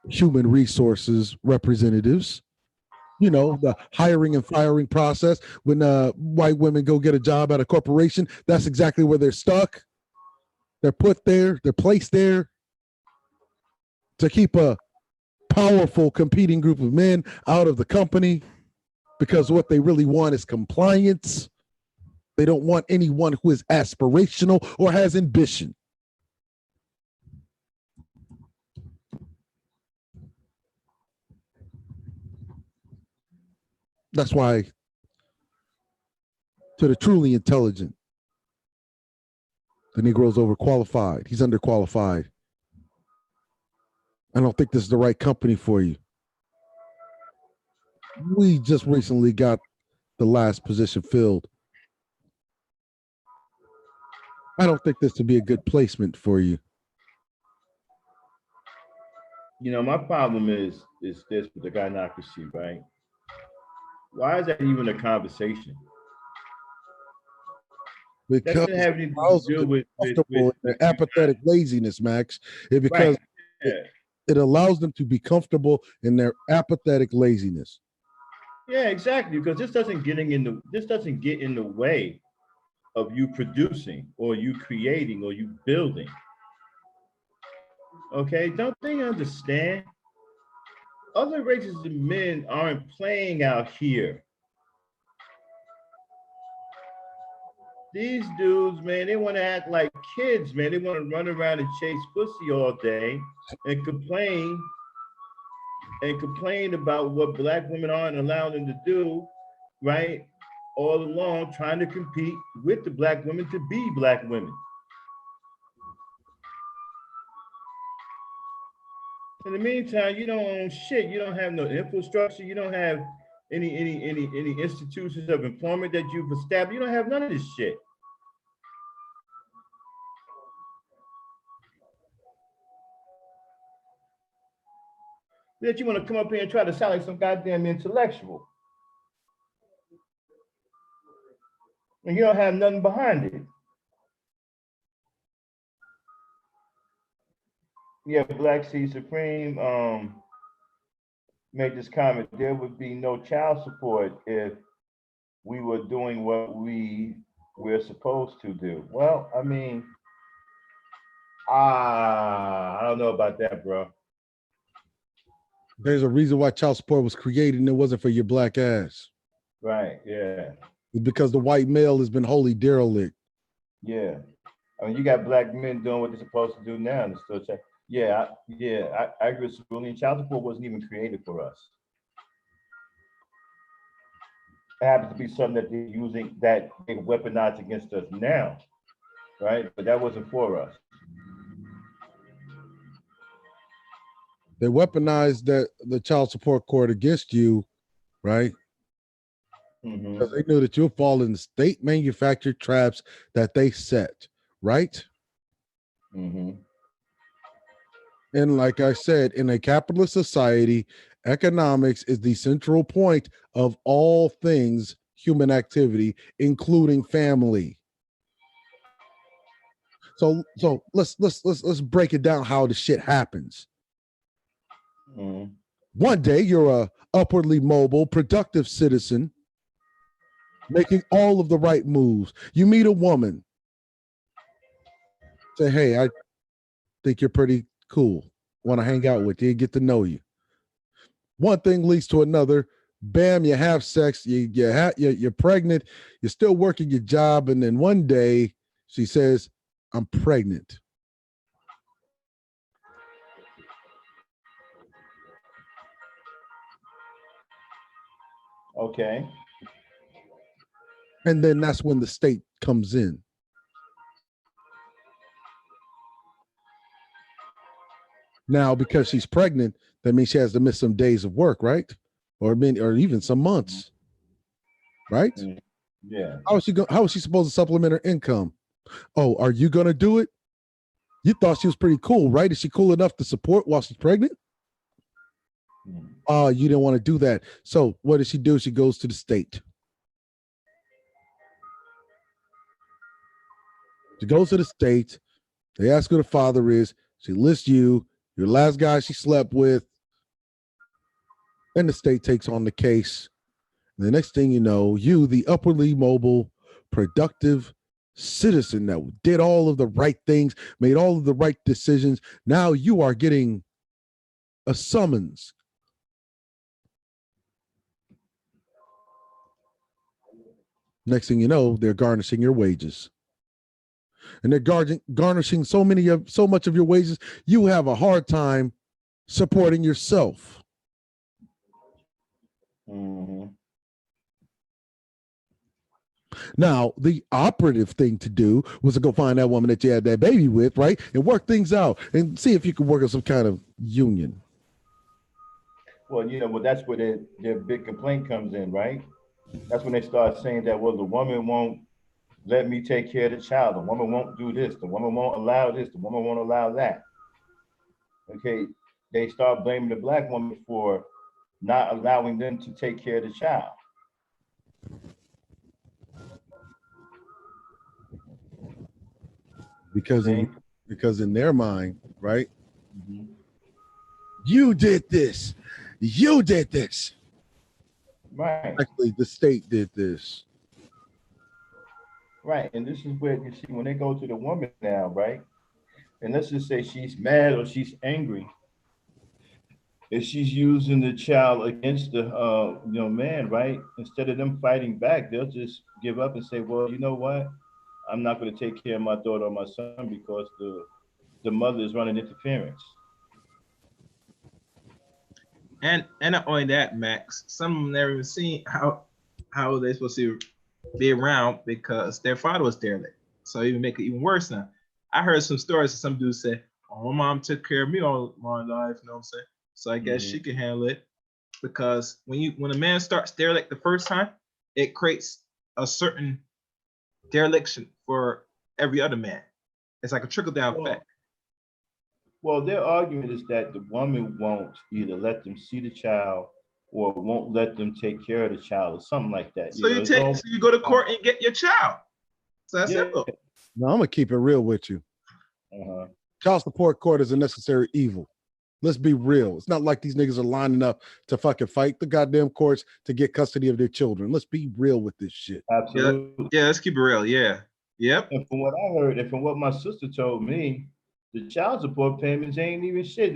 Speaker 3: human resources representatives. You know, the hiring and firing process. When white women go get a job at a corporation, that's exactly where they're stuck. They're put there, they're placed there to keep a powerful competing group of men out of the company, because what they really want is compliance. They don't want anyone who is aspirational or has ambition. That's why, to the truly intelligent, the Negro's overqualified. He's underqualified. I don't think this is the right company for you. We just recently got the last position filled. I don't think this would be a good placement for you.
Speaker 1: You know, my problem is this with the gynocracy, right? Why is that even a conversation? That
Speaker 3: Because
Speaker 1: doesn't have anything to
Speaker 3: allows them
Speaker 1: do
Speaker 3: to be
Speaker 1: with
Speaker 3: comfortable in their apathetic laziness, Max. Because
Speaker 1: right.
Speaker 3: it allows them to be comfortable in their apathetic laziness.
Speaker 1: Yeah, exactly. Because this doesn't get in the way of you producing or you creating or you building. Okay, don't they understand? Other races of men aren't playing out here. These dudes, man, they want to act like kids, man. They want to run around and chase pussy all day and complain about what black women aren't allowing them to do, right? All along, trying to compete with the black women to be black women. In the meantime, you don't own shit. You don't have no infrastructure. You don't have any institutions of employment that you've established. You don't have none of this shit. That you want to come up here and try to sound like some goddamn intellectual. And you don't have nothing behind it. Yeah, Black Sea Supreme made this comment. There would be no child support if we were doing what we're supposed to do. Well, I mean, I don't know about that, bro.
Speaker 3: There's a reason why child support was created, and it wasn't for your black ass.
Speaker 1: Right, yeah.
Speaker 3: It's because the white male has been wholly derelict.
Speaker 1: Yeah. I mean, you got black men doing what they're supposed to do now and still check. Yeah, I agree with Cerulean. Child support wasn't even created for us. It happens to be something that they're using, that they weaponize against us now, right? But that wasn't for us.
Speaker 3: They weaponized the child support court against you, right?
Speaker 1: Mm-hmm.
Speaker 3: Because they knew that you'll fall in state manufactured traps that they set, right?
Speaker 1: Mm-hmm.
Speaker 3: And like I said, in a capitalist society, economics is the central point of all things human activity, including family. So let's break it down how the shit happens.
Speaker 1: Mm-hmm.
Speaker 3: One day you're a upwardly mobile, productive citizen making all of the right moves. You meet a woman, say, hey, I think you're pretty cool. Want to hang out with you, get to know you. One thing leads to another. Bam, you have sex, you're pregnant, you're still working your job, and then one day she says, I'm pregnant.
Speaker 1: Okay.
Speaker 3: And then that's when the state comes in. Now, because she's pregnant, that means she has to miss some days of work, right? Or even some months, right?
Speaker 1: Yeah.
Speaker 3: How is she supposed to supplement her income? Oh, are you gonna do it? You thought she was pretty cool, right? Is she cool enough to support while she's pregnant? Oh, you didn't want to do that. So what does she do? She goes to the state. She goes to the state, They ask who the father is. She lists you, your last guy she slept with, and the state takes on the case. And the next thing you know, you, the upwardly mobile, productive citizen that did all of the right things, made all of the right decisions, now you are getting a summons. Next thing you know, they're garnishing your wages. And they're garnishing so much of your wages, you have a hard time supporting yourself.
Speaker 1: Mm-hmm.
Speaker 3: Now, the operative thing to do was to go find that woman that you had that baby with, right? And work things out and see if you could work on some kind of union.
Speaker 1: Well, well, that's where their big complaint comes in, right? That's when they start saying that, well, the woman won't let me take care of the child. The woman won't do this. The woman won't allow this. The woman won't allow that. Okay, they start blaming the black woman for not allowing them to take care of the child.
Speaker 3: Because in their mind, right?
Speaker 1: Mm-hmm.
Speaker 3: You did this. You did this.
Speaker 1: Right.
Speaker 3: Actually, the state did this.
Speaker 1: Right. And this is where you see when they go to the woman now, right? And let's just say she's mad or she's angry. If she's using the child against the man, right? Instead of them fighting back, they'll just give up and say, well, you know what? I'm not going to take care of my daughter or my son because the mother is running interference.
Speaker 2: And not only that, Max, some of them never even seen how they're supposed to be around because their father was derelict. So even make it even worse now. I heard some stories of some dudes say, oh, my mom took care of me all my life, you know what I'm saying? So I guess she can handle it. Because when a man starts derelict the first time, it creates a certain dereliction for every other man. It's like a trickle-down effect.
Speaker 1: Well, their argument is that the woman won't either let them see the child or won't let them take care of the child or something like that.
Speaker 2: So you go to court and get your child. So that's simple.
Speaker 3: No, I'm gonna keep it real with you.
Speaker 1: Uh-huh.
Speaker 3: Child support court is a necessary evil. Let's be real. It's not like these niggas are lining up to fucking fight the goddamn courts to get custody of their children. Let's be real with this shit.
Speaker 1: Absolutely.
Speaker 2: Yeah, let's keep it real. Yeah. Yep.
Speaker 1: And from what I heard and from what my sister told me, the child support payments ain't even shit.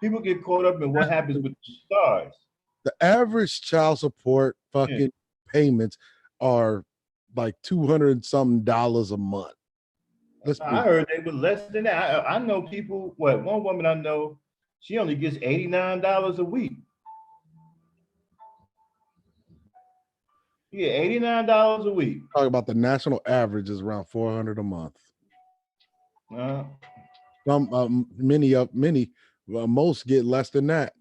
Speaker 1: People get caught up in what happens with the stars.
Speaker 3: The average child support fucking payments are like $200 and something a month.
Speaker 1: I heard they were less than that. I know people, one woman I know, she only gets $89 a week. Yeah, $89 a week.
Speaker 3: Talking about the national average is around $400 a month. Most get less than that.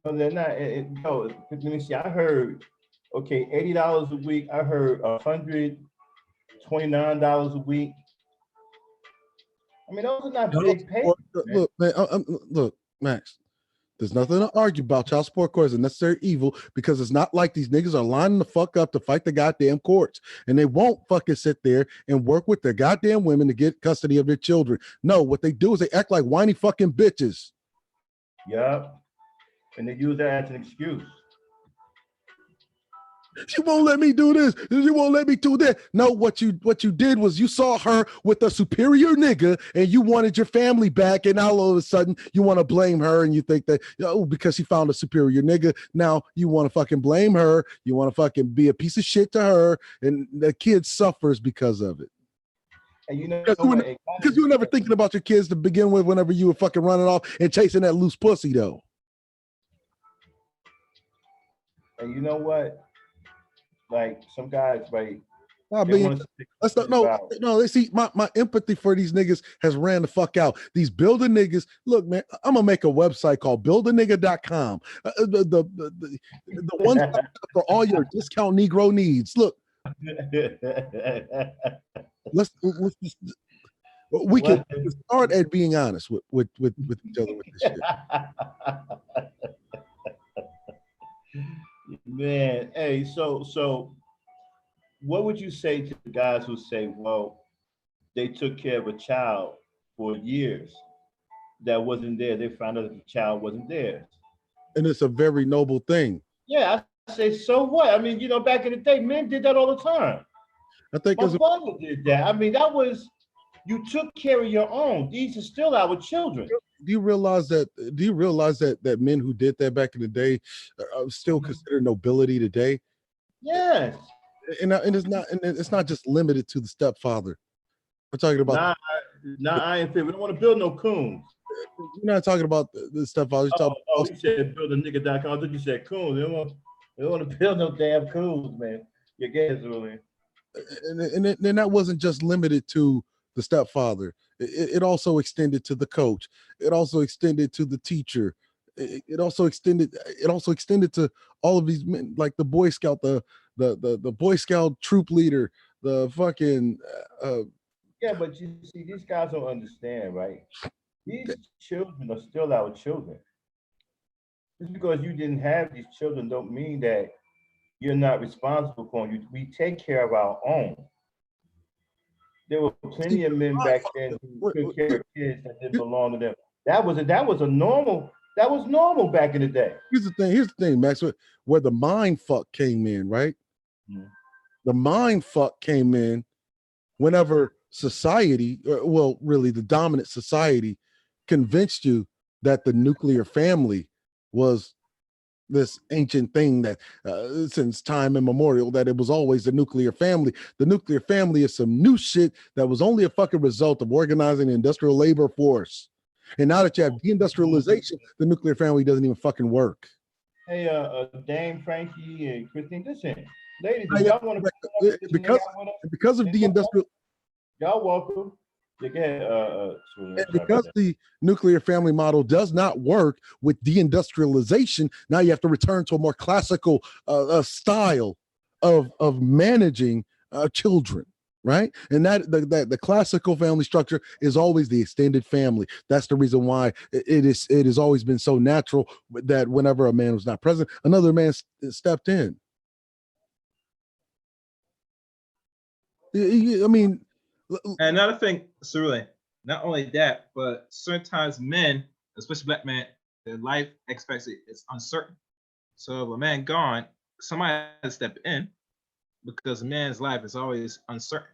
Speaker 1: No, they're not. No, let me see. I heard, okay, $80 a week. I heard $129 a week. I mean, those are not big payments.
Speaker 3: Look, man, look, Max. There's nothing to argue about. Child support courts are necessary evil because it's not like these niggas are lining the fuck up to fight the goddamn courts. And they won't fucking sit there and work with their goddamn women to get custody of their children. No, what they do is they act like whiny fucking bitches.
Speaker 1: Yep. And they use that as an excuse.
Speaker 3: She won't let me do this. She won't let me do that. No, what you did was you saw her with a superior nigga and you wanted your family back. And now all of a sudden you want to blame her and you think that, because she found a superior nigga, now you want to fucking blame her. You want to fucking be a piece of shit to her. And the kid suffers because of it.
Speaker 1: And you know,
Speaker 3: because you were never thinking about your kids to begin with whenever you were fucking running off and chasing that loose pussy though.
Speaker 1: And you know what? Like some guys, right?
Speaker 3: They see my empathy for these niggas has ran the fuck out. These builder niggas, look, man, I'm gonna make a website called buildanigga.com. The one for all your discount Negro needs. Look, we can start at being honest with each other with this shit.
Speaker 1: Man, hey, so what would you say to the guys who say, well, they took care of a child for years that wasn't there? They found out that the child wasn't theirs.
Speaker 3: And it's a very noble thing.
Speaker 1: Yeah, I say, so what? I mean, back in the day, men did that all the time.
Speaker 3: I think
Speaker 1: My
Speaker 3: it's
Speaker 1: father did that. I mean, that was, you took care of your own. These are still our children.
Speaker 3: do you realize that men who did that back in the day are still considered nobility today?
Speaker 1: Yes.
Speaker 3: And it's not just limited to the stepfather. We're talking about
Speaker 1: I ain't fit. We don't want to build no coons.
Speaker 3: you're not talking about the stepfather.
Speaker 1: You said build a nigga.com. I thought you said coons. They don't want to build no damn coons, man. Your guess, really.
Speaker 3: And that wasn't just limited to the stepfather. It also extended to the coach. It also extended to the teacher. It also extended to all of these men, like the Boy Scout, the Boy Scout troop leader, the fucking
Speaker 1: Yeah, but you see, these guys don't understand, right? These children are still our children. Just because you didn't have these children don't mean that you're not responsible for them. We take care of our own. There were plenty of men back then who took care of kids that didn't belong to them. That was normal back in the day.
Speaker 3: Here's the thing, Max, where the mind fuck came in, right? Mm-hmm. The mind fuck came in whenever society, well, really the dominant society, convinced you that the nuclear family was this ancient thing that since time immemorial, that it was always the nuclear family. The nuclear family is some new shit that was only a fucking result of organizing the industrial labor force. And now that you have deindustrialization, the nuclear family doesn't even fucking work.
Speaker 1: Hey, Dame, Frankie, and Christine, listen, ladies, if y'all want to
Speaker 3: because of deindustrial,
Speaker 1: y'all welcome.
Speaker 3: Because the nuclear family model does not work with deindustrialization, now you have to return to a more classical style of managing children, right? And that the classical family structure is always the extended family. That's the reason why it has always been so natural that whenever a man was not present, another man stepped in. I mean.
Speaker 2: And another thing, Cerulli, not only that, but certain times men, especially black men, their life expectancy is uncertain. So if a man gone, somebody has to step in because a man's life is always uncertain,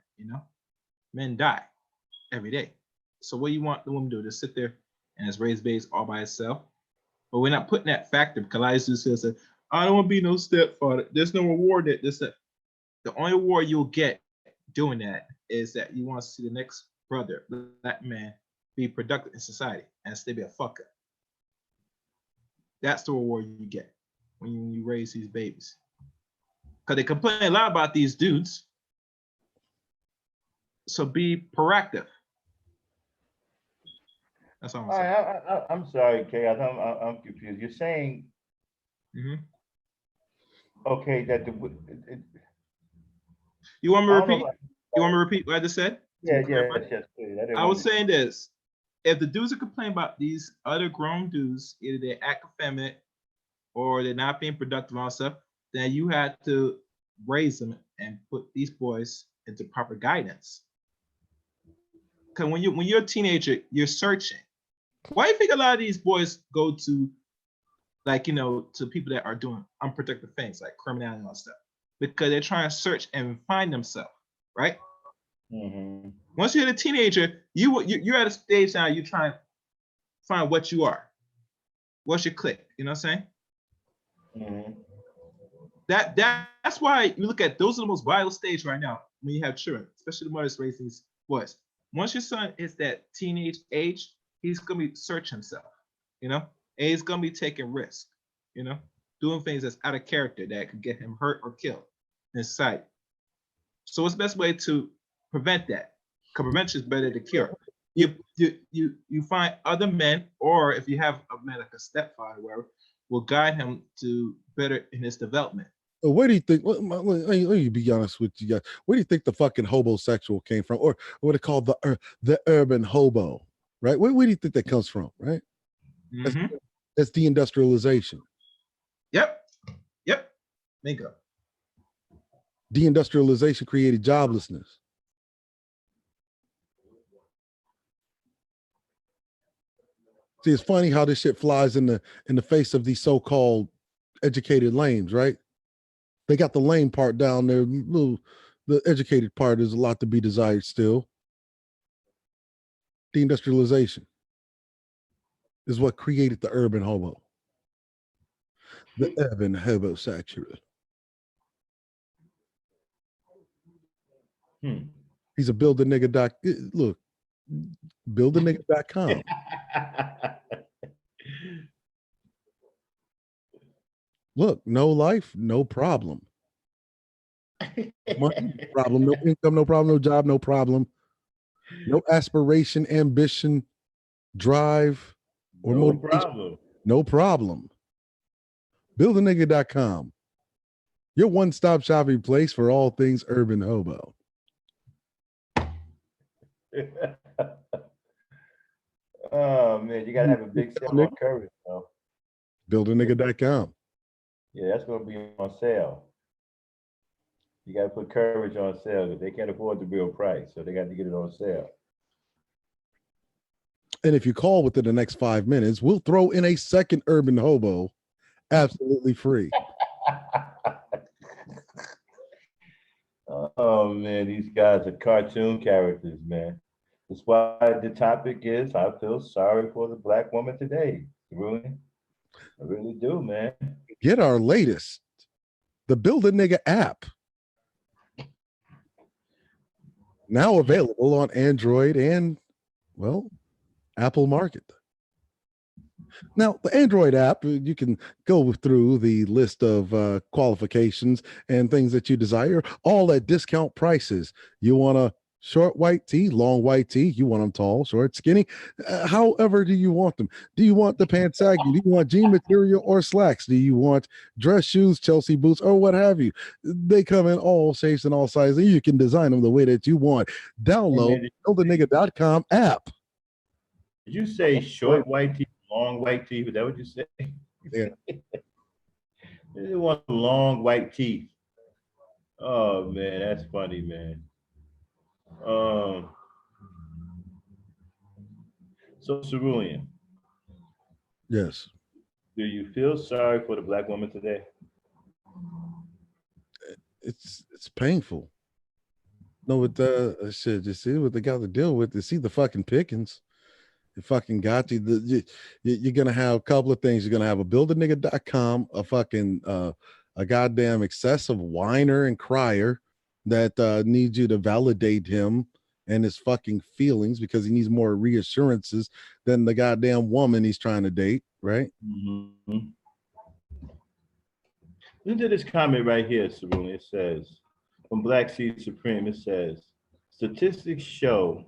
Speaker 2: Men die every day. So what do you want the woman to do? Just sit there and just raise babies all by itself? But we're not putting that factor because I used to say, I don't want to be no stepfather. There's no reward that. The only reward you'll get doing that is that you want to see the next brother, that man, be productive in society and still be a fucker. That's the reward you get when you raise these babies. Because they complain a lot about these dudes. So be proactive. That's all I'm saying.
Speaker 1: I'm sorry, Kay. I'm confused. You're saying, okay, that
Speaker 2: you want me to repeat? You want me to repeat what I just said?
Speaker 1: Yes.
Speaker 2: I was saying this. If the dudes are complaining about these other grown dudes, either they act effeminate or they're not being productive on stuff, then you had to raise them and put these boys into proper guidance. Because when you're a teenager, you're searching. Why do you think a lot of these boys go to, to people that are doing unprotected things like criminality and all stuff? Because they're trying to search and find themselves, right? Mm-hmm. Once you're a teenager, you're at a stage now. You're trying to find what you are. What's your clique? You know what I'm saying? Mm-hmm. That's why you look at those are the most vital stage right now when you have children, especially the mothers raising these boys. Once your son is that teenage age, he's gonna be search himself, and he's gonna be taking risks, doing things that's out of character that could get him hurt or killed in society. So what's the best way to prevent that? Because prevention is better than cure. You find other men, or if you have a man like a stepfather, or whatever, will guide him to better in his development.
Speaker 3: Where do you think? Let me be honest with you guys. Where do you think the fucking homosexual came from, or what they call the urban hobo? Right? Where do you think that comes from? Right? Mm-hmm. That's deindustrialization.
Speaker 2: Yep. Bingo.
Speaker 3: Deindustrialization created joblessness. See, it's funny how this shit flies in the face of these so-called educated lames, right? They got the lame part down there. The educated part is a lot to be desired still. Deindustrialization is what created the urban hobo. The urban hobosexual. He's a build a nigga doc. Look, buildanigga.com. Look, no life, no problem. Money, no problem. No income, no problem. No job, no problem. No aspiration, ambition, drive, or
Speaker 1: No
Speaker 3: motivation.
Speaker 1: problem.
Speaker 3: No problem. Buildanigga.com. Your one-stop shopping place for all things urban hobo.
Speaker 1: Oh man, you gotta have a big sale on Courage, though.
Speaker 3: Buildanigga.com.
Speaker 1: Yeah, that's gonna be on sale. You gotta put Courage on sale. They can't afford the real price, so they got to get it on sale.
Speaker 3: And if you call within the next 5 minutes, we'll throw in a second urban hobo absolutely free.
Speaker 1: Oh man, these guys are cartoon characters, man. That's why the topic is I feel sorry for the black woman today. Really? I really do, man.
Speaker 3: Get our latest, the Build a Nigga app. Now available on Android and, well, Apple Market. Now, the Android app, you can go through the list of qualifications and things that you desire, all at discount prices. You want a short white tee, long white tee, you want them tall, short, skinny, however do you want them? Do you want the pants saggy? Do you want jean material or slacks? Do you want dress shoes, Chelsea boots, or what have you? They come in all shapes and all sizes. You can design them the way that you want. Download the buildanigga.com app.
Speaker 1: Did you say short white tee, long white tee? Is that what you said?
Speaker 3: Yeah.
Speaker 1: They want long white teeth. Oh man, that's funny, man. So Cerulean,
Speaker 3: Yes.
Speaker 1: do you feel sorry for the black woman today?
Speaker 3: It's painful. No, with the shit, you see what they got to deal with. You see the fucking pickings. It fucking got you. You're gonna have a couple of things. You're gonna have a buildanigga.com, a fucking a goddamn excessive whiner and crier that needs you to validate him and his fucking feelings because he needs more reassurances than the goddamn woman he's trying to date, right?
Speaker 1: Mm-hmm. Listen to this comment right here, Cerulean. It says, from Black Seed Supreme, it says, statistics show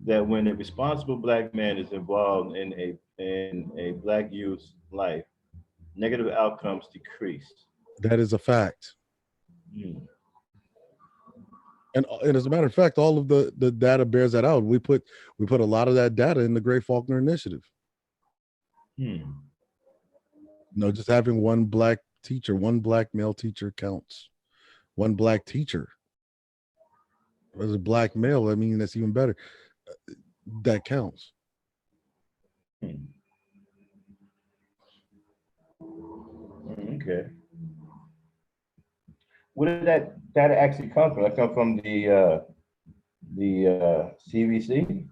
Speaker 1: that when a responsible black man is involved in a black youth's life, negative outcomes decrease.
Speaker 3: That is a fact. And as a matter of fact, all of the data bears that out. We put a lot of that data in the Gray Faulkner Initiative. No, just having one black teacher, one black male teacher counts. One black teacher. As a black male, I mean, that's even better. That counts.
Speaker 1: Okay. Where did that data actually come from? That come from the CVC?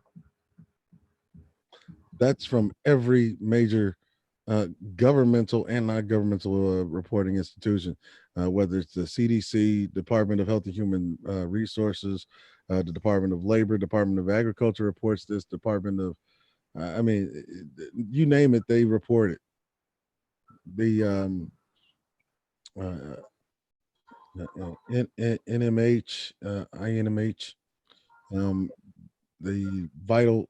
Speaker 3: That's from every major governmental and non-governmental reporting institution, whether it's the CDC, Department of Health and Human Resources, the Department of Labor, Department of Agriculture reports this, Department of, I mean, you name it, they report it. The NMH, INMH, the vital,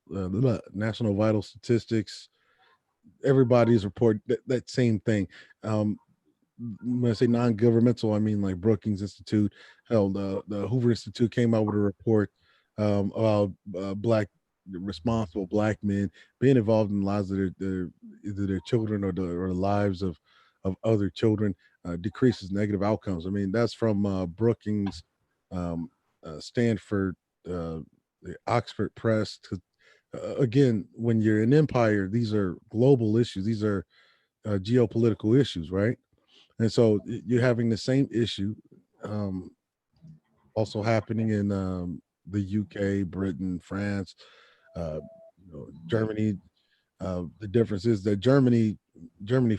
Speaker 3: national vital statistics, everybody's report that same thing. When I say non-governmental, I mean like Brookings Institute. Hell, the Hoover Institute came out with a report about responsible black men being involved in the lives of either their children or the lives of of other children decreases negative outcomes. I mean, that's from Brookings, Stanford, the Oxford Press. Again, when you're an empire, these are global issues. These are geopolitical issues, right? And so you're having the same issue also happening in the UK, Britain, France, Germany. The difference is that Germany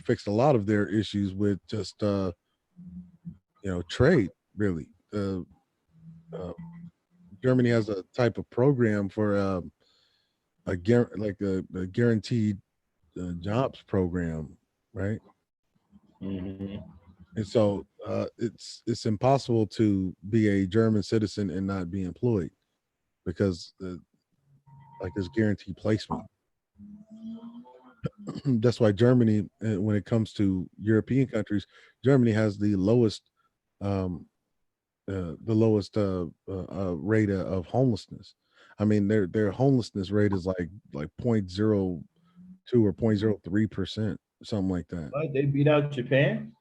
Speaker 3: fixed a lot of their issues with just trade. Really, Germany has a type of program for a guaranteed jobs program, right?
Speaker 1: Mm-hmm.
Speaker 3: And so it's impossible to be a German citizen and not be employed because there's guaranteed placement. That's why Germany, when it comes to European countries, Germany has the lowest rate of homelessness. I mean, their homelessness rate is like 0.02 or 0.03%, something like that.
Speaker 1: But they beat out Japan.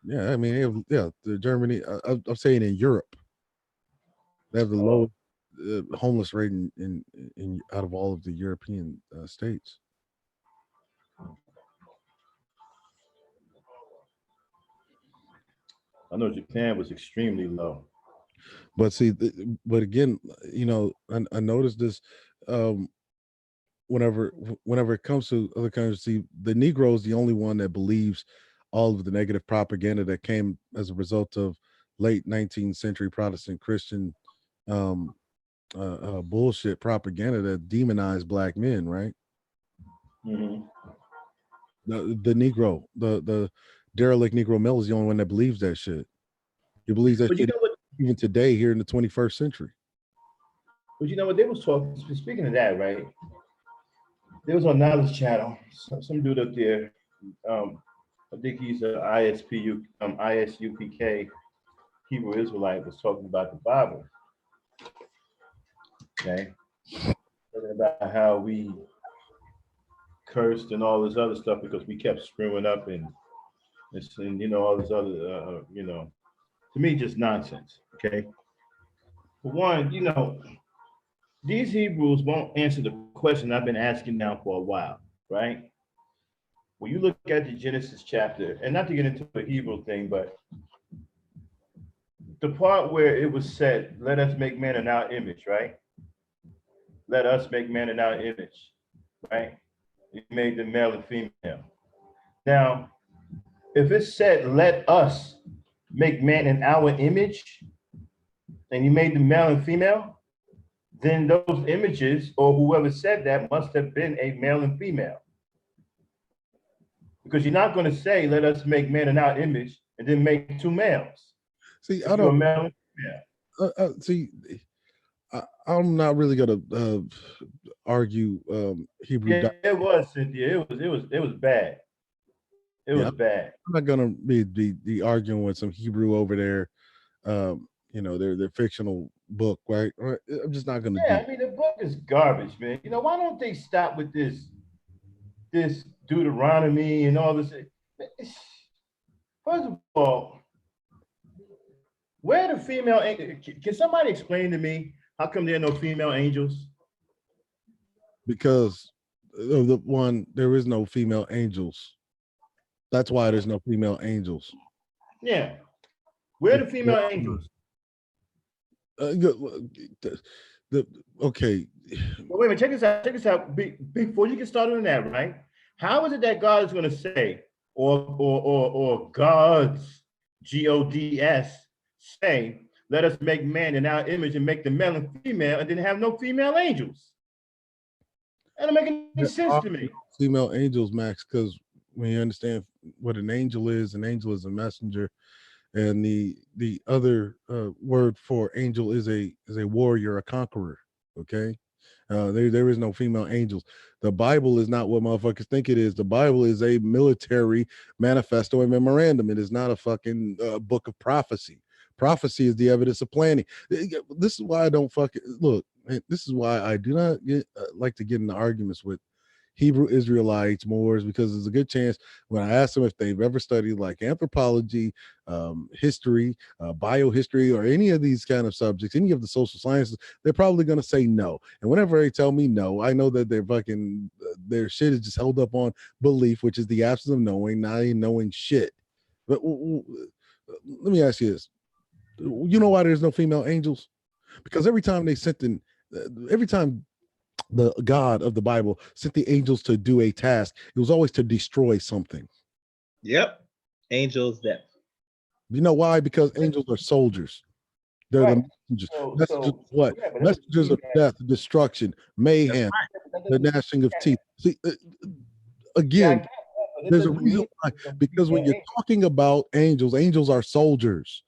Speaker 3: Yeah, I mean, the Germany. I'm saying in Europe, they have the lowest homeless rate in out of all of the European states.
Speaker 1: I know Japan was extremely low.
Speaker 3: But see, but again, I noticed this. Whenever it comes to other countries, see, the Negro is the only one that believes all of the negative propaganda that came as a result of late 19th century Protestant Christian bullshit propaganda that demonized black men, right?
Speaker 1: Mm-hmm.
Speaker 3: The Negro, the derelict Negro male is the only one that believes that shit. He believes that
Speaker 1: But you
Speaker 3: shit
Speaker 1: know what?
Speaker 3: even today here in the 21st century.
Speaker 1: But you know what? They was talking. Speaking of that, right? There was on Knowledge Channel. Some dude up there. I think he's a ISUPK Hebrew Israelite was talking about the Bible. Okay, talking about how we cursed and all this other stuff because we kept screwing up and all this other to me just nonsense. Okay, for one, these Hebrews won't answer the question I've been asking now for a while, right? When you look at the Genesis chapter, and not to get into the Hebrew thing, but the part where it was said, let us make man in our image, right? Let us make man in our image, right? He made them male and female. Now, if it said, let us make man in our image, and you made them male and female, then those images or whoever said that must have been a male and female. Because you're not going to say, let us make man in our image and then make two males.
Speaker 3: See, I don't. See, I'm not really gonna argue Hebrew.
Speaker 1: Yeah, it was, Cynthia. It was bad. It was bad.
Speaker 3: I'm not gonna be arguing with some Hebrew over there. Their fictional book, right? I'm just not gonna.
Speaker 1: Yeah, I mean the book is garbage, man. Why don't they stop with this Deuteronomy and all this? First of all, where the female? Can somebody explain to me how come there are no female angels?
Speaker 3: Because of the one, there is no female angels. That's why there's no female angels.
Speaker 1: Yeah, where are the female angels?
Speaker 3: Okay.
Speaker 1: Well, wait a minute. Check this out. Check this out. Before you get started on that, right? How is it that God is going to say, or God's GODS say, let us make man in our image and make the male and female, and then have no female angels? That don't make any sense to me.
Speaker 3: Female angels, Max, because when you understand what an angel is a messenger, and the other word for angel is a warrior, a conqueror. Okay, there is no female angels. The Bible is not what motherfuckers think it is. The Bible is a military manifesto and memorandum. It is not a fucking book of prophecy. Prophecy is the evidence of planning. This is why I don't fucking look. This is why I do not like to get into arguments with Hebrew Israelites, Moors, because there's a good chance when I ask them if they've ever studied like anthropology, history, biohistory, or any of these kind of subjects, any of the social sciences, they're probably going to say no. And whenever they tell me no, I know that they're fucking, their shit is just held up on belief, which is the absence of knowing, not even knowing shit. But let me ask you this. You know why there's no female angels? Because every time every time the God of the Bible sent the angels to do a task, it was always to destroy something.
Speaker 2: Yep. Angels death.
Speaker 3: You know why? Because angels are soldiers. They're
Speaker 1: Right.
Speaker 3: the messengers.
Speaker 1: So,
Speaker 3: Messengers
Speaker 1: so
Speaker 3: of what?
Speaker 1: yeah, but that's what
Speaker 3: Messengers
Speaker 1: you
Speaker 3: of
Speaker 1: mean,
Speaker 3: death, destruction, mayhem,
Speaker 1: that
Speaker 3: the
Speaker 1: doesn't-
Speaker 3: gnashing of teeth. See,
Speaker 1: yeah, I
Speaker 3: again,
Speaker 1: get that, but that
Speaker 3: there's a
Speaker 1: doesn't
Speaker 3: reason
Speaker 1: mean
Speaker 3: why.
Speaker 1: it's a
Speaker 3: Because when
Speaker 1: female
Speaker 3: you're
Speaker 1: angel.
Speaker 3: talking about angels, angels are soldiers.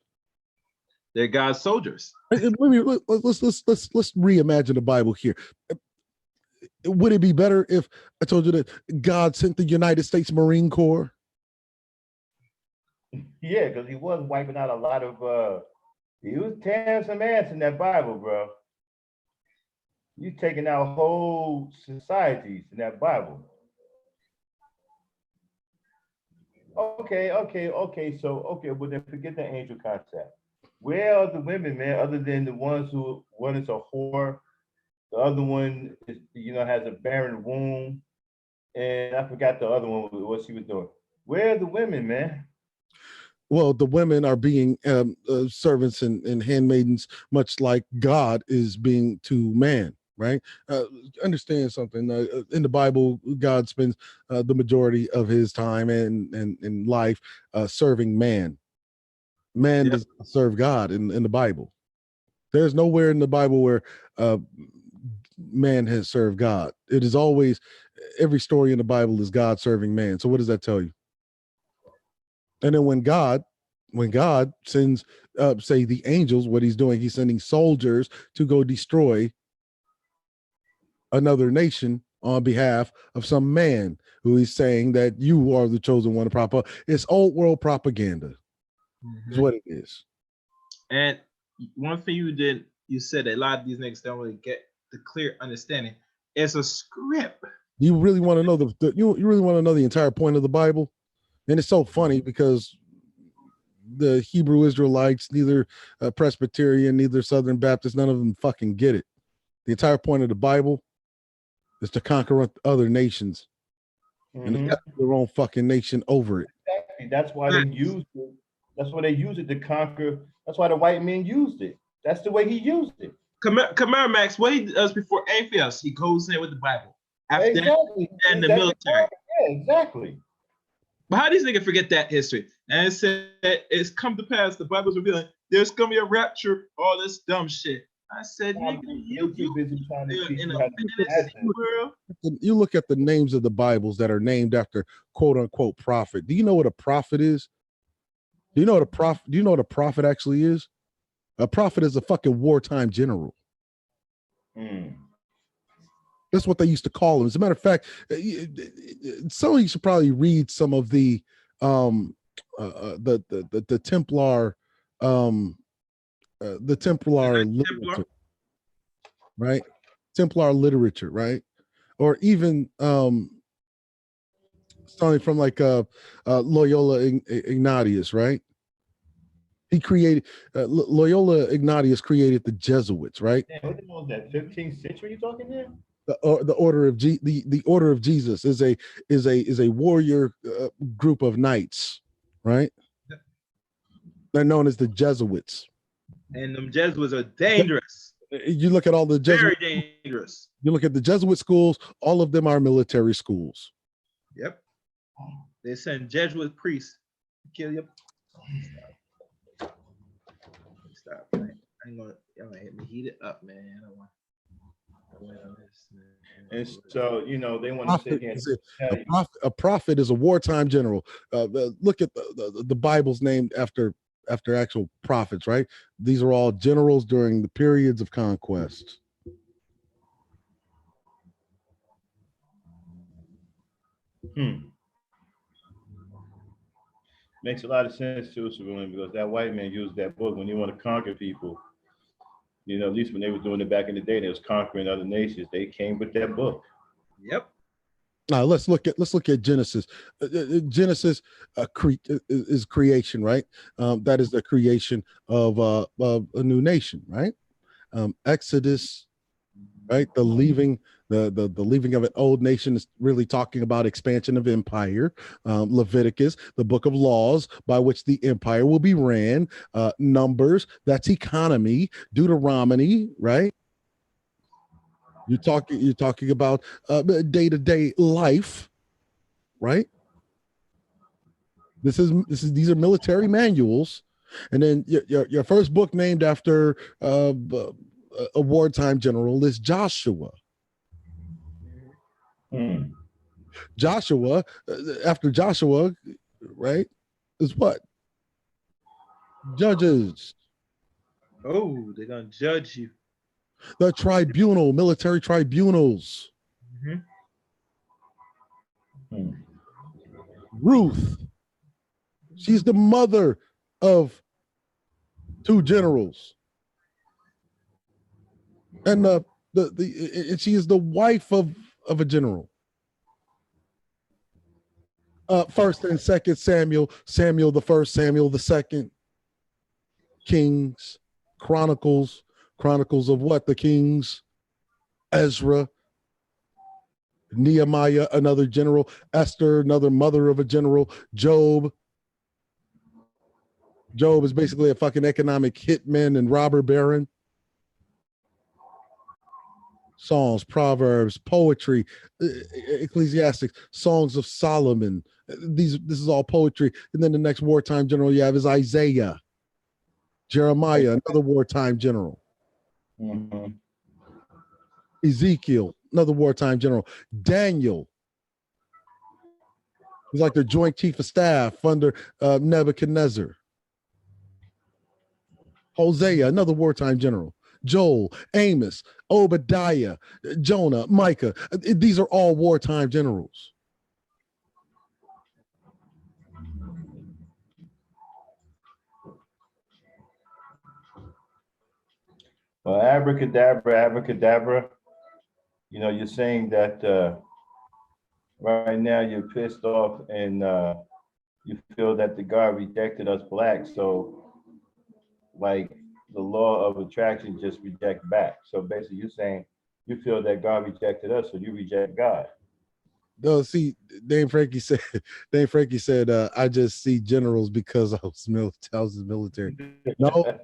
Speaker 2: They're God's soldiers.
Speaker 3: Let's reimagine the Bible here. Would it be better if I told you that God sent the United States Marine Corps?
Speaker 1: Yeah, because he was wiping out a lot of he was tearing some ass in that Bible, bro. You taking out whole societies in that Bible. Okay. So well then forget the angel concept. Where are the women, man, other than the ones who one is a whore, the other one is has a barren womb, and I forgot the other one what she was doing. Where are the women, man?
Speaker 3: Well, the women are being servants and handmaidens, much like God is being to man, right? Understand something. In the Bible, God spends the majority of his time and life serving man. Man does not serve God in the Bible. There's nowhere in the Bible where man has served God. It is always, every story in the Bible is God serving man. So what does that tell you? And then when God sends, say, the angels, what he's doing, he's sending soldiers to go destroy another nation on behalf of some man who is saying that you are the chosen one to prop up. It's old world propaganda. Is what it is.
Speaker 2: And one thing you said that a lot of these niggas don't really get the clear understanding. It's a script.
Speaker 3: You really want to know you really want to know the entire point of the Bible? And it's so funny because the Hebrew Israelites, neither Presbyterian, neither Southern Baptist, none of them fucking get it. The entire point of the Bible is to conquer other nations and to their own fucking nation over it.
Speaker 1: Exactly. That's why they used it. That's why they use it to conquer. That's why the white men used it. That's the way he used it.
Speaker 2: Kamara Max, what he does before anything else, he goes in with the Bible. After
Speaker 1: Exactly.
Speaker 2: that, and the military.
Speaker 1: Yeah, exactly.
Speaker 2: But how do these niggas forget that history? And it said it's come to pass, the Bible's revealing there's gonna be a rapture, all this dumb shit. I said, nigga, you
Speaker 1: busy trying to teach
Speaker 2: in
Speaker 1: you
Speaker 2: a
Speaker 1: how to
Speaker 2: fantasy world.
Speaker 3: You look at the names of the Bibles that are named after quote unquote prophet. Do you know what a prophet is? Do you know what a prophet actually is? A prophet is a fucking wartime general. That's what they used to call him. As a matter of fact, some of you should probably read some of the Templar literature, right? Templar literature, right? Or even starting from like Loyola Ignatius, right? He created Loyola Ignatius created the Jesuits, right?
Speaker 1: Damn, what was that? 15th century you talking there?
Speaker 3: The order of the order of Jesus is a warrior group of knights, right? They're known as the Jesuits.
Speaker 2: And them Jesuits are dangerous.
Speaker 3: You look at all the Jesuits,
Speaker 2: very dangerous.
Speaker 3: You look at the Jesuit schools, all of them are military schools.
Speaker 2: Yep. They send Jesuit priests to kill you. Stop. I'm gonna hit me heat it up, man. I don't want this, man.
Speaker 1: And so, they want to sit here and
Speaker 3: a prophet is a wartime general. Look at the Bible's named after actual prophets, right? These are all generals during the periods of conquest.
Speaker 1: Makes a lot of sense too, Cerulean, because that white man used that book when he want to conquer people. At least when they were doing it back in the day, they was conquering other nations. They came with that book.
Speaker 2: Yep.
Speaker 3: Now let's look at Genesis. Genesis is creation, right? That is the creation of a new nation, right? Exodus, right? The leaving the leaving of an old nation is really talking about expansion of empire. Leviticus, the book of laws by which the empire will be ran. Numbers, that's economy. Deuteronomy, right? You're talking about day-to-day life, right? These are military manuals. And then your first book named after a wartime general is Joshua. Joshua, after Joshua, right, is what? Judges.
Speaker 2: Oh, they're gonna judge you.
Speaker 3: The tribunal, military tribunals. Ruth, she's the mother of two generals, and and she is the wife of a general. First and second Samuel, Samuel the first, Samuel the second, Kings, Chronicles of what? The Kings, Ezra, Nehemiah, another general, Esther, another mother of a general, Job. Job is basically a fucking economic hitman and robber baron. Psalms, Proverbs, poetry, Ecclesiastics, Songs of Solomon. This is all poetry. And then the next wartime general you have is Isaiah. Jeremiah, another wartime general. Ezekiel, another wartime general. Daniel, he's like the joint chief of staff under Nebuchadnezzar. Hosea, another wartime general. Joel, Amos, Obadiah, Jonah, Micah. These are all wartime generals.
Speaker 1: Well, abracadabra, abracadabra. You know, you're saying that right now you're pissed off and you feel that the God rejected us blacks. So, like, the law of attraction just reject back. So basically, you're saying you feel that God rejected us, so you reject God.
Speaker 3: No, see, Dame Frankie said, I just see generals because I was military. No,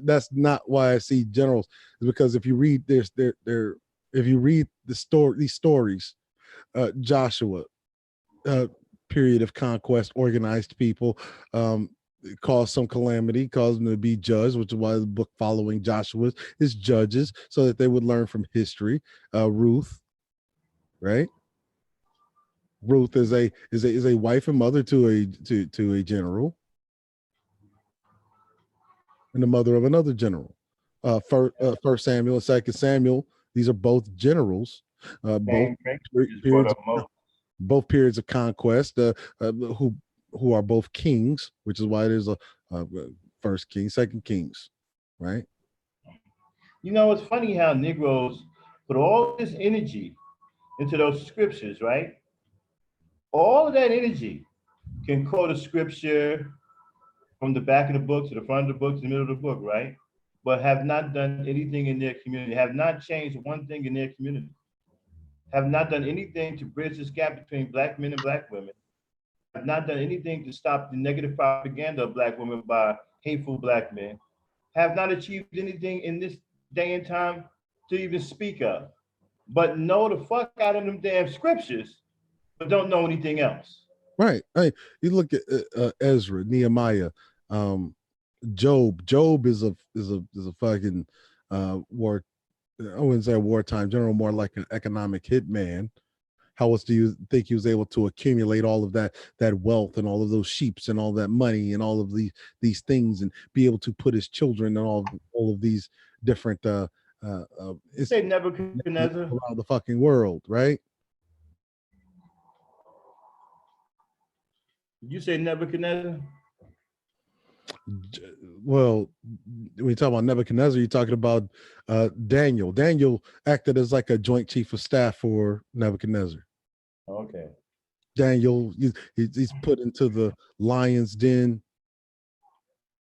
Speaker 3: that's not why I see generals. It's because if you read if you read these stories, Joshua, period of conquest, organized people, caused some calamity, caused them to be judged, which is why the book following Joshua is Judges, so that they would learn from history. Ruth, right? Ruth is a wife and mother to a general, and the mother of another general. First Samuel and Second Samuel, these are both generals, both periods of conquest, who are both kings, which is why there's a First Kings, Second Kings, right?
Speaker 1: You know, it's funny how Negroes put all this energy into those scriptures, right? All of that energy can quote a scripture from the back of the book to the front of the book to the middle of the book, right? But have not done anything in their community, have not changed one thing in their community, have not done anything to bridge this gap between black men and black women, have not done anything to stop the negative propaganda of black women by hateful black men, have not achieved anything in this day and time to even speak of, but know the fuck out of them damn scriptures, but don't know anything else.
Speaker 3: Right. Hey, you look at Ezra, Nehemiah, Job. Job is a fucking war. I wouldn't say a wartime general, more like an economic hitman. How else do you think he was able to accumulate all of that wealth and all of those sheeps and all that money and all of these things and be able to put his children and all of these different
Speaker 1: say Nebuchadnezzar
Speaker 3: around the fucking world, right?
Speaker 1: You say Nebuchadnezzar?
Speaker 3: Well, when you talk about Nebuchadnezzar, you're talking about Daniel. Daniel acted as like a joint chief of staff for Nebuchadnezzar.
Speaker 1: Okay.
Speaker 3: Daniel, he's put into the lion's den,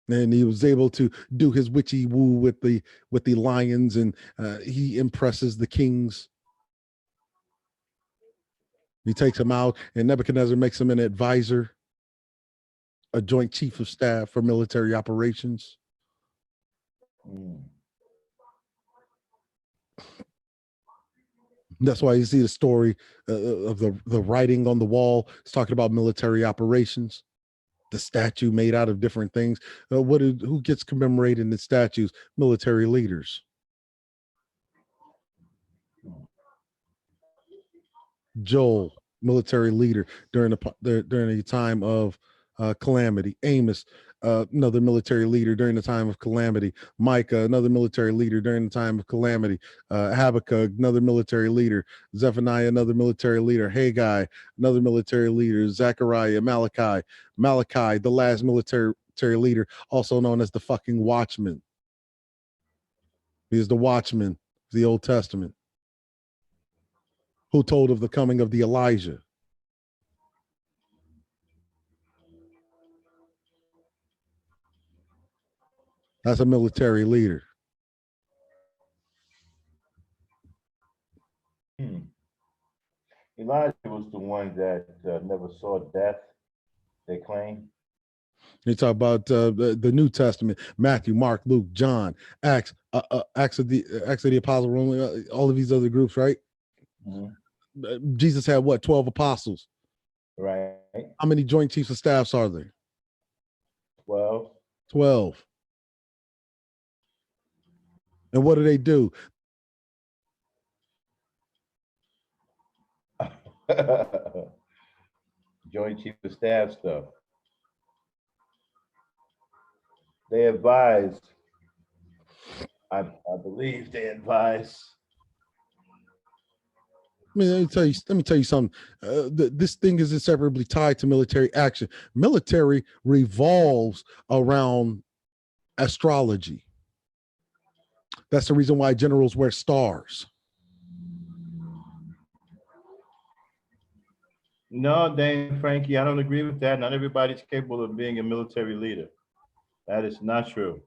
Speaker 3: and he was able to do his witchy woo with the lions, and he impresses the kings. He takes him out, and Nebuchadnezzar makes him an advisor, a joint chief of staff for military operations.
Speaker 1: Mm.
Speaker 3: That's why you see the story of the writing on the wall. It's talking about military operations. The statue made out of different things. Who gets commemorated in the statues? Military leaders. Joel, military leader during the time of calamity. Amos, another military leader during the time of calamity. Micah, another military leader during the time of calamity. Habakkuk, another military leader. Zephaniah, another military leader. Haggai, another military leader. Zechariah, Malachi, the last military leader, also known as the fucking watchman. He is the watchman of the Old Testament, who told of the coming of the Elijah. That's a military leader.
Speaker 1: Elijah was the one that never saw death, they claim.
Speaker 3: You talk about the New Testament: Matthew, Mark, Luke, John, Acts, Acts of the Apostle, all of these other groups, right? Mm-hmm. Jesus had what, 12 apostles?
Speaker 1: Right.
Speaker 3: How many joint chiefs of staffs are there?
Speaker 1: 12.
Speaker 3: 12. And what do they do?
Speaker 1: Joint chief of staff stuff. They advised, I believe they advised.
Speaker 3: Let me tell you something. This thing is inseparably tied to military action. Military revolves around astrology. That's the reason why generals wear stars.
Speaker 1: No, Dame Frankie, I don't agree with that. Not everybody's capable of being a military leader. That is not true.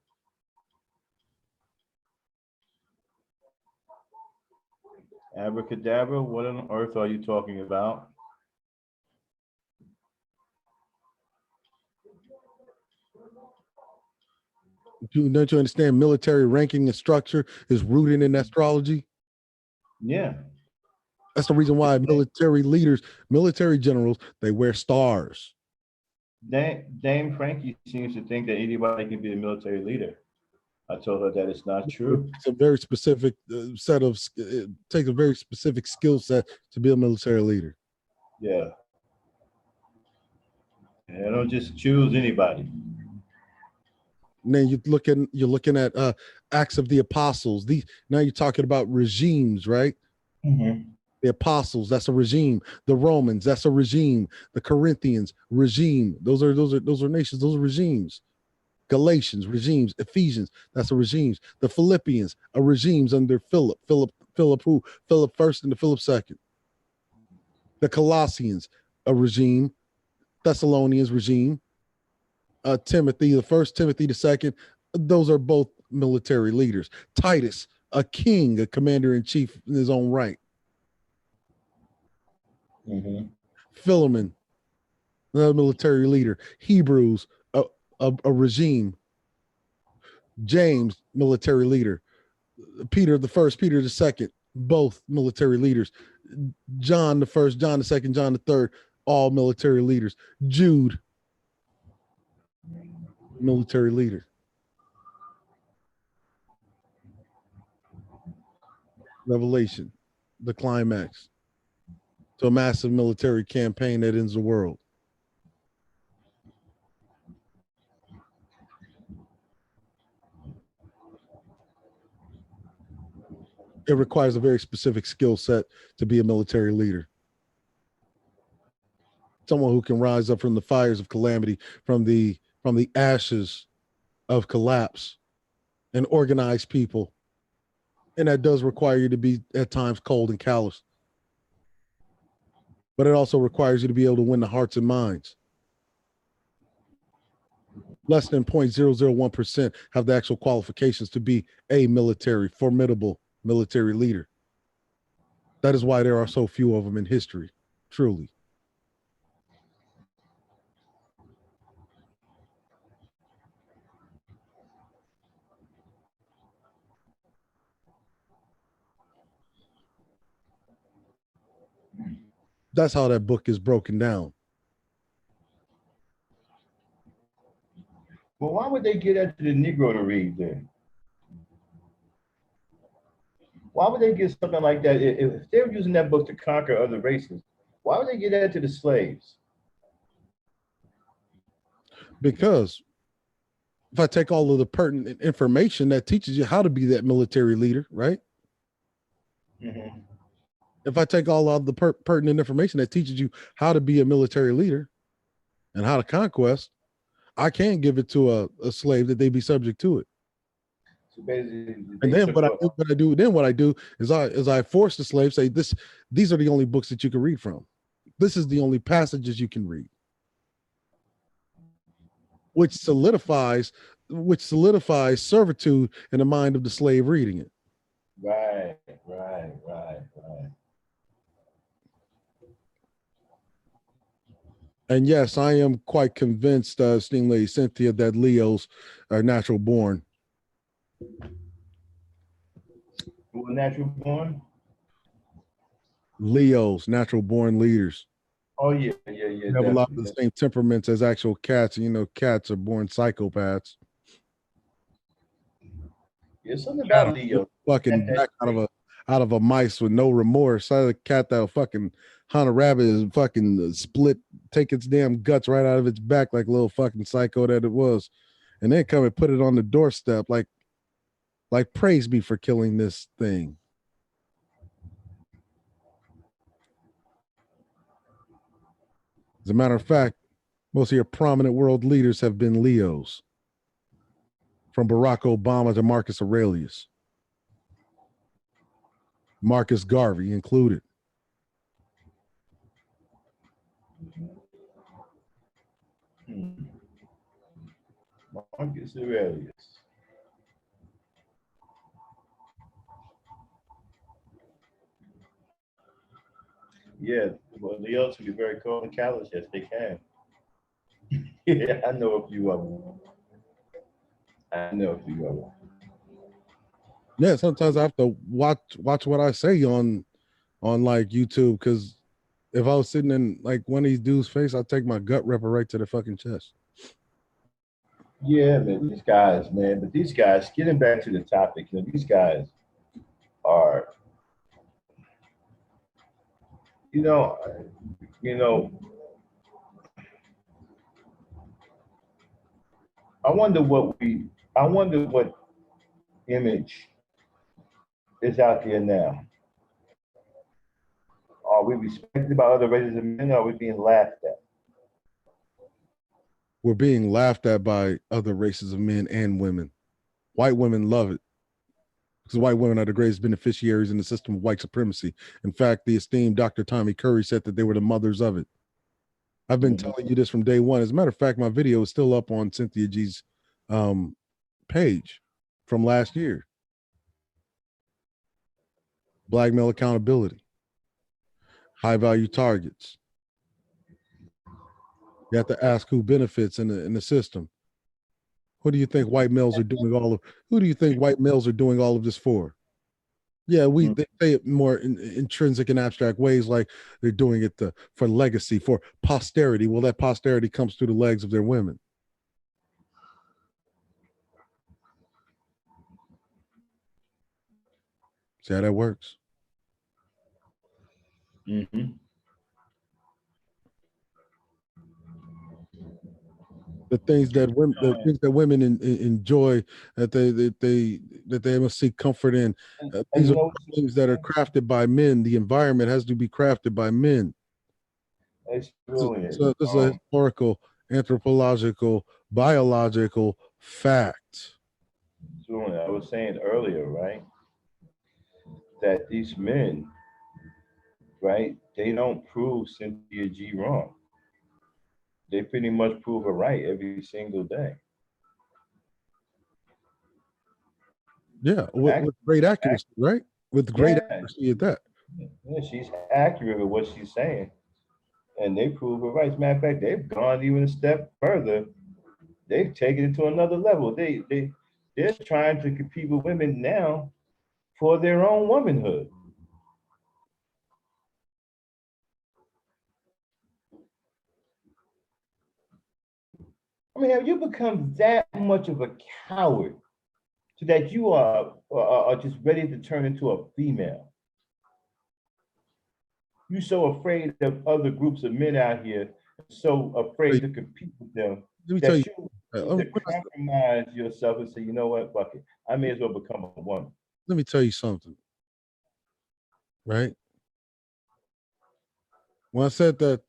Speaker 1: Abracadabra, what on earth are you talking about?
Speaker 3: Don't you understand? Military ranking and structure is rooted in astrology.
Speaker 1: Yeah.
Speaker 3: That's the reason why military leaders, military generals, they wear stars.
Speaker 1: Dame Frankie seems to think that anybody can be a military leader. I told her that it's not true.
Speaker 3: It's a very specific set of, it takes a very specific skill set to be a military leader.
Speaker 1: Yeah. And I don't just choose anybody.
Speaker 3: And then you're looking at Acts of the Apostles. Now you're talking about regimes, right? Mm-hmm. The apostles, that's a regime. The Romans, that's a regime. The Corinthians, regime. Those are nations, those are regimes. Galatians, regimes. Ephesians, that's a regimes. The Philippians, a regimes under Philip. Philip who? Philip first and the Philip second. The Colossians, a regime. Thessalonians, regime. Timothy the first, Timothy the second. Those are both military leaders. Titus, a king, a commander-in-chief in his own right. Mm-hmm. Philemon, another military leader. Hebrews, a regime. James, military leader. Peter the first, Peter the second, both military leaders. John the first, John the second, John the third, all military leaders. Jude, military leader. Revelation, the climax to a massive military campaign that ends the world. It requires a very specific skill set to be a military leader. Someone who can rise up from the fires of calamity, from the ashes of collapse, and organize people. And that does require you to be at times cold and callous. but it also requires you to be able to win the hearts and minds. Less than 0.001% have the actual qualifications to be a formidable military leader. That is why there are so few of them in history, truly. That's how that book is broken down.
Speaker 1: Well, why would they get that to the Negro to read then? Why would they get something like that? If they were using that book to conquer other races, why would they get that to the slaves?
Speaker 3: Because if I take all of the pertinent information that teaches you how to be that military leader, right?
Speaker 1: Mm-hmm.
Speaker 3: If I take all of the pertinent information that teaches you how to be a military leader and how to conquest, I can give it to a slave that they be subject to it.
Speaker 1: So basically,
Speaker 3: And then what I do is I force the slave, say these are the only books that you can read from. This is the only passages you can read. Which solidifies servitude in the mind of the slave reading it.
Speaker 1: Right.
Speaker 3: And yes, I am quite convinced, esteemed lady Cynthia, that Leos are natural born.
Speaker 1: Well, natural born?
Speaker 3: Leos, natural born leaders.
Speaker 1: Oh, yeah.
Speaker 3: They have a lot of the same temperaments as actual cats. You know, cats are born psychopaths.
Speaker 1: Yeah, something about Leo.
Speaker 3: Fucking back out of a mice with no remorse. I had a cat that'll fucking hunt a rabbit and fucking take its damn guts right out of its back like a little fucking psycho that it was, and then come and put it on the doorstep like praise me for killing this thing. As a matter of fact, most of your prominent world leaders have been Leos, from Barack Obama to Marcus Aurelius, Marcus Garvey included.
Speaker 1: Marcus Aurelius. Yeah, well, Leos can be very cold and callous. Yes, they can. Yeah, I know a few of them.
Speaker 3: Yeah, sometimes I have to watch what I say on like YouTube, because if I was sitting in like one of these dudes' face, I'd take my gut ripper right to the fucking chest.
Speaker 1: Yeah, man, these guys, but these guys, getting back to the topic, these guys are, I wonder what image is out there now. Are we respected by other races of men, or are we being laughed at?
Speaker 3: We're being laughed at by other races of men and women. White women love it, because white women are the greatest beneficiaries in the system of white supremacy. In fact, the esteemed Dr. Tommy Curry said that they were the mothers of it. I've been telling you this from day one. As a matter of fact, my video is still up on Cynthia G's page from last year. Black male accountability, high value targets. You have to ask who benefits in the system. Who do you think white males are doing who do you think white males are doing all of this for? Yeah, they say it more in intrinsic and abstract ways, like they're doing it for legacy, for posterity. Well, that posterity comes through the legs of their women. See how that works?
Speaker 1: Mm-hmm.
Speaker 3: The things that women enjoy, that they must seek comfort in. These are things that are crafted by men. The environment has to be crafted by men. So this is a historical, anthropological, biological fact.
Speaker 1: I was saying earlier, right, that these men right? They don't prove Cynthia G wrong. They pretty much prove her right every single day.
Speaker 3: Yeah, with great accuracy, right? With great
Speaker 1: Yeah,
Speaker 3: accuracy at that.
Speaker 1: yeah, she's accurate with what she's saying, and they prove her right. As a matter of fact, they've gone even a step further. They've taken it to another level. They're trying to compete with women now for their own womanhood. I mean, have you become that much of a coward so that you are just ready to turn into a female? You're so afraid of other groups of men out here, so afraid
Speaker 3: Wait,
Speaker 1: to compete with them
Speaker 3: let me tell
Speaker 1: that
Speaker 3: you.
Speaker 1: you
Speaker 3: Uh,
Speaker 1: to compromise yourself and say, you know what, fuck it, I may as well become a woman.
Speaker 3: let me tell you something, right? When I said that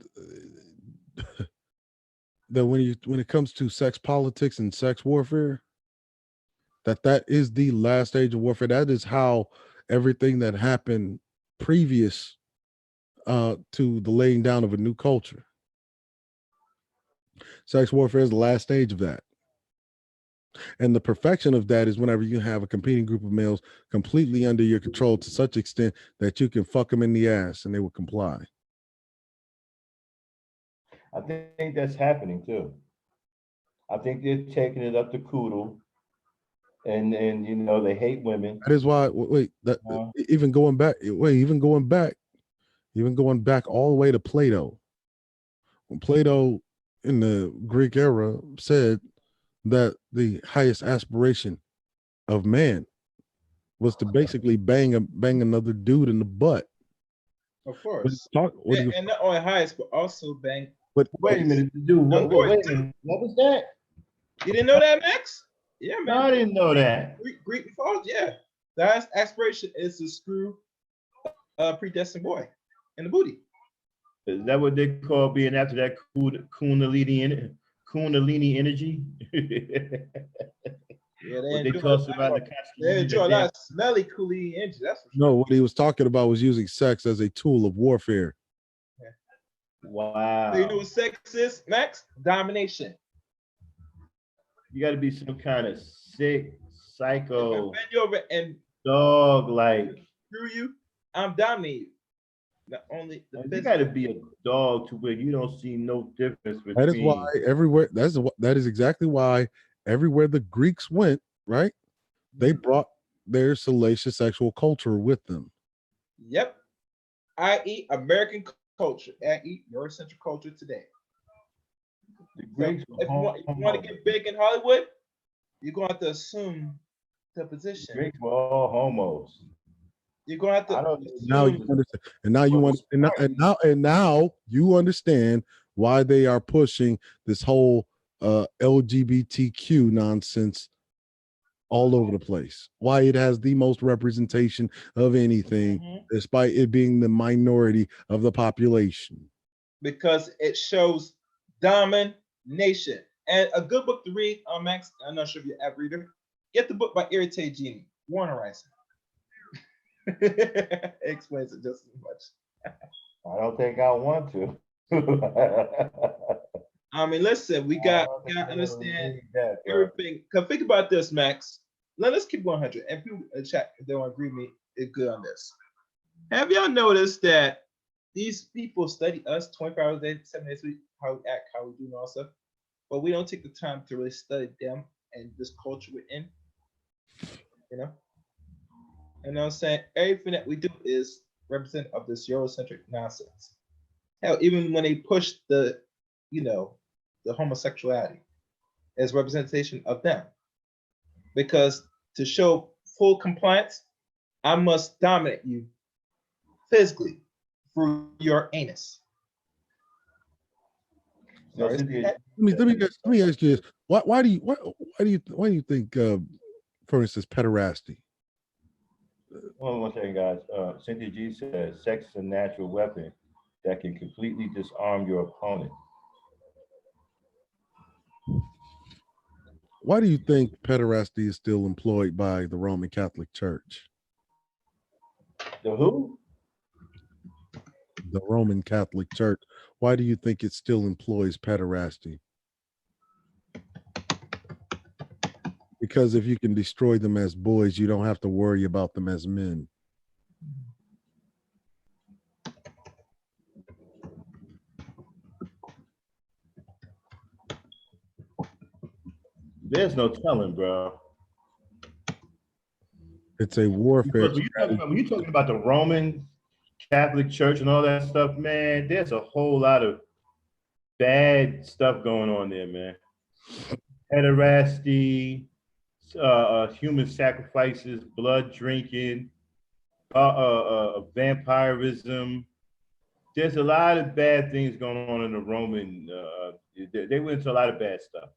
Speaker 3: that when it comes to sex politics and sex warfare, that is the last stage of warfare. That is how everything that happened previous to the laying down of a new culture. Sex warfare is the last stage of that. And the perfection of that is whenever you have a competing group of males completely under your control to such extent that you can fuck them in the ass and they will comply.
Speaker 1: I think that's happening too. I think they're taking it up to Koodle, and you know they hate women.
Speaker 3: That is why. Wait, that even going back. Wait, even going back all the way to Plato. When Plato in the Greek era said that the highest aspiration of man was to basically bang another dude in the butt.
Speaker 2: Of
Speaker 3: But
Speaker 2: course.
Speaker 3: talk, what do you,
Speaker 2: And not only highest, but also bang.
Speaker 3: but
Speaker 1: Wait a minute, dude. Wait a minute. What was that?
Speaker 2: You didn't know that, Max? Yeah,
Speaker 1: No,
Speaker 2: man.
Speaker 1: I didn't know that.
Speaker 2: Greek mythology, yeah. The highest aspiration is to screw a predestined boy in the booty.
Speaker 1: Is that what they call being after that Kundalini energy?
Speaker 2: Yeah,
Speaker 1: What they toss around the
Speaker 2: they enjoy a lot of smelly coolie energy. That's for sure.
Speaker 3: no, what he was talking about was using sex as a tool of warfare.
Speaker 1: Wow.
Speaker 2: So you know what sex is, Max? Domination.
Speaker 1: You got to be some kind of sick, psycho,
Speaker 2: Bend you over and
Speaker 1: dog like.
Speaker 2: screw you, I'm dominating you. Not only the
Speaker 1: You got to be a dog to where you don't see no difference between.
Speaker 3: That is why everywhere. That is exactly why everywhere the Greeks went, right? They brought their salacious sexual culture with them.
Speaker 2: Yep. I.e. American culture, i.e. Eurocentric culture today.
Speaker 1: The Greeks
Speaker 2: so if you want to get big in Hollywood, you're going to have to assume the position.
Speaker 1: The Greeks were all homos.
Speaker 2: You're going to have to.
Speaker 3: Now you understand, and now you understand, and now you understand why they are pushing this whole LGBTQ nonsense all over the place. Why it has the most representation of anything, despite it being the minority of the population.
Speaker 2: Because it shows domination. And a good book to read, Max, I'm not sure if you're an app reader, get the book by Irritate Genie, Warner Rising. Explains it just as much.
Speaker 1: I don't think I want to.
Speaker 2: I mean, listen, we got to understand everything. Because think about this, Max. Let's keep 100. And people in chat, if they don't agree with me, is good on this. Have y'all noticed that these people study us 24 hours a day, 7 days a week, how we act, how we do, and all stuff, but we don't take the time to really study them and this culture we're in, you know? And I'm saying everything that we do is representative of this Eurocentric nonsense. Hell, even when they push the, the homosexuality as representation of them. Because to show full compliance, I must dominate you physically through your anus.
Speaker 3: Let me ask you this: why do you think, for instance, pederasty?
Speaker 1: Hold on one second, guys. Cynthia G says sex is a natural weapon that can completely disarm your opponent.
Speaker 3: Why do you think pederasty is still employed by the Roman Catholic Church?
Speaker 1: The who?
Speaker 3: the Roman Catholic Church, why do you think it still employs pederasty? Because if you can destroy them as boys, you don't have to worry about them as men.
Speaker 1: There's no telling, bro.
Speaker 3: It's a warfare.
Speaker 1: Because when you're talking about the Roman Catholic Church and all that stuff, man, there's a whole lot of bad stuff going on there, man. Pederasty, human sacrifices, blood drinking, vampirism. There's a lot of bad things going on in the Roman. They went into a lot of bad stuff.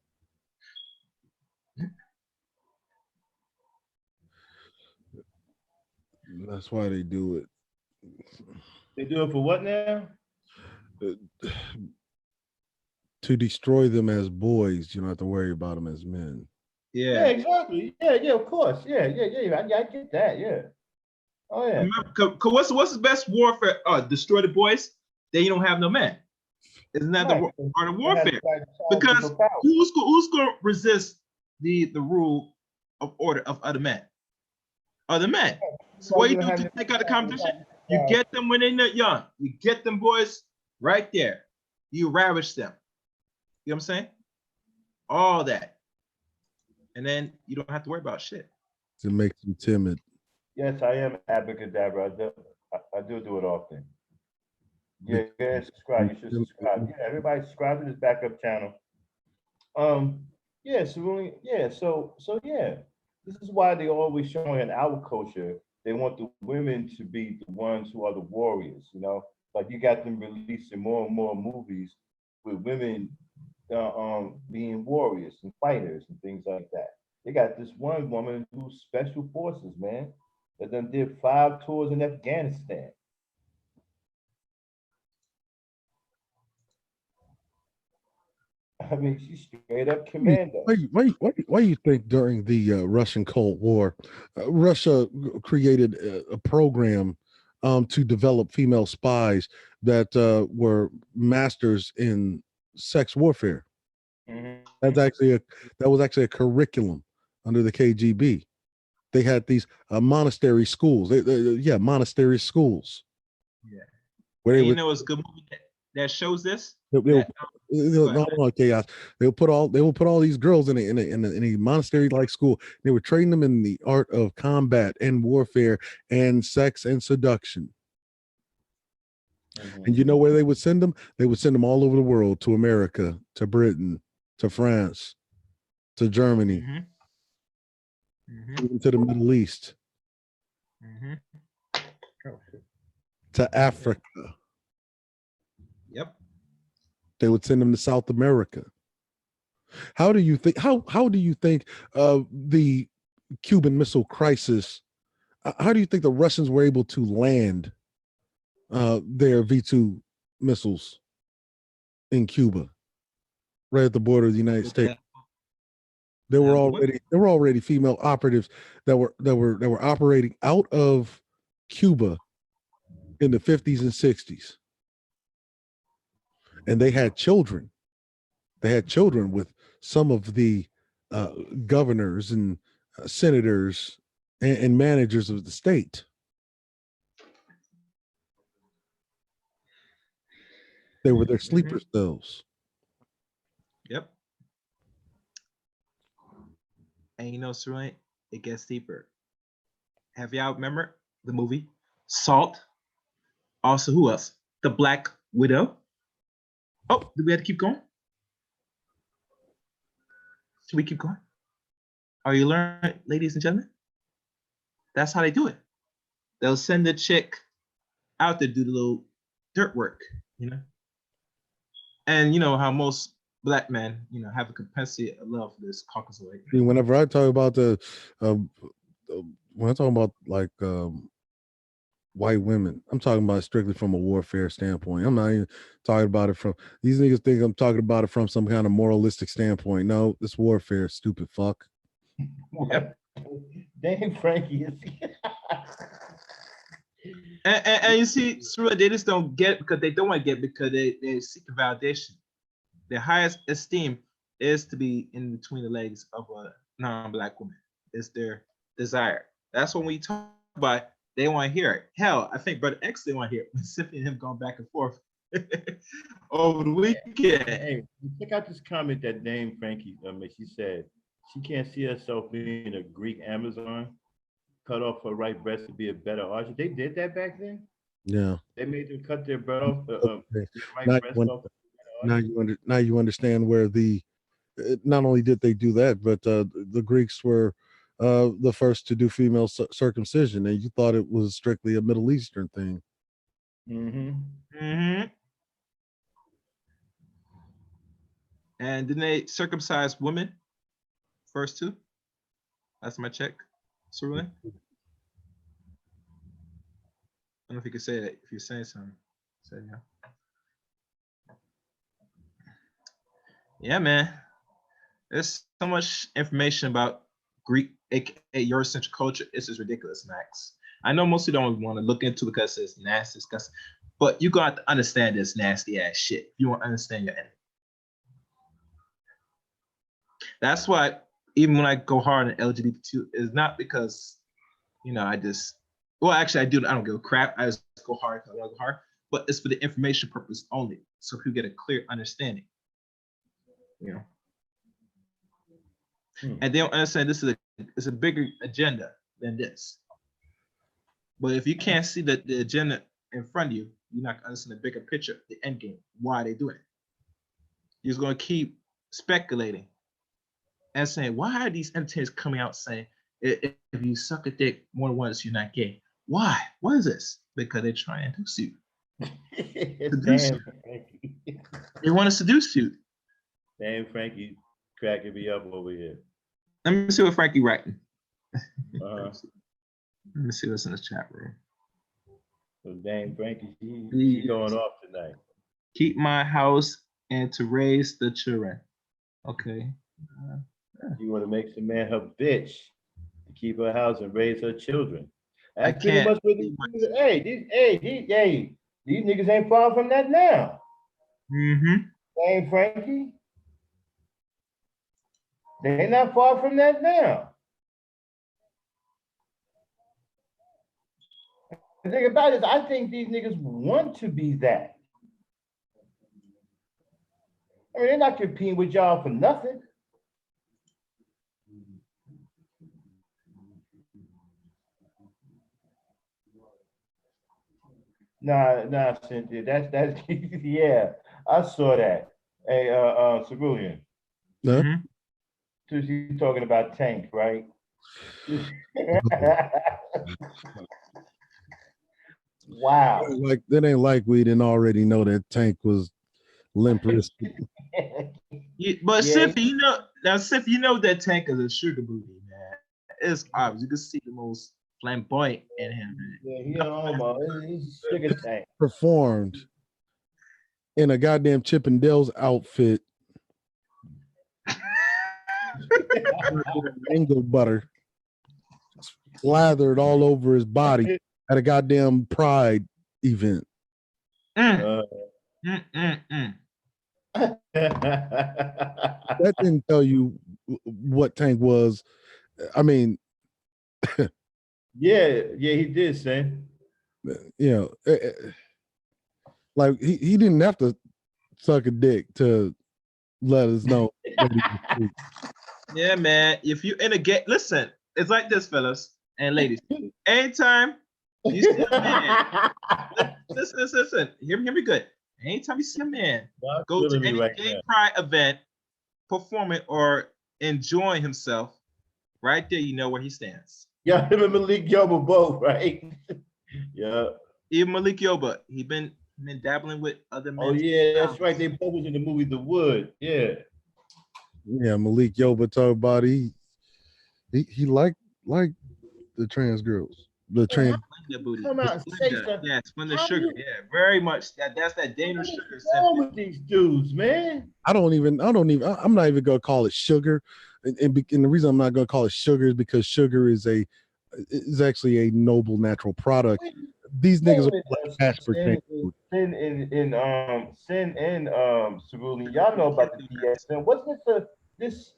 Speaker 3: That's why they do it.
Speaker 1: They do it for what now?
Speaker 3: To destroy them as boys, you don't have to worry about them as men.
Speaker 1: Yeah, exactly. Yeah, of course. Yeah. I get that. Yeah. Oh yeah.
Speaker 2: What's the best warfare? Destroy the boys. Then you don't have no men. Isn't that the part of warfare? Because who's going to resist the rule of order of other men? Other men. So what you do to take out the competition? You get them when they're not young. You get them boys right there. You ravish them. You know what I'm saying? All that. And then you don't have to worry about shit.
Speaker 3: It makes them timid.
Speaker 1: Yes, I am abracadabra. I do it often. Yeah, subscribe. You should subscribe. Yeah, everybody subscribe to this backup channel. Yeah, so yeah. This is why they always showing in our culture, they want the women to be the ones who are the warriors, you know? Like you got them releasing more and more movies with women being warriors and fighters and things like that. They got this one woman who's special forces, man, that done did 5 tours in Afghanistan. I mean, she's straight up commando.
Speaker 3: Why do you think during the Russian Cold War, Russia created a program to develop female spies that were masters in sex warfare? Mm-hmm. That was actually a curriculum under the KGB. They had these monastery schools. Monastery schools.
Speaker 2: Yeah. Where you know, it's a good movie that shows this.
Speaker 3: Chaos. They will put all these girls in a monastery like school. They would train them in the art of combat and warfare and sex and seduction. Mm-hmm. And you know where they would send them? They would send them all over the world, to America, to Britain, to France, to Germany, even to the Middle East, to Africa.
Speaker 2: Yep.
Speaker 3: They would send them to South America. How do you think? How do you think the Cuban Missile Crisis? How do you think the Russians were able to land their V2 missiles in Cuba, right at the border of the United States? There were already female operatives that were operating out of Cuba in the 50s and 60s. And they had children. They had children with some of the governors and senators and managers of the state. They were their sleeper cells.
Speaker 2: Yep. And you know, Cerulean, it gets deeper. Have y'all remember the movie Salt? Also, who else? The Black Widow. Oh, do we have to keep going? Should we keep going? Are you learning, ladies and gentlemen? That's how they do it. They'll send the chick out to do the little dirt work, you know? And you know how most Black men, you know, have a capacity of love for this Caucasoid.
Speaker 3: Whenever I talk about when I talk about like white women, I'm talking about strictly from a warfare standpoint. I'm not even talking about it from, these niggas think I'm talking about it from some kind of moralistic standpoint. No, it's warfare, stupid fuck.
Speaker 1: Yep. Dang, Frankie.
Speaker 2: And you see, Sarula, they just don't get it because they don't want to get it because they seek a validation. Their highest esteem is to be in between the legs of a non-black woman. It's their desire. That's when we talk about they want to hear it. Hell, I think Brother X they want to hear it. When Symphony and him going back and forth over the weekend.
Speaker 1: Hey, check out this comment that Dame Frankie made. She said she can't see herself being a Greek Amazon, cut off her right breast to be a better artist. They did that back then.
Speaker 3: Yeah.
Speaker 1: They made them cut their breast off,
Speaker 3: Okay.
Speaker 1: their right
Speaker 3: Now,
Speaker 1: breast off.
Speaker 3: now you understand where the not only did they do that, but the Greeks were the first to do female circumcision, and you thought it was strictly a Middle Eastern thing.
Speaker 2: And didn't they circumcise women first too? That's my check. Sarula? I don't know if you can say that. If you're saying something, say yeah. Yeah, man. There's so much information about Greek, aka Eurocentric culture. It's just ridiculous, Max. I know most people don't want to look into it because it's nasty, disgusting. But you got to understand this nasty ass shit. If you want to understand your enemy. That's why even when I go hard on LGBT2, it's not because, I just, well, actually I don't give a crap. I just go hard because I want to go hard, but it's for the information purpose only. So people get a clear understanding, And they don't understand this is a bigger agenda than this. But if you can't see the agenda in front of you, you're not gonna understand the bigger picture, the end game, why they do it. You're just gonna keep speculating and saying, why are these entertainers coming out saying if you suck a dick more than once, you're not gay? Why? What is this? Because they're trying to seduce you. They want to seduce you.
Speaker 1: Damn, Frankie cracking me up over here.
Speaker 2: Let me see what Frankie writing.
Speaker 1: Uh-huh.
Speaker 2: Let me see what's in the chat room.
Speaker 1: So Dame Frankie, she going off tonight.
Speaker 2: Keep my house and to raise the children. Okay.
Speaker 1: You want to make some man her bitch to keep her house and raise her children. That's
Speaker 2: I
Speaker 1: pretty
Speaker 2: can't.
Speaker 1: much what these these niggas ain't far from that now. Dame Frankie. They're not far from that now. The thing about it is, I think these niggas want to be that. I mean, they're not competing with y'all for nothing. Nah, Cynthia. That's yeah. I saw that. Hey, Cerulean.
Speaker 3: Yeah.
Speaker 1: So she's talking about Tank, right? Wow.
Speaker 3: Like that ain't like we didn't already know that Tank was limp wristed.
Speaker 2: But Sif, Sif, that Tank is a sugar booty, man. It's obvious. You can see the most flamboyant in him.
Speaker 1: Yeah, he almost. He's sugar Tank.
Speaker 3: Performed in a goddamn Chip and Dale's outfit. Mango butter slathered all over his body at a goddamn Pride event.
Speaker 1: That
Speaker 3: That didn't tell you what Tank was. I mean,
Speaker 1: yeah, he did, Sam.
Speaker 3: Like he didn't have to suck a dick to let us know.
Speaker 2: Yeah, man. If you in a gay, listen, it's like this, fellas and ladies. Anytime you see a man, listen, hear me good. Anytime you see a man go to any gay pride event, performing or enjoying himself, right there, you know where he stands.
Speaker 1: Yeah, him and Malik Yoba both, right? Yeah.
Speaker 2: Even Malik Yoba, he been dabbling with other men.
Speaker 1: Oh yeah, that's right. They both was in the movie The Wood. Yeah.
Speaker 3: Yeah, Malik Yoba talked about he liked the trans girls. The trans
Speaker 1: come out and say something.
Speaker 2: Yeah, Splendor Sugar. Yeah, very much. That's that dangerous sugar.
Speaker 1: What's wrong with these dudes, man?
Speaker 3: I'm not even gonna call it sugar. And the reason I'm not gonna call it sugar is because sugar is actually a noble natural product these
Speaker 1: Wait a
Speaker 3: niggas are
Speaker 1: minute,
Speaker 3: like aspartame.
Speaker 1: Sin and Cerulean, y'all know about the DSM. Wasn't this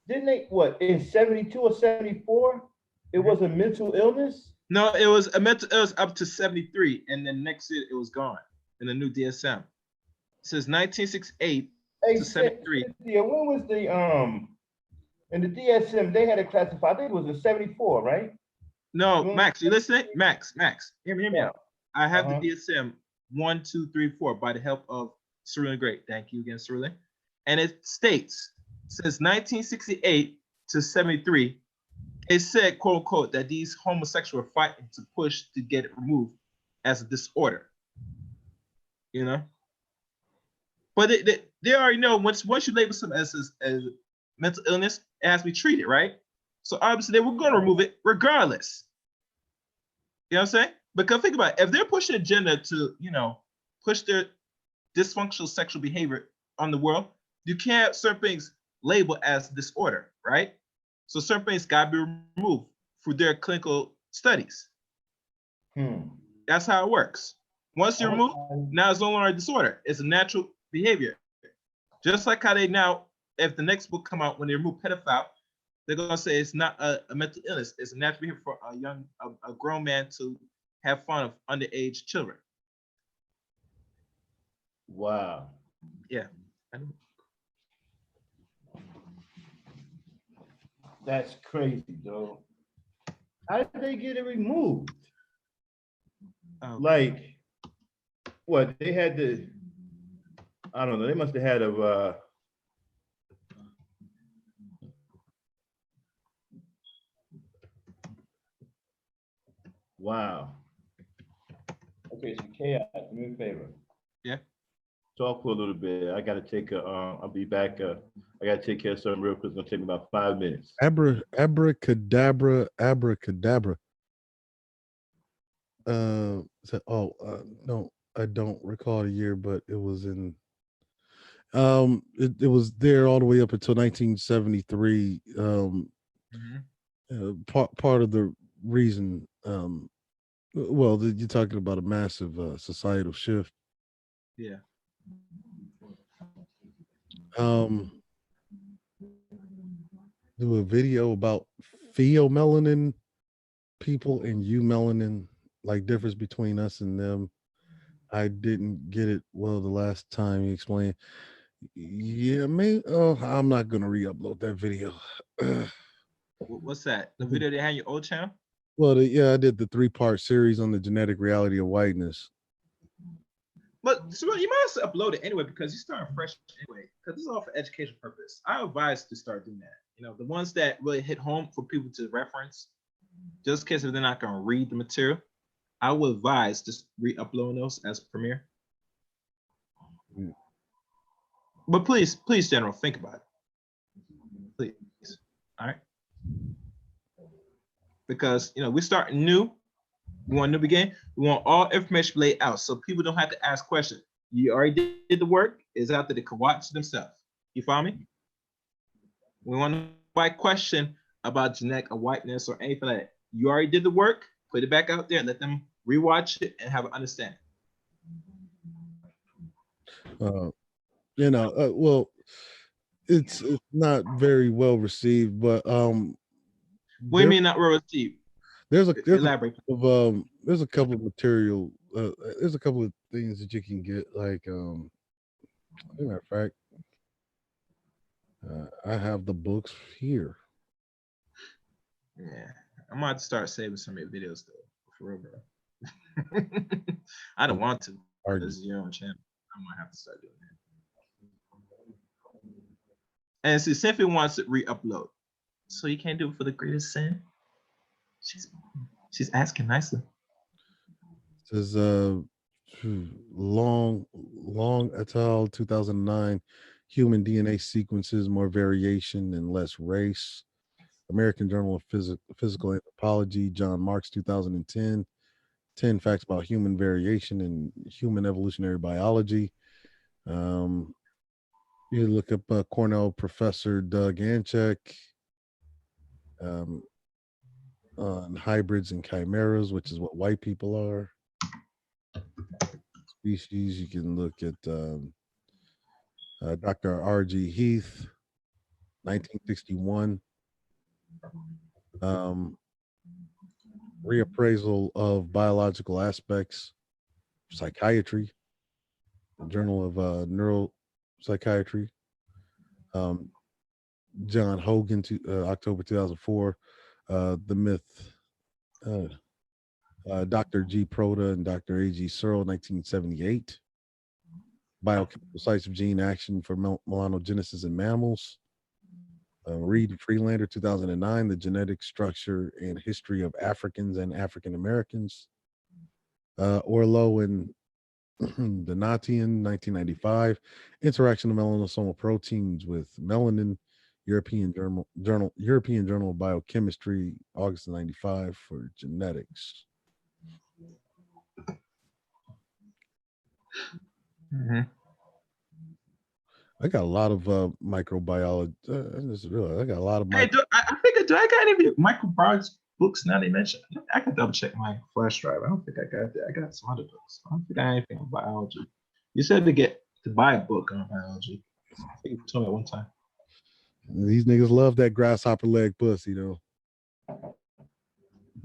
Speaker 1: didn't they what in 72 or 74? It was a mental illness.
Speaker 2: No, it was a mental illness up to 73, and then next year it was gone in the new DSM. It says 1968
Speaker 1: Hey,
Speaker 2: to 73.
Speaker 1: Cynthia, when was the in the DSM they had it classified? I think it was in 74, right?
Speaker 2: No,
Speaker 1: When-
Speaker 2: Max, you listening? Max, hear me
Speaker 1: Yeah.
Speaker 2: out. I have
Speaker 1: Uh-huh.
Speaker 2: the DSM 1, 2, 3, 4 by the help of Cerulean Great. Thank you again, Cerulean. And it states, since 1968 to 73, it said, quote unquote, that these homosexuals were fighting to push to get it removed as a disorder. You know? But they already know once you label something as mental illness, it has to be treated, right? So obviously they were going to remove it regardless. You know what I'm saying? Because think about it, if they're pushing agenda to, push their dysfunctional sexual behavior on the world, you can't have certain things labeled as disorder, right? So certain things got to be removed through their clinical studies. That's how it works. Once you remove, now it's no longer a disorder. It's a natural behavior. Just like how they now, if the next book come out, when they remove pedophile, they're gonna say it's not a mental illness. It's a natural behavior for a grown man to have fun of underage children.
Speaker 1: Wow.
Speaker 2: Yeah.
Speaker 1: That's crazy, though. How did they get it removed? Like, what they had to? I don't know. They must have had a. Wow. Okay, so chaos. Do me a favor.
Speaker 2: Yeah.
Speaker 1: Talk for a little bit. I gotta take a. I'll be back. I gotta take care of something real quick. It's gonna take me about 5 minutes.
Speaker 3: Abracadabra, abracadabra. No, I don't recall the year, but it was in. It was there all the way up until 1973. Part of the reason. Well, you're talking about a massive societal shift.
Speaker 2: Yeah.
Speaker 3: Do a video about pheomelanin people and eumelanin, like difference between us and them. I didn't get it well the last time you explained. Yeah, maybe. Oh, I'm not gonna re-upload that video.
Speaker 2: What's that? The video they had on your old channel?
Speaker 3: Well, I did the 3-part series on the genetic reality of whiteness.
Speaker 2: But so you might as well upload it anyway because you're starting fresh anyway. Because this is all for education purpose. I advise to start doing that. The ones that really hit home for people to reference, just in case if they're not going to read the material, I would advise just re-upload those as Premiere. But please, General, think about it. Please. All right. Because we're starting new. We want a new beginning. We want all information laid out so people don't have to ask questions. You already did the work. It's out there. They can watch themselves. You follow me? We want to fight question about genetic or whiteness or anything like that. You already did the work. Put it back out there. Let them rewatch it and have an understanding.
Speaker 3: Well, it's not very well received, but
Speaker 2: what do you mean not well received?
Speaker 3: There's a
Speaker 2: elaborate.
Speaker 3: There's a couple of material. There's a couple of things that you can get. Like, as a matter of fact, I have the books here.
Speaker 2: Yeah, I'm about to start saving some of your videos though, for real, bro. I don't want to. This is your own channel. I might have to start doing that. And see, Cynthia wants to re-upload, so you can't do it for the greatest sin. She's asking nicely.
Speaker 3: It says long et al. 2009, human DNA sequences, more variation and less race. American Journal of Physical Anthropology, John Marks, 2010. 10 facts about human variation and human evolutionary biology. You look up Cornell professor Doug Anchek. on hybrids and chimeras, which is what white people are. Species, you can look at Dr. R.G. Heath, 1961. Reappraisal of biological aspects, psychiatry, the Journal of Neuropsychiatry. John Hogan, October 2004. The Myth, Dr. G. Proda and Dr. A.G. Searle, 1978. Biochemical sites of gene action for melanogenesis in mammals. Reed and Freelander, 2009, The Genetic Structure and History of Africans and African Americans. Orlow and Donatian, 1995, Interaction of Melanosomal Proteins with Melanin, European Journal of Biochemistry, August of 95 for genetics. I got a lot of microbiology. I just realized I got a lot of.
Speaker 2: Hey, do I got any microbiology books now they mentioned? I can double check my flash drive. I don't think I got that. I got some other books. I don't think I have anything on biology. You said to buy a book on biology. I think you told me at one time.
Speaker 3: These niggas love that grasshopper leg pussy, though.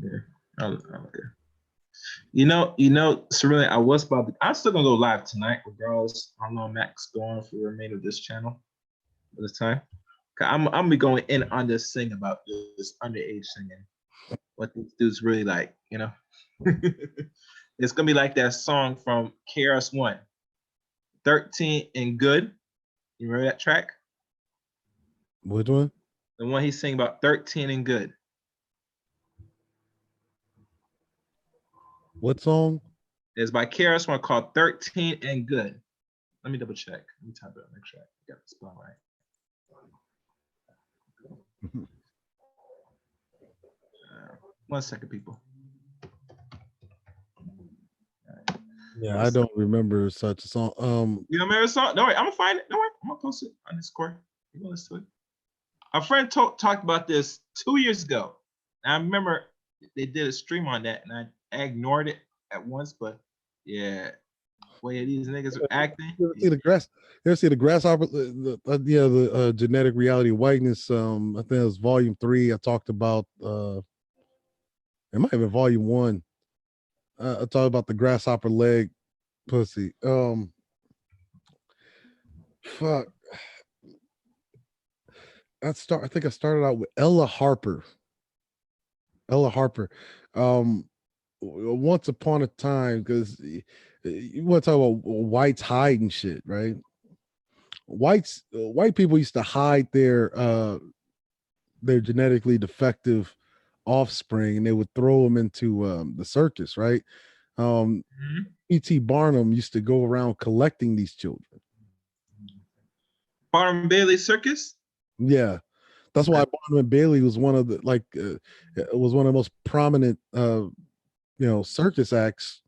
Speaker 2: Yeah. Okay. You know, Serena, I'm still gonna go live tonight, regardless. I don't know Max going for the remainder of this channel for this time. I'm gonna be going in on this thing about this underage singing. What these dudes really like, you know. It's gonna be like that song from KRS-One, 13 and Good. You remember that track?
Speaker 3: Which one?
Speaker 2: The one he's singing about 13 and Good.
Speaker 3: What song?
Speaker 2: It's by KRS-One called 13 and Good. Let me double check. Let me type it up, make sure I got the spell right. One second, people.
Speaker 3: Yeah, I don't remember such a song.
Speaker 2: You don't remember the song? Don't worry, I'm gonna find it. Don't worry, I'm gonna post it on Discord. You gonna listen to it? A friend talked about this 2 years ago. And I remember they did a stream on that, and I ignored it at once. But yeah, way these niggas are acting.
Speaker 3: You ever see the grasshopper? The genetic reality of whiteness. I think it was volume 3. I talked about. It might have been volume 1. I talked about the grasshopper leg pussy. Fuck. I think I started out with Ella Harper. Once upon a time, because you want to talk about whites hiding shit, right? White people used to hide their genetically defective offspring, and they would throw them into the circus, right? E.T. Barnum used to go around collecting these children.
Speaker 2: Barnum Bailey Circus?
Speaker 3: Yeah. That's why Barnum and Bailey was one of the most prominent circus acts,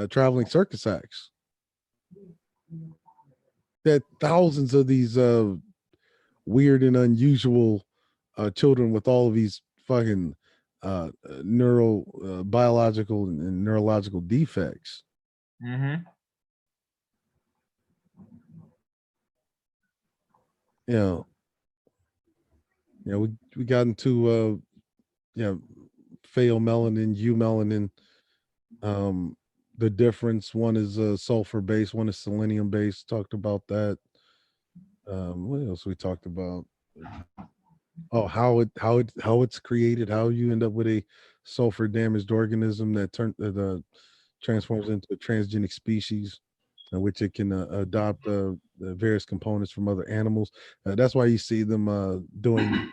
Speaker 3: traveling circus acts. There thousands of these weird and unusual children with all of these fucking biological and neurological defects.
Speaker 2: Mm-hmm.
Speaker 3: We got into pheomelanin, eumelanin. The difference, one is sulfur based, one is selenium based. Talked about that. What else we talked about? Oh, how it's created, how you end up with a sulfur damaged organism that transforms into a transgenic species, in which it can adopt the various components from other animals. That's why you see them doing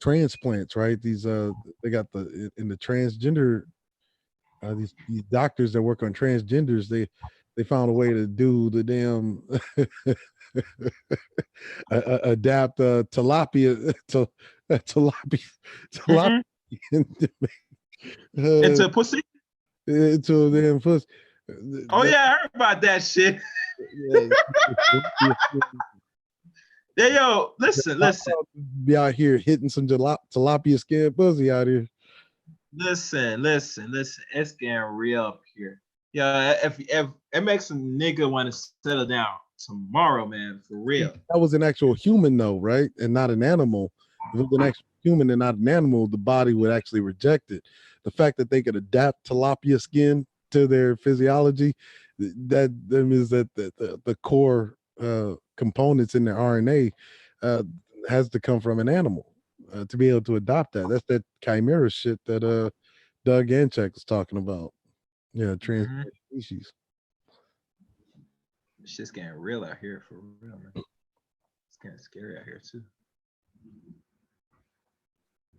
Speaker 3: transplants, right? These they got in the transgender these doctors that work on transgenders, they found a way to do the damn adapt tilapia
Speaker 2: into pussy.
Speaker 3: Into damn pussy.
Speaker 2: Oh yeah, I heard about that shit. Yeah, yo, listen.
Speaker 3: Be out here hitting some tilapia skin pussy out here.
Speaker 2: Listen. It's getting real up here. Yeah, if it makes a nigga want to settle down tomorrow, man, for real.
Speaker 3: That was an actual human though, right? And not an animal. If it was an actual human and not an animal, the body would actually reject it. The fact that they could adapt tilapia skin to their physiology, that means that the core components in their RNA has to come from an animal to be able to adopt that. That's that chimera shit that Doug Anchek was talking about. Yeah, trans species.
Speaker 2: Shit's getting real out here for real, man. It's getting scary out here too.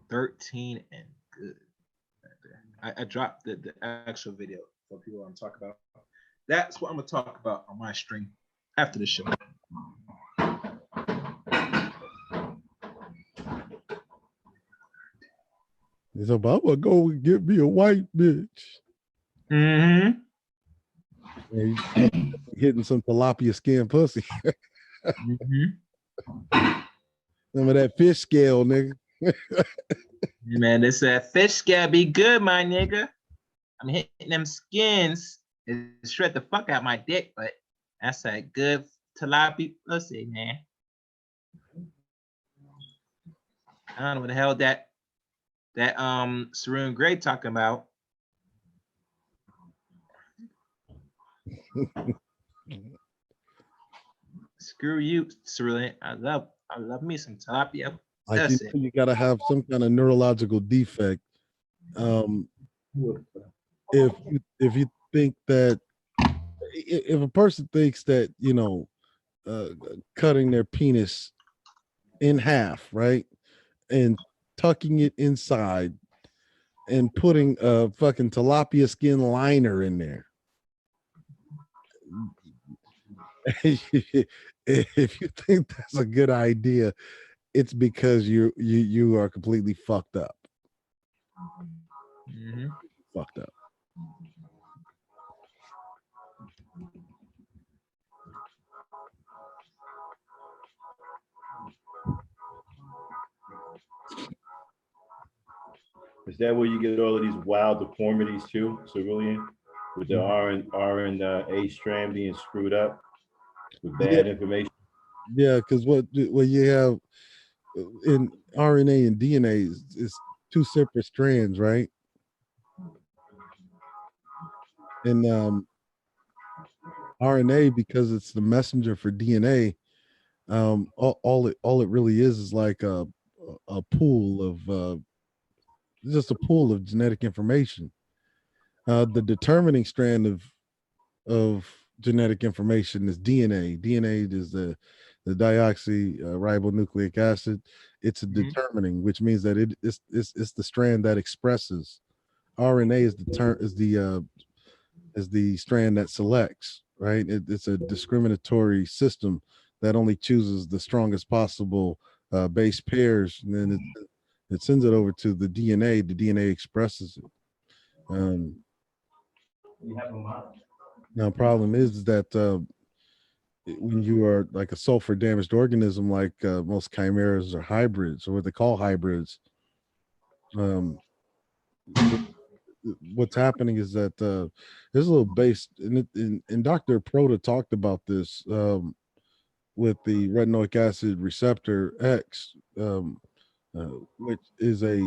Speaker 2: 13 and good. Right there. I dropped the actual video for people I'm talking about. That's what I'm gonna talk about on my stream after the show.
Speaker 3: He's about to go and get me a white bitch.
Speaker 2: Mm-hmm.
Speaker 3: Yeah, hitting some tilapia skin pussy. Some of that fish scale, nigga.
Speaker 2: Man, they said fish scale be good, my nigga. I'm hitting them skins and shred the fuck out my dick, but that's a good tilapia pussy, man. I don't know what the hell that Saroon Gray talking about. Screw you, Saroon. I love me some tilapia.
Speaker 3: Like you gotta have some kind of neurological defect. If you think that if a person thinks that, you know, cutting their penis in half, right, and tucking it inside and putting a fucking tilapia skin liner in there, if you think that's a good idea, it's because you are completely fucked up. Fucked up.
Speaker 1: Is that where you get all of these wild deformities too, Cerulean? With the RNA strand being screwed up with bad information?
Speaker 3: Yeah, because what you have in RNA and DNA is two separate strands, right? And RNA, because it's the messenger for DNA, all it really is like a pool of just a pool of genetic information. The determining strand of genetic information is DNA. DNA is the deoxyribonucleic acid. It's a determining, which means that it's the strand that expresses. RNA is the strand that selects, right? It's a discriminatory system that only chooses the strongest possible base pairs, and then it sends it over to the DNA. The DNA expresses it. Now, problem is that when you are like a sulfur damaged organism, like most chimeras or hybrids, or what they call hybrids, what's happening is that there's a little base, and Dr. Proda talked about this with the retinoic acid receptor X, which is a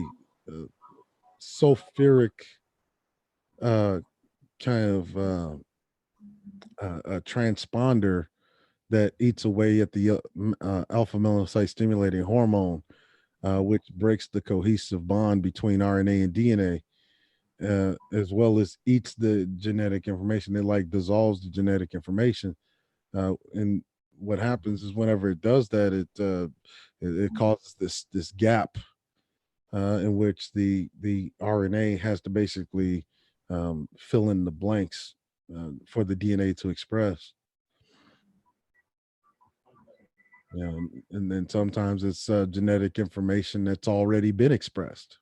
Speaker 3: sulfuric kind of a transponder that eats away at the alpha melanocyte stimulating hormone, which breaks the cohesive bond between RNA and DNA, as well as eats the genetic information. It like dissolves the genetic information, and what happens is whenever it does that, it causes this gap in which the RNA has to basically fill in the blanks for the DNA to express. And then sometimes it's genetic information that's already been expressed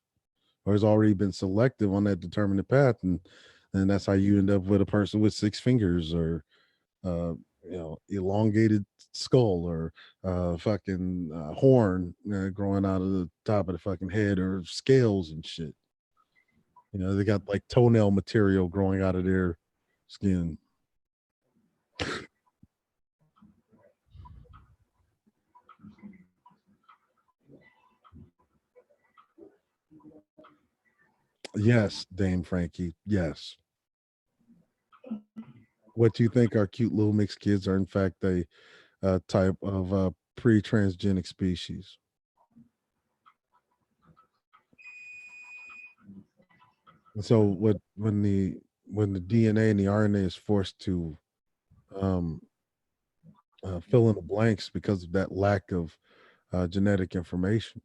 Speaker 3: or has already been selective on that determined path, and that's how you end up with a person with 6 fingers or elongated skull or fucking horn growing out of the top of the fucking head or scales and shit. They got like toenail material growing out of their skin. Yes, Dame Frankie. Yes. What do you think our cute little mixed kids are in fact a type of pre-transgenic species? And so when the DNA and the RNA is forced to fill in the blanks because of that lack of genetic information,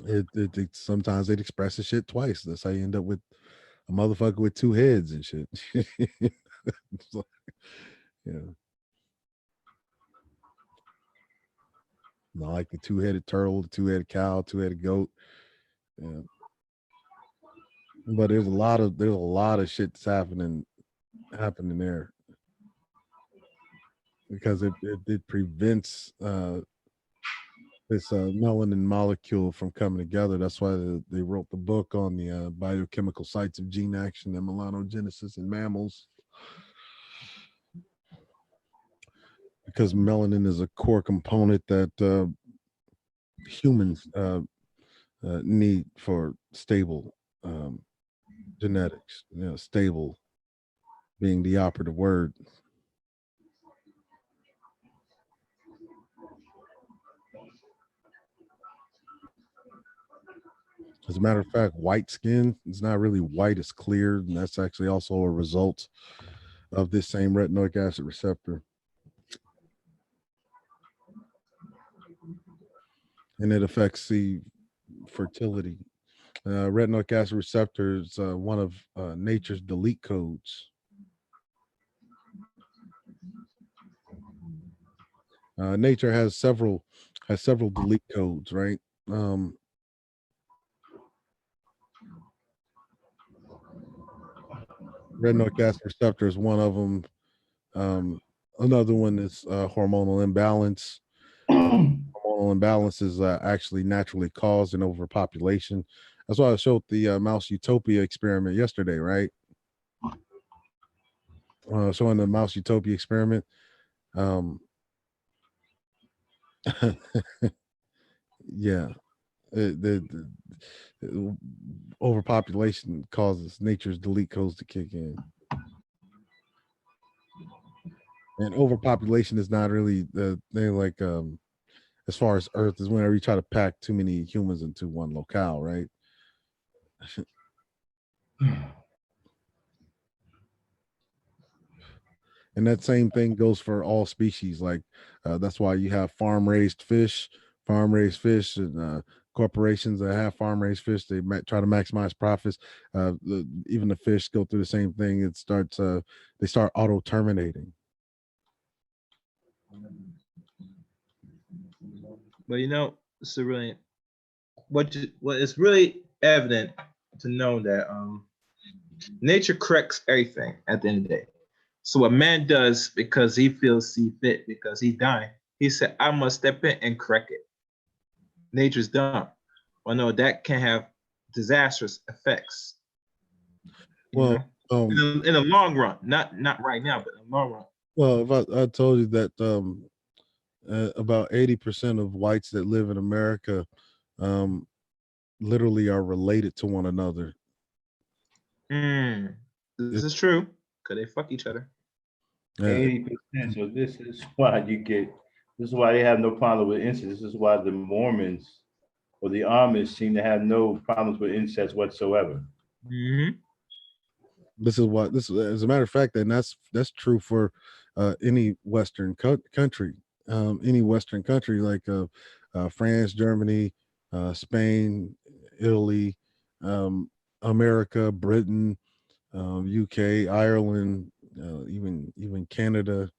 Speaker 3: it sometimes it expresses shit twice. That's how you end up with a motherfucker with two heads and shit. It's like, not like the two-headed turtle, the two-headed cow, two-headed goat. Yeah. But there's a lot of shit that's happening there because it prevents this melanin molecule from coming together. That's why they wrote the book on the biochemical sites of gene action and melanogenesis in mammals, because melanin is a core component that humans need for stable genetics. Stable being the operative word. As a matter of fact, white skin is not really white, it's clear, and that's actually also a result of this same retinoic acid receptor. And it affects the fertility. Retinoic acid receptor is one of nature's delete codes. Nature has several delete codes, right? Retinoic acid receptor is one of them. Another one is hormonal imbalance. Hormonal imbalance is actually naturally caused in overpopulation. That's why I showed the mouse utopia experiment yesterday, right? Showing the mouse utopia experiment. Yeah, the overpopulation causes nature's delete codes to kick in. And overpopulation is not really the thing, like as far as Earth, is whenever you try to pack too many humans into one locale, right? And that same thing goes for all species. Like that's why you have farm-raised fish, and corporations that have farm-raised fish. They try to maximize profits. Even the fish go through the same thing. It starts. They start auto-terminating.
Speaker 2: But it's really what is really evident to know that nature corrects everything at the end of the day. So what man does because he feels see fit, because he's dying, he said, I must step in and correct it. Nature's dumb. Well, no, that can have disastrous effects.
Speaker 3: Well,
Speaker 2: in the long run, not right now, but in the long run.
Speaker 3: Well, if I told you that about 80% of whites that live in America literally are related to one another.
Speaker 2: This is true, because they fuck each other.
Speaker 1: 80%. So this is why they have no problem with incest. This is why the Mormons or the Amish seem to have no problems with incest whatsoever.
Speaker 3: This is, as a matter of fact, and that's true for any Western country. Any Western country like France, Germany, Spain, Italy, America, Britain, UK, Ireland, even Canada.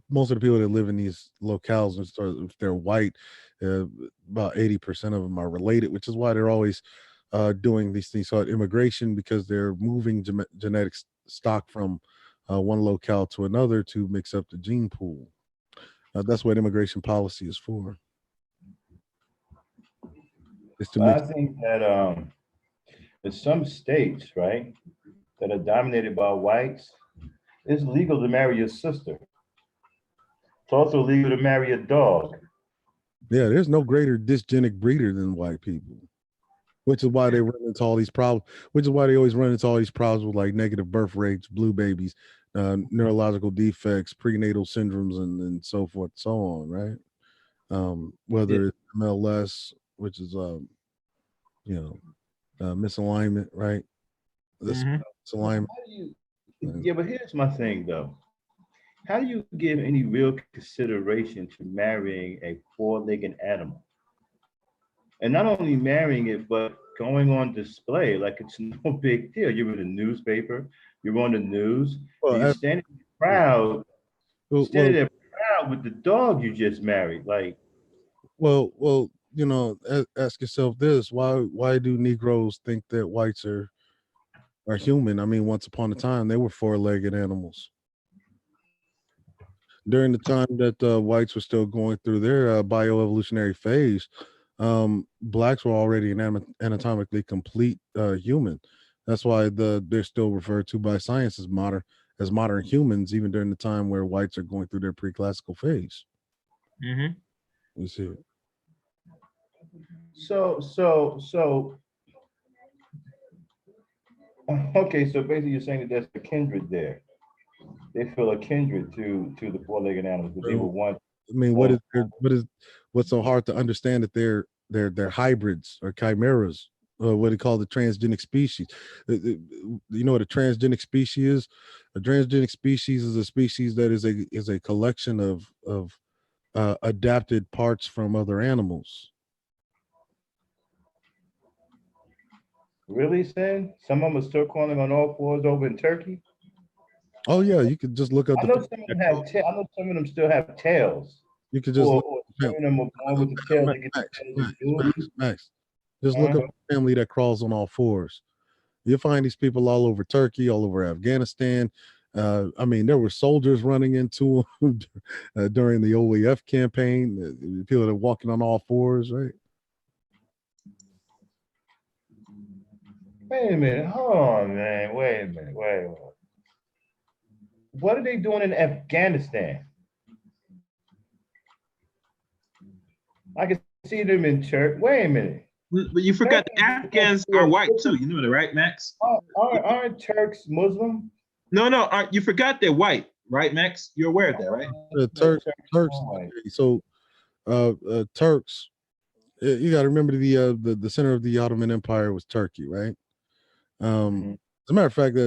Speaker 3: Most of the people that live in these locales, if they're white, about 80% of them are related, which is why they're always doing these things called immigration because they're moving genetic stock from one locale to another to mix up the gene pool. That's what immigration policy is for. It's to
Speaker 1: I
Speaker 3: mix.
Speaker 1: think that in some states, right, that are dominated by whites, it's legal to marry your sister. It's also legal to marry a dog.
Speaker 3: Yeah, there's no greater dysgenic breeder than white people, which is why they run into all these problems. Which is why they always run into all these problems with like negative birth rates, blue babies, neurological defects, prenatal syndromes, and so forth, so on. Right? Whether it's MLS, which is misalignment, right? This misalignment.
Speaker 1: Yeah, but here's my thing though. How do you give any real consideration to marrying a four-legged animal? And not only marrying it, but going on display like it's no big deal. You're in the newspaper, you're on the news,
Speaker 3: Well,
Speaker 1: and you're standing proud,
Speaker 3: well,
Speaker 1: standing there proud with the dog you just married. Like,
Speaker 3: well, ask yourself this: why do Negroes think that whites are human? I mean, once upon a time, they were four-legged animals. During the time that whites were still going through their bioevolutionary phase, blacks were already an anatomically complete human. That's why they're still referred to by science as modern humans, even during the time where whites are going through their pre-classical phase. You see it.
Speaker 1: so okay, so basically you're saying that there's a kindred there. They feel a kindred to the four-legged animals, but they would want.
Speaker 3: I mean, what's so hard to understand that they're hybrids or chimeras, or what they call the transgenic species. You know what a transgenic species is? A transgenic species is a species that is a collection of adapted parts from other animals.
Speaker 1: Really, Sin? Some of them are still crawling on all fours over in Turkey.
Speaker 3: Oh yeah, you could just look up.
Speaker 1: I know some of them have. I know some of them still have tails.
Speaker 3: You could just
Speaker 1: or some of them are born with the tail. They get the tails.
Speaker 3: Max, just look up a family that crawls on all fours. You'll find these people all over Turkey, all over Afghanistan. I mean, there were soldiers running into them during the OEF campaign. People that are walking on all fours, right?
Speaker 1: Wait a minute. Hold on, man. Wait a minute. Wait a minute. What are they doing in Afghanistan? I can see them in church. Wait a minute.
Speaker 2: But you forgot the Afghans are white too. You know that, right, Max?
Speaker 1: Aren't Turks Muslim?
Speaker 2: No. You forgot they're white, right, Max? You're aware of that, right?
Speaker 3: Turks. Okay, so Turks. You got to remember the center of the Ottoman Empire was Turkey, right? As a matter of fact,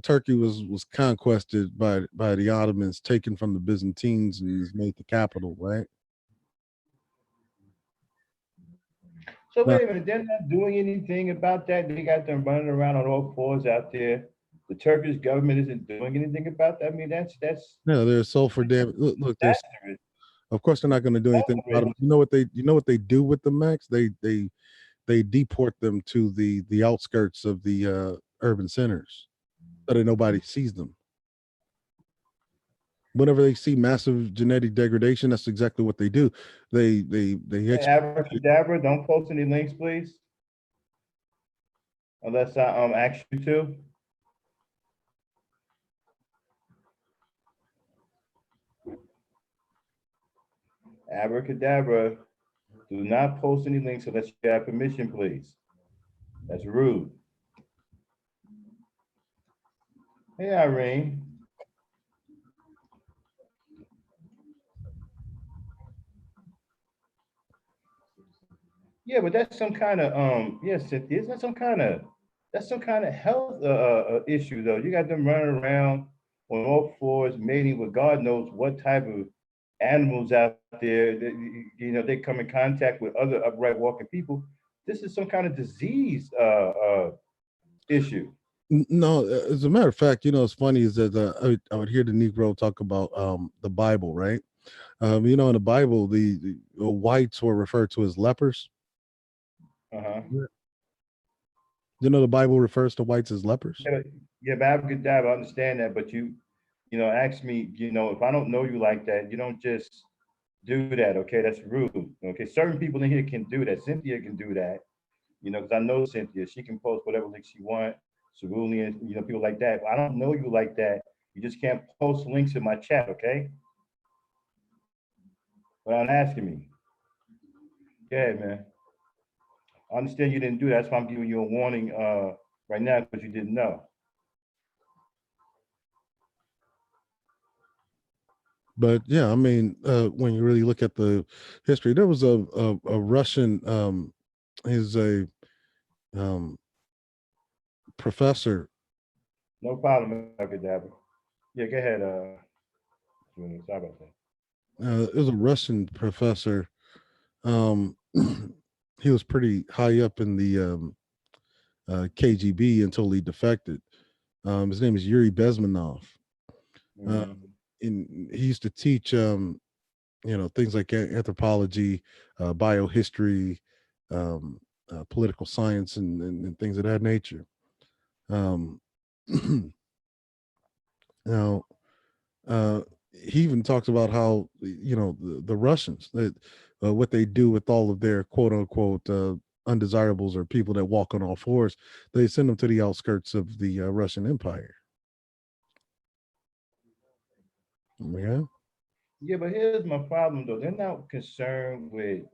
Speaker 3: Turkey was conquested by the Ottomans, taken from the Byzantines, and was made the capital, right?
Speaker 1: So wait a minute, they're not doing anything about that. They got them running around on all fours out there. The Turkish government isn't doing anything about that. I mean, that's
Speaker 3: no. There's sulfur damage. Look, there's. Of course, they're not going to do anything about them. You know what they do with the Max? They deport them to the outskirts of the urban centers, so that nobody sees them. Whenever they see massive genetic degradation, that's exactly what they do. They
Speaker 1: Abracadabra, don't post any links, please. Unless I ask you to. Abracadabra, do not post any links unless you have permission, please. That's rude. Hey, Irene. Yeah, but that's some kind of yes, Cynthia, is that some kind of health issue though. You got them running around on all fours, mating with God knows what type of animals out there. That, they come in contact with other upright walking people. This is some kind of disease issue.
Speaker 3: No, as a matter of fact, it's funny is that I would hear the Negro talk about the Bible, right? In the Bible, the whites were referred to as lepers. You know, the Bible refers to whites as lepers.
Speaker 1: Yeah, but Abba-Gadab, I understand that, but ask me, if I don't know you like that, you don't just do that, okay? That's rude, okay? Certain people in here can do that. Cynthia can do that, because I know Cynthia. She can post whatever links she wants, Cerulean, people like that. But I don't know you like that. You just can't post links in my chat, okay? Without asking me. Yeah, man. I understand you didn't do that. That's why I'm giving you a warning right now because you didn't know.
Speaker 3: But yeah, I mean, when you really look at the history, there was a Russian, he's a professor.
Speaker 1: No problem, Abba-Gadab. Yeah, go ahead. Sorry about that.
Speaker 3: It was a Russian professor. He was pretty high up in the KGB until he defected. His name is Yuri Bezmenov.
Speaker 1: Mhm.
Speaker 3: And he used to teach, things like anthropology, biohistory, political science, and things of that nature. Um, now, he even talks about how the Russians, that what they do with all of their quote unquote undesirables or people that walk on all fours, they send them to the outskirts of the Russian Empire. Yeah.
Speaker 1: Yeah, but here's my problem though. They're not concerned with,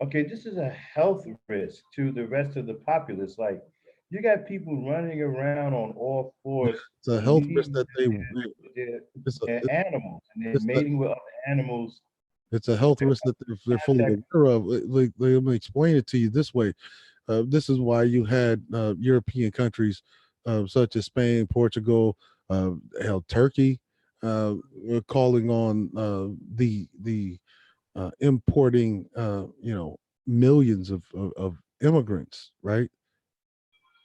Speaker 1: okay, this is a health risk to the rest of the populace. Like, you got people running around on all fours,
Speaker 3: It's a health risk
Speaker 1: leaving
Speaker 3: that they
Speaker 1: their,
Speaker 3: it's a
Speaker 1: their animals, and they're
Speaker 3: it's a
Speaker 1: mating with other animals.
Speaker 3: it's a health risk that they're fully
Speaker 1: Contact.
Speaker 3: aware of. Like, let me explain it to you this way. This is why you had European countries such as Spain, Portugal, hell, Turkey, were calling on the importing, millions of immigrants. Right.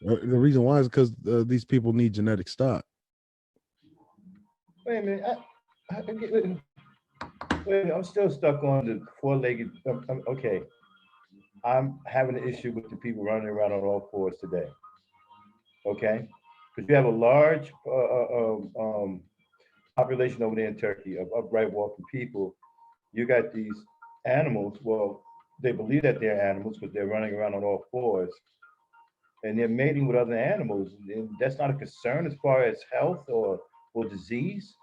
Speaker 3: The reason why is because these people need genetic stock.
Speaker 1: Wait a minute. Wait a minute, I'm still stuck on the four-legged. Okay, I'm having an issue with the people running around on all fours today. Okay, because you have a large population over there in Turkey of upright walking people. You got these animals. Well, they believe that they're animals because they're running around on all fours, and they're mating with other animals. And that's not a concern as far as health or disease.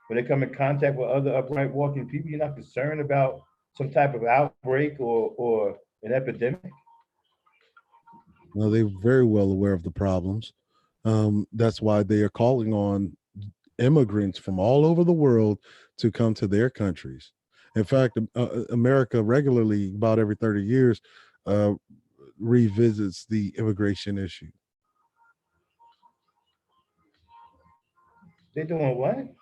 Speaker 1: When they come in contact with other upright walking people, you're not concerned about some type of outbreak or an epidemic.
Speaker 3: They're very well aware of the problems. That's why they are calling on immigrants from all over the world to come to their countries. In fact, America regularly, about every 30 years, uh, revisits the immigration issue.
Speaker 1: They're doing what?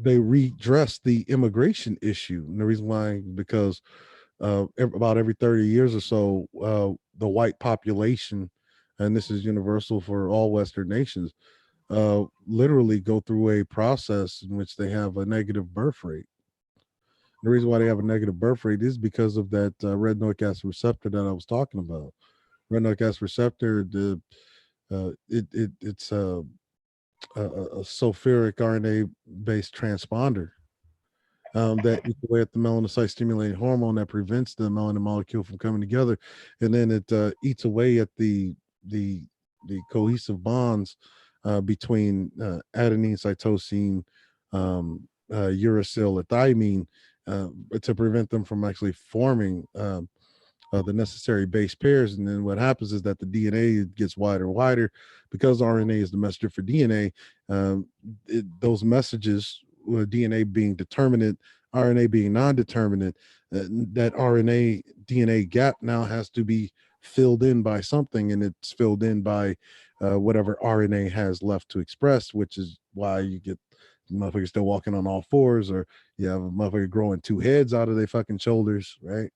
Speaker 3: They redress the immigration issue. And the reason why, because about every 30 years or so, the white population, and this is universal for all Western nations, literally go through a process in which they have a negative birth rate. The reason why they have a negative birth rate is because of that red nucleic acid receptor that I was talking about. Red nucleic acid receptor, it's a sulfuric RNA based transponder that eats away at the melanocyte stimulating hormone that prevents the melanin molecule from coming together, and then it eats away at the cohesive bonds between adenine, cytosine, uracil, or thymine, to prevent them from actually forming the necessary base pairs. And then what happens is that the DNA gets wider and wider because RNA is the messenger for DNA. Those messages, DNA being determinate, RNA being non-determinate, that RNA DNA gap now has to be filled in by something, and it's filled in by whatever RNA has left to express, which is why you get motherfuckers still walking on all fours, or you have a motherfucker growing two heads out of their fucking shoulders, right?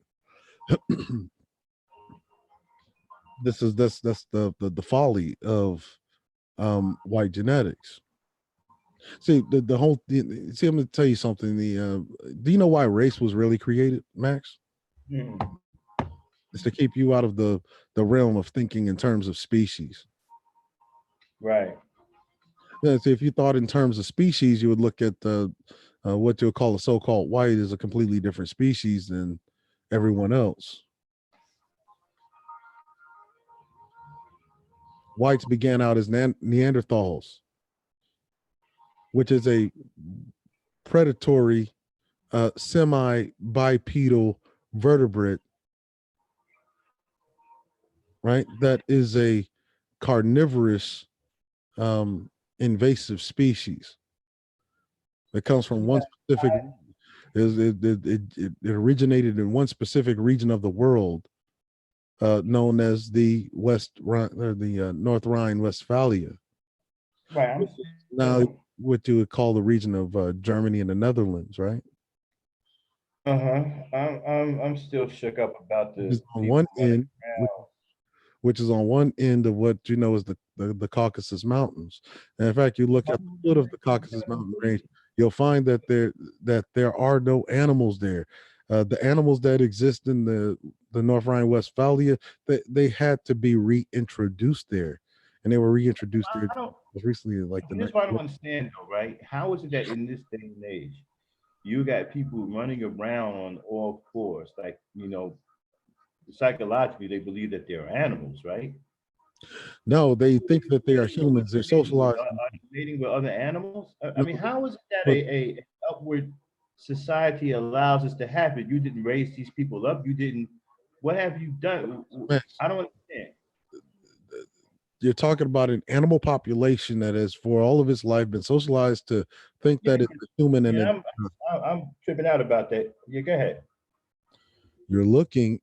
Speaker 3: That's the folly of white genetics. See, the whole see, I'm gonna tell you something. The do you know why race was really created, Max?
Speaker 1: Hmm.
Speaker 3: It's to keep you out of the realm of thinking in terms of species.
Speaker 1: Right.
Speaker 3: Yeah, so if you thought in terms of species, you would look at the what you'll call a so-called white is a completely different species than everyone else. Whites began out as Neanderthals, which is a predatory semi-bipedal vertebrate, right? That is a carnivorous invasive species. It comes from one specific it originated in one specific region of the world known as the West Rhine or the North Rhine-Westphalia.
Speaker 1: Right.
Speaker 3: Now what you would call the region of Germany and the Netherlands, right?
Speaker 1: Uh-huh. I'm still shook up about
Speaker 3: Which
Speaker 1: this.
Speaker 3: is on one end, which is on one end of what you know is the Caucasus Mountains. And in fact, you look at the foot of the Caucasus Mountain range, you'll find that there are no animals there. The animals that exist in the North Rhine-Westphalia, they had to be reintroduced there, and they were reintroduced there
Speaker 1: I don't.
Speaker 3: as recently as like the
Speaker 1: Here's what I don't understand, though, right? How is it that in this day and age, you got people running around on all fours, like psychologically they believe that they're animals, right?
Speaker 3: No, they think that they are humans. They're socialized.
Speaker 1: Are they mating with other animals? I
Speaker 3: No,
Speaker 1: mean, how is it that
Speaker 3: but
Speaker 1: a upward society allows this to happen? You didn't raise these people up. You didn't. What have you done?
Speaker 3: man,
Speaker 1: I don't understand.
Speaker 3: you're talking about an animal population that has, for all of its life, been socialized to think
Speaker 1: Yeah,
Speaker 3: that it's a human, and
Speaker 1: yeah,
Speaker 3: then
Speaker 1: I'm tripping out about that. Yeah, go ahead.
Speaker 3: you're looking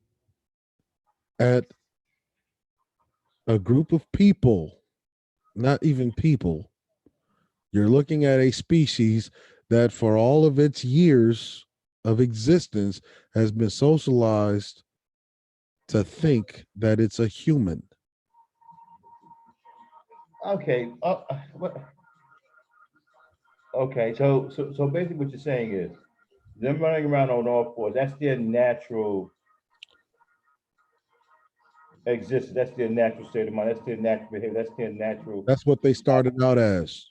Speaker 3: at a group of people, not even people. You're looking at a species that, for all of its years of existence, has been socialized to think that it's a human.
Speaker 1: Okay. Okay. So basically, what you're saying is them running around on all fours. That's their natural existence. That's their natural state of mind. That's their natural behavior. That's their natural.
Speaker 3: That's what they started out as.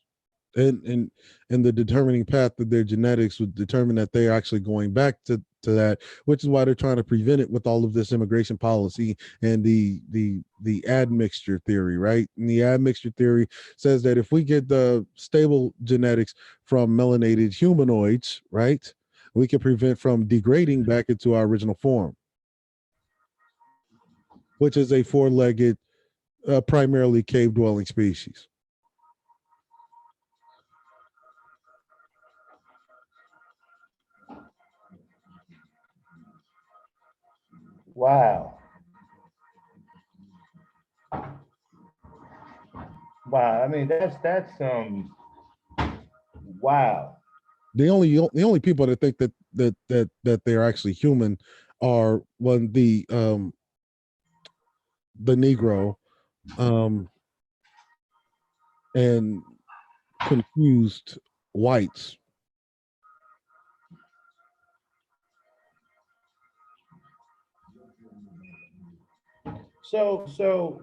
Speaker 3: And the determining path of their genetics would determine that they're actually going back to that, which is why they're trying to prevent it with all of this immigration policy and the admixture theory, right? And the admixture theory says that if we get the stable genetics from melanated humanoids, right, we can prevent from degrading back into our original form, which is a four-legged, primarily cave-dwelling species.
Speaker 1: Wow. Wow. I mean, that's wow.
Speaker 3: The only people that think that they're actually human are one the Negro and confused whites.
Speaker 1: So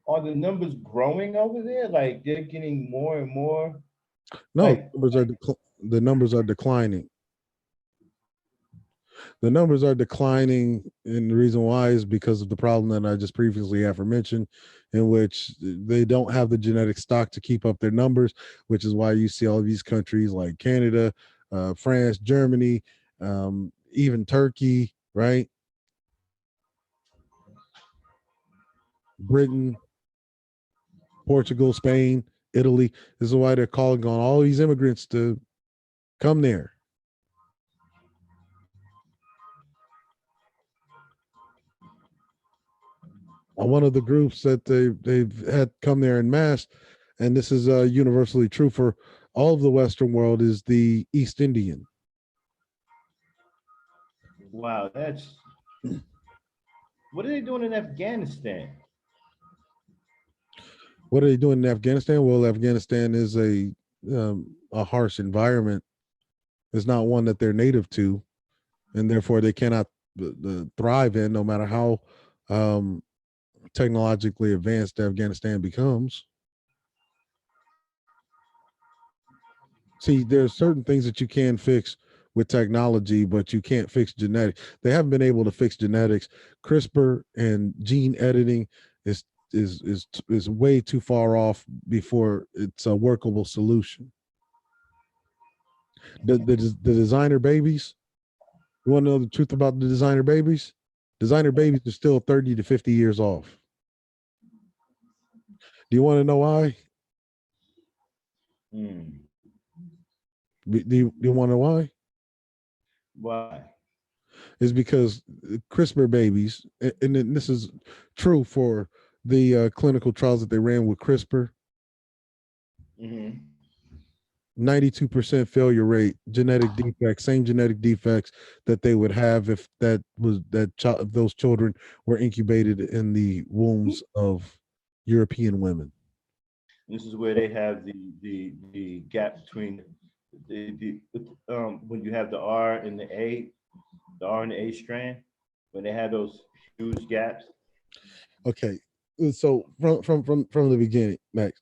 Speaker 1: are the numbers growing over there? Like they're getting more and more.
Speaker 3: No,
Speaker 1: Like
Speaker 3: the numbers are declining. The numbers are declining, and the reason why is because of the problem that I just previously aforementioned, in which they don't have the genetic stock to keep up their numbers, which is why you see all of these countries like Canada, France, Germany, even Turkey, right? Britain, Portugal, Spain, Italy. This is why they're calling on all these immigrants to come there. One of the groups that they've had come there in mass, and this is universally true for all of the Western world, is the East Indian.
Speaker 1: wow, that's what are they doing in Afghanistan?
Speaker 3: What are they doing in Afghanistan? Well, Afghanistan is a harsh environment. It's not one that they're native to, and therefore they cannot thrive in, no matter how technologically advanced Afghanistan becomes. See, there's certain things that you can fix with technology, but you can't fix genetics. They haven't been able to fix genetics. CRISPR and gene editing is is way too far off before it's a workable solution. The designer babies. You want to know the truth about the designer babies? Designer babies are still 30 to 50 years off. Do you want to know why?
Speaker 1: Hmm.
Speaker 3: Do you want to know why?
Speaker 1: Why?
Speaker 3: Is because CRISPR babies, and this is true for the clinical trials that they ran with CRISPR.
Speaker 1: Mm-hmm.
Speaker 3: 92% failure rate, genetic defects, same genetic defects that they would have if those children were incubated in the wombs of European women.
Speaker 1: This is where they have the gap between the when you have the R and the A, the R and the A strand, when they have those huge gaps.
Speaker 3: Okay, so from the beginning, Max,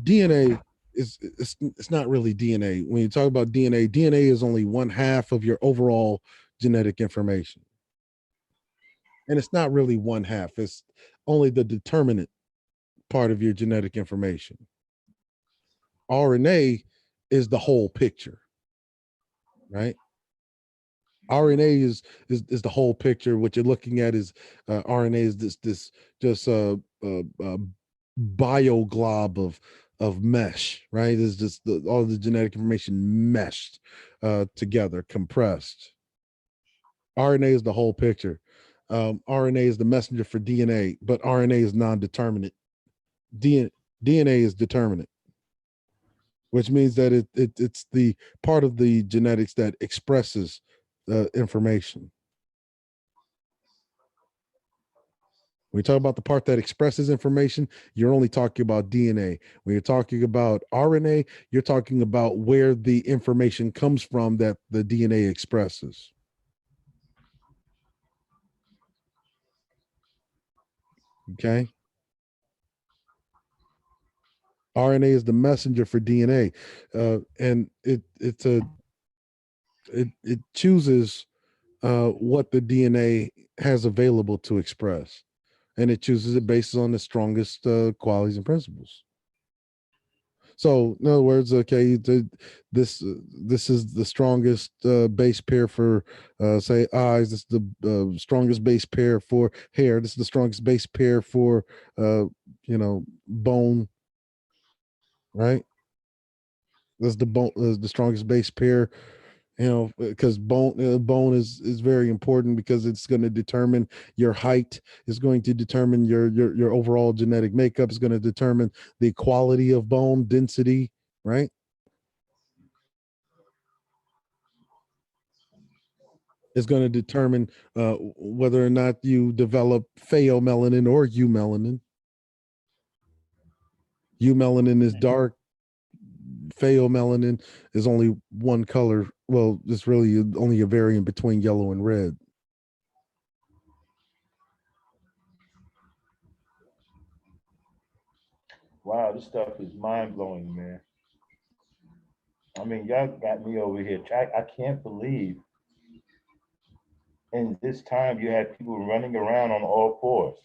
Speaker 3: DNA it's not really DNA. When you talk about DNA is only one half of your overall genetic information, and it's not really one half. It's only the determinant part of your genetic information. RNA is the whole picture, right? RNA is the whole picture. What you're looking at is RNA is this just bio glob of mesh, right? It's just all the genetic information meshed together, compressed. RNA is the whole picture. RNA is the messenger for DNA, but RNA is non-determinate. DNA is determinate, which means that it's the part of the genetics that expresses the information. When you talk about the part that expresses information, you're only talking about DNA. When you're talking about RNA, you're talking about where the information comes from that the DNA expresses. Okay. RNA is the messenger for DNA, and it chooses what the DNA has available to express, and it chooses it based on the strongest qualities and principles. So, in other words, okay, this is the strongest base pair for, say, eyes. This is the strongest base pair for hair. This is the strongest base pair for, bone. Right? That's the strongest base pair. Because bone is very important because it's going to determine your height. It's going to determine your overall genetic makeup. It's going to determine the quality of bone density, right? It's going to determine whether or not you develop pheomelanin or eumelanin. Eumelanin is dark. Pheomelanin is only one color. Well, it's really only a variant between yellow and red.
Speaker 1: Wow, this stuff is mind blowing, man. I mean, y'all got me over here. I can't believe in this time you had people running around on all fours.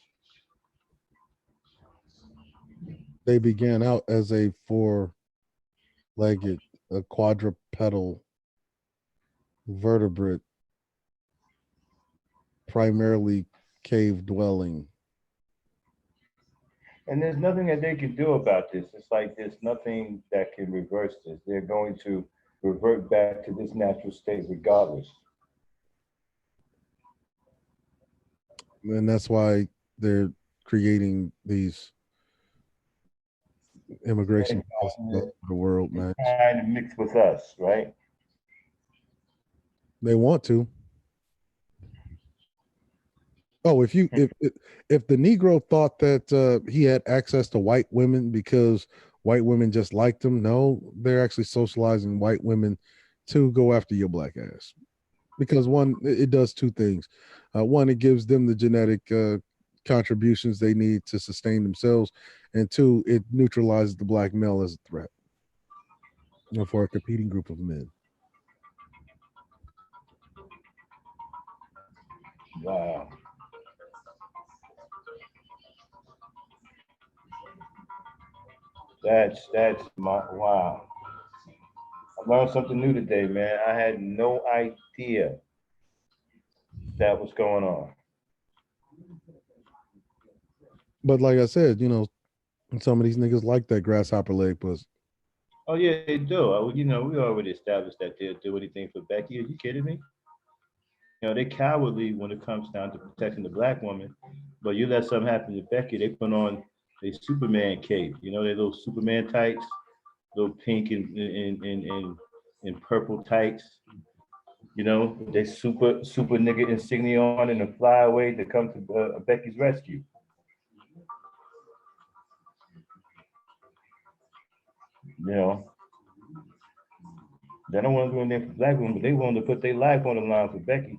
Speaker 3: They began out as a four-legged, a quadrupedal vertebrate, primarily cave dwelling.
Speaker 1: And there's nothing that they can do about this. It's like there's nothing that can reverse this. They're going to revert back to this natural state regardless.
Speaker 3: And that's why they're creating these immigration policies all over the world, man.
Speaker 1: Trying to mix with us, right?
Speaker 3: They want to. Oh, if the Negro thought that he had access to white women because white women just liked him, no, they're actually socializing white women to go after your black ass. because one, it does two things. One, it gives them the genetic contributions they need to sustain themselves, and two, it neutralizes the black male as a threat, for a competing group of men.
Speaker 1: Wow. That's my wow. I learned something new today, man. I had no idea that was going on.
Speaker 3: But like I said, some of these niggas like that grasshopper leg pussy.
Speaker 1: Oh yeah, they do. We already established that they'll do anything for Becky. Are you kidding me? They're cowardly when it comes down to protecting the black woman. But you let something happen to Becky, they put on a Superman cape. Their little Superman tights, little pink and purple tights. They super nigga insignia on and a fly away to come to Becky's rescue. You know, they don't want to do anything for black women, but they willing to put their life on the line for Becky.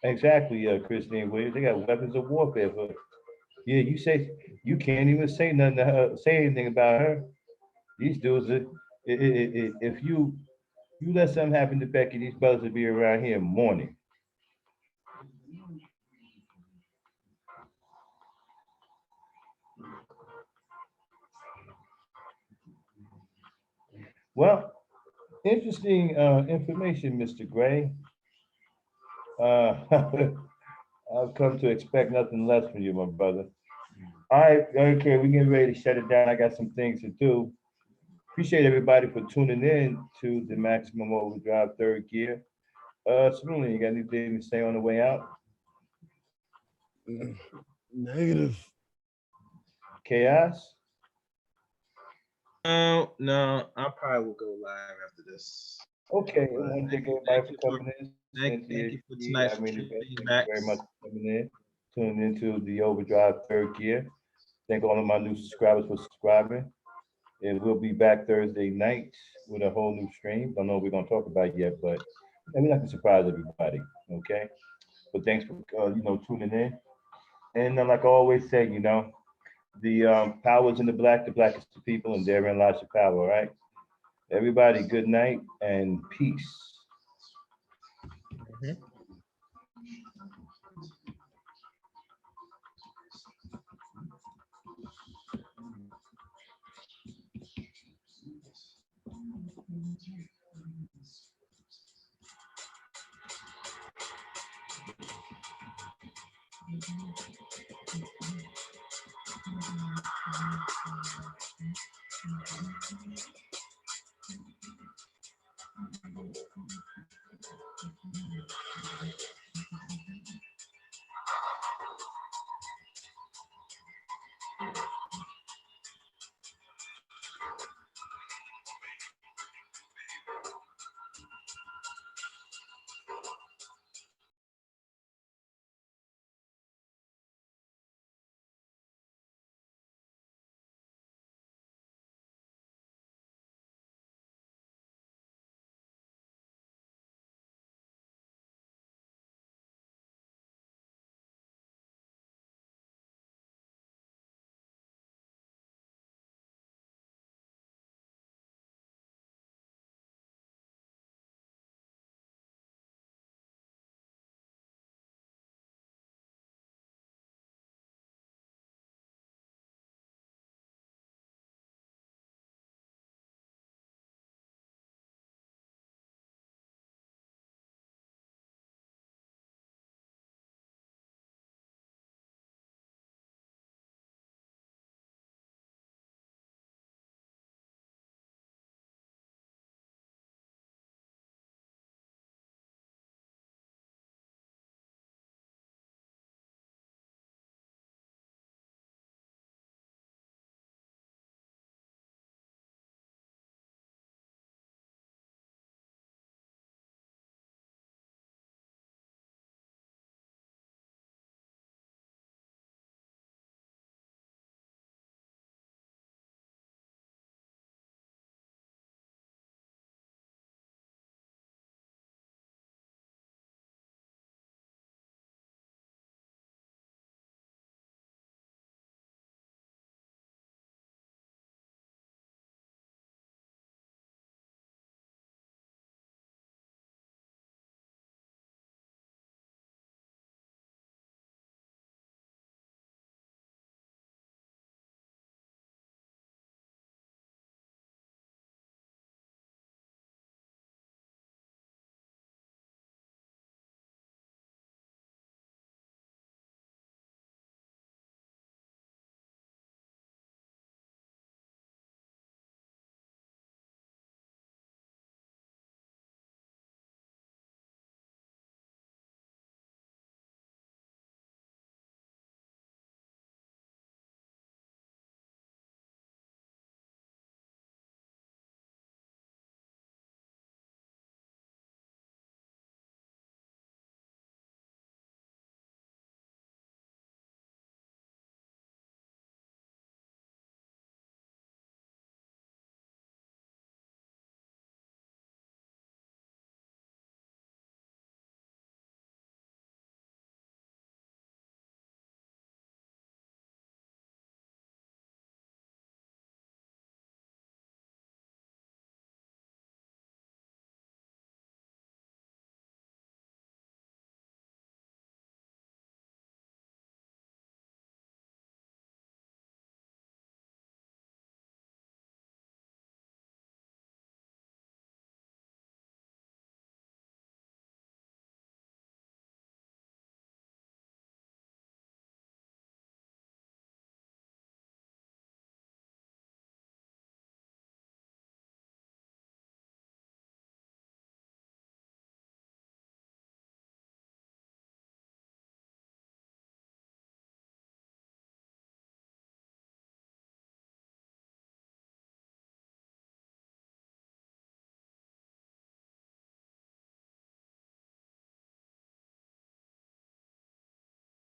Speaker 1: Exactly, Christine Williams. They got weapons of warfare, but yeah, you can't even say nothing to her, say anything about her. These dudes, if you let something happen to Becky, these brothers will be around here mourning. Well, interesting information, Mr. Gray. Uh, I've come to expect nothing less from you, my brother. All right, okay, we're getting ready to shut it down. I got some things to do. Appreciate everybody for tuning in to the Maximum Overdrive Third Gear. Certainly, you got anything to say on the way out?
Speaker 3: Negative.
Speaker 1: Chaos?
Speaker 2: No, I probably will go live after this.
Speaker 1: Okay, I want to thank everybody for coming in.
Speaker 2: Thank you for tonight's
Speaker 1: Thank
Speaker 2: stream,
Speaker 1: you
Speaker 2: Max.
Speaker 1: very much for coming in, tuning into the Overdrive Third Gear. Thank all of my new subscribers for subscribing. And we'll be back Thursday night with a whole new stream. Don't know what we're gonna talk about yet, but we're not gonna surprise everybody. Okay. But thanks for tuning in. And like I always say, the power is in the black is the people, and therein lies the power. All right. Everybody, good night and peace.
Speaker 2: Mhm.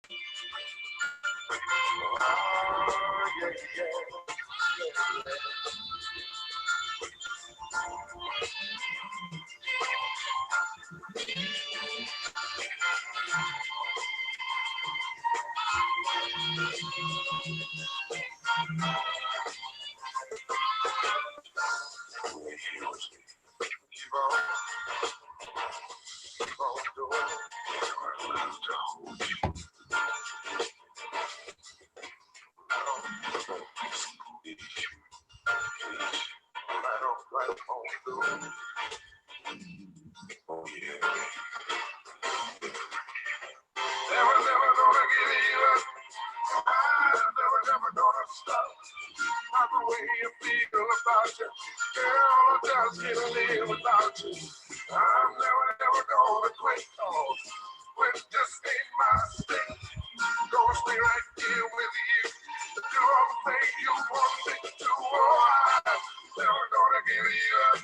Speaker 4: yeah, yeah. Keep on, keep on doing it. Right on through it. Oh, yeah. Never, never gonna give you up. I'm never, never gonna stop. Not the way you feel about you. Girl, I just can't live without you. I'm never, never gonna quit. Oh, quit just ain't my stick. Gonna stay right here with you. Do all the things you want me to do. Oh, I'm never gonna give you up.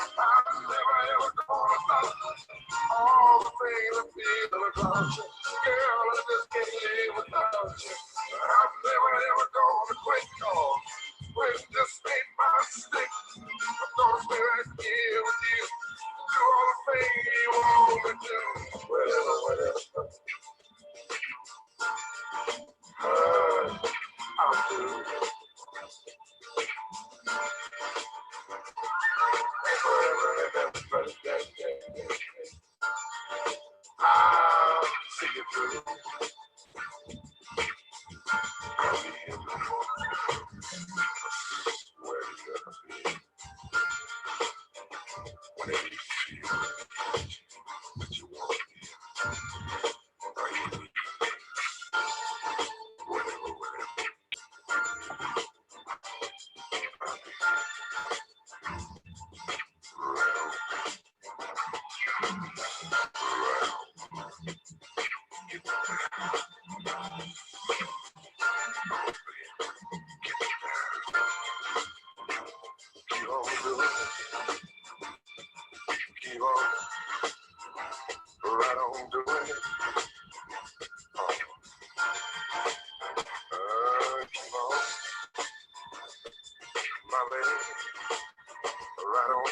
Speaker 4: I'm never, ever gonna stop. All the things I feel about you. Girl, I just can't live without you. I'm never, ever gonna quit. Oh, quit just ain't my stick. I'm gonna stay right here with you. Do all the things you want me to. Whatever, whatever. I'll do. I'll see you through. I'll be in the morning. Where you gonna be? Whenever you feel that you want to be. Are you weak? Whatever, whatever. I'll be right on. Right on. Get there. Keep on doing it. Keep on. Right on doing it. Keep on. My lady. Right on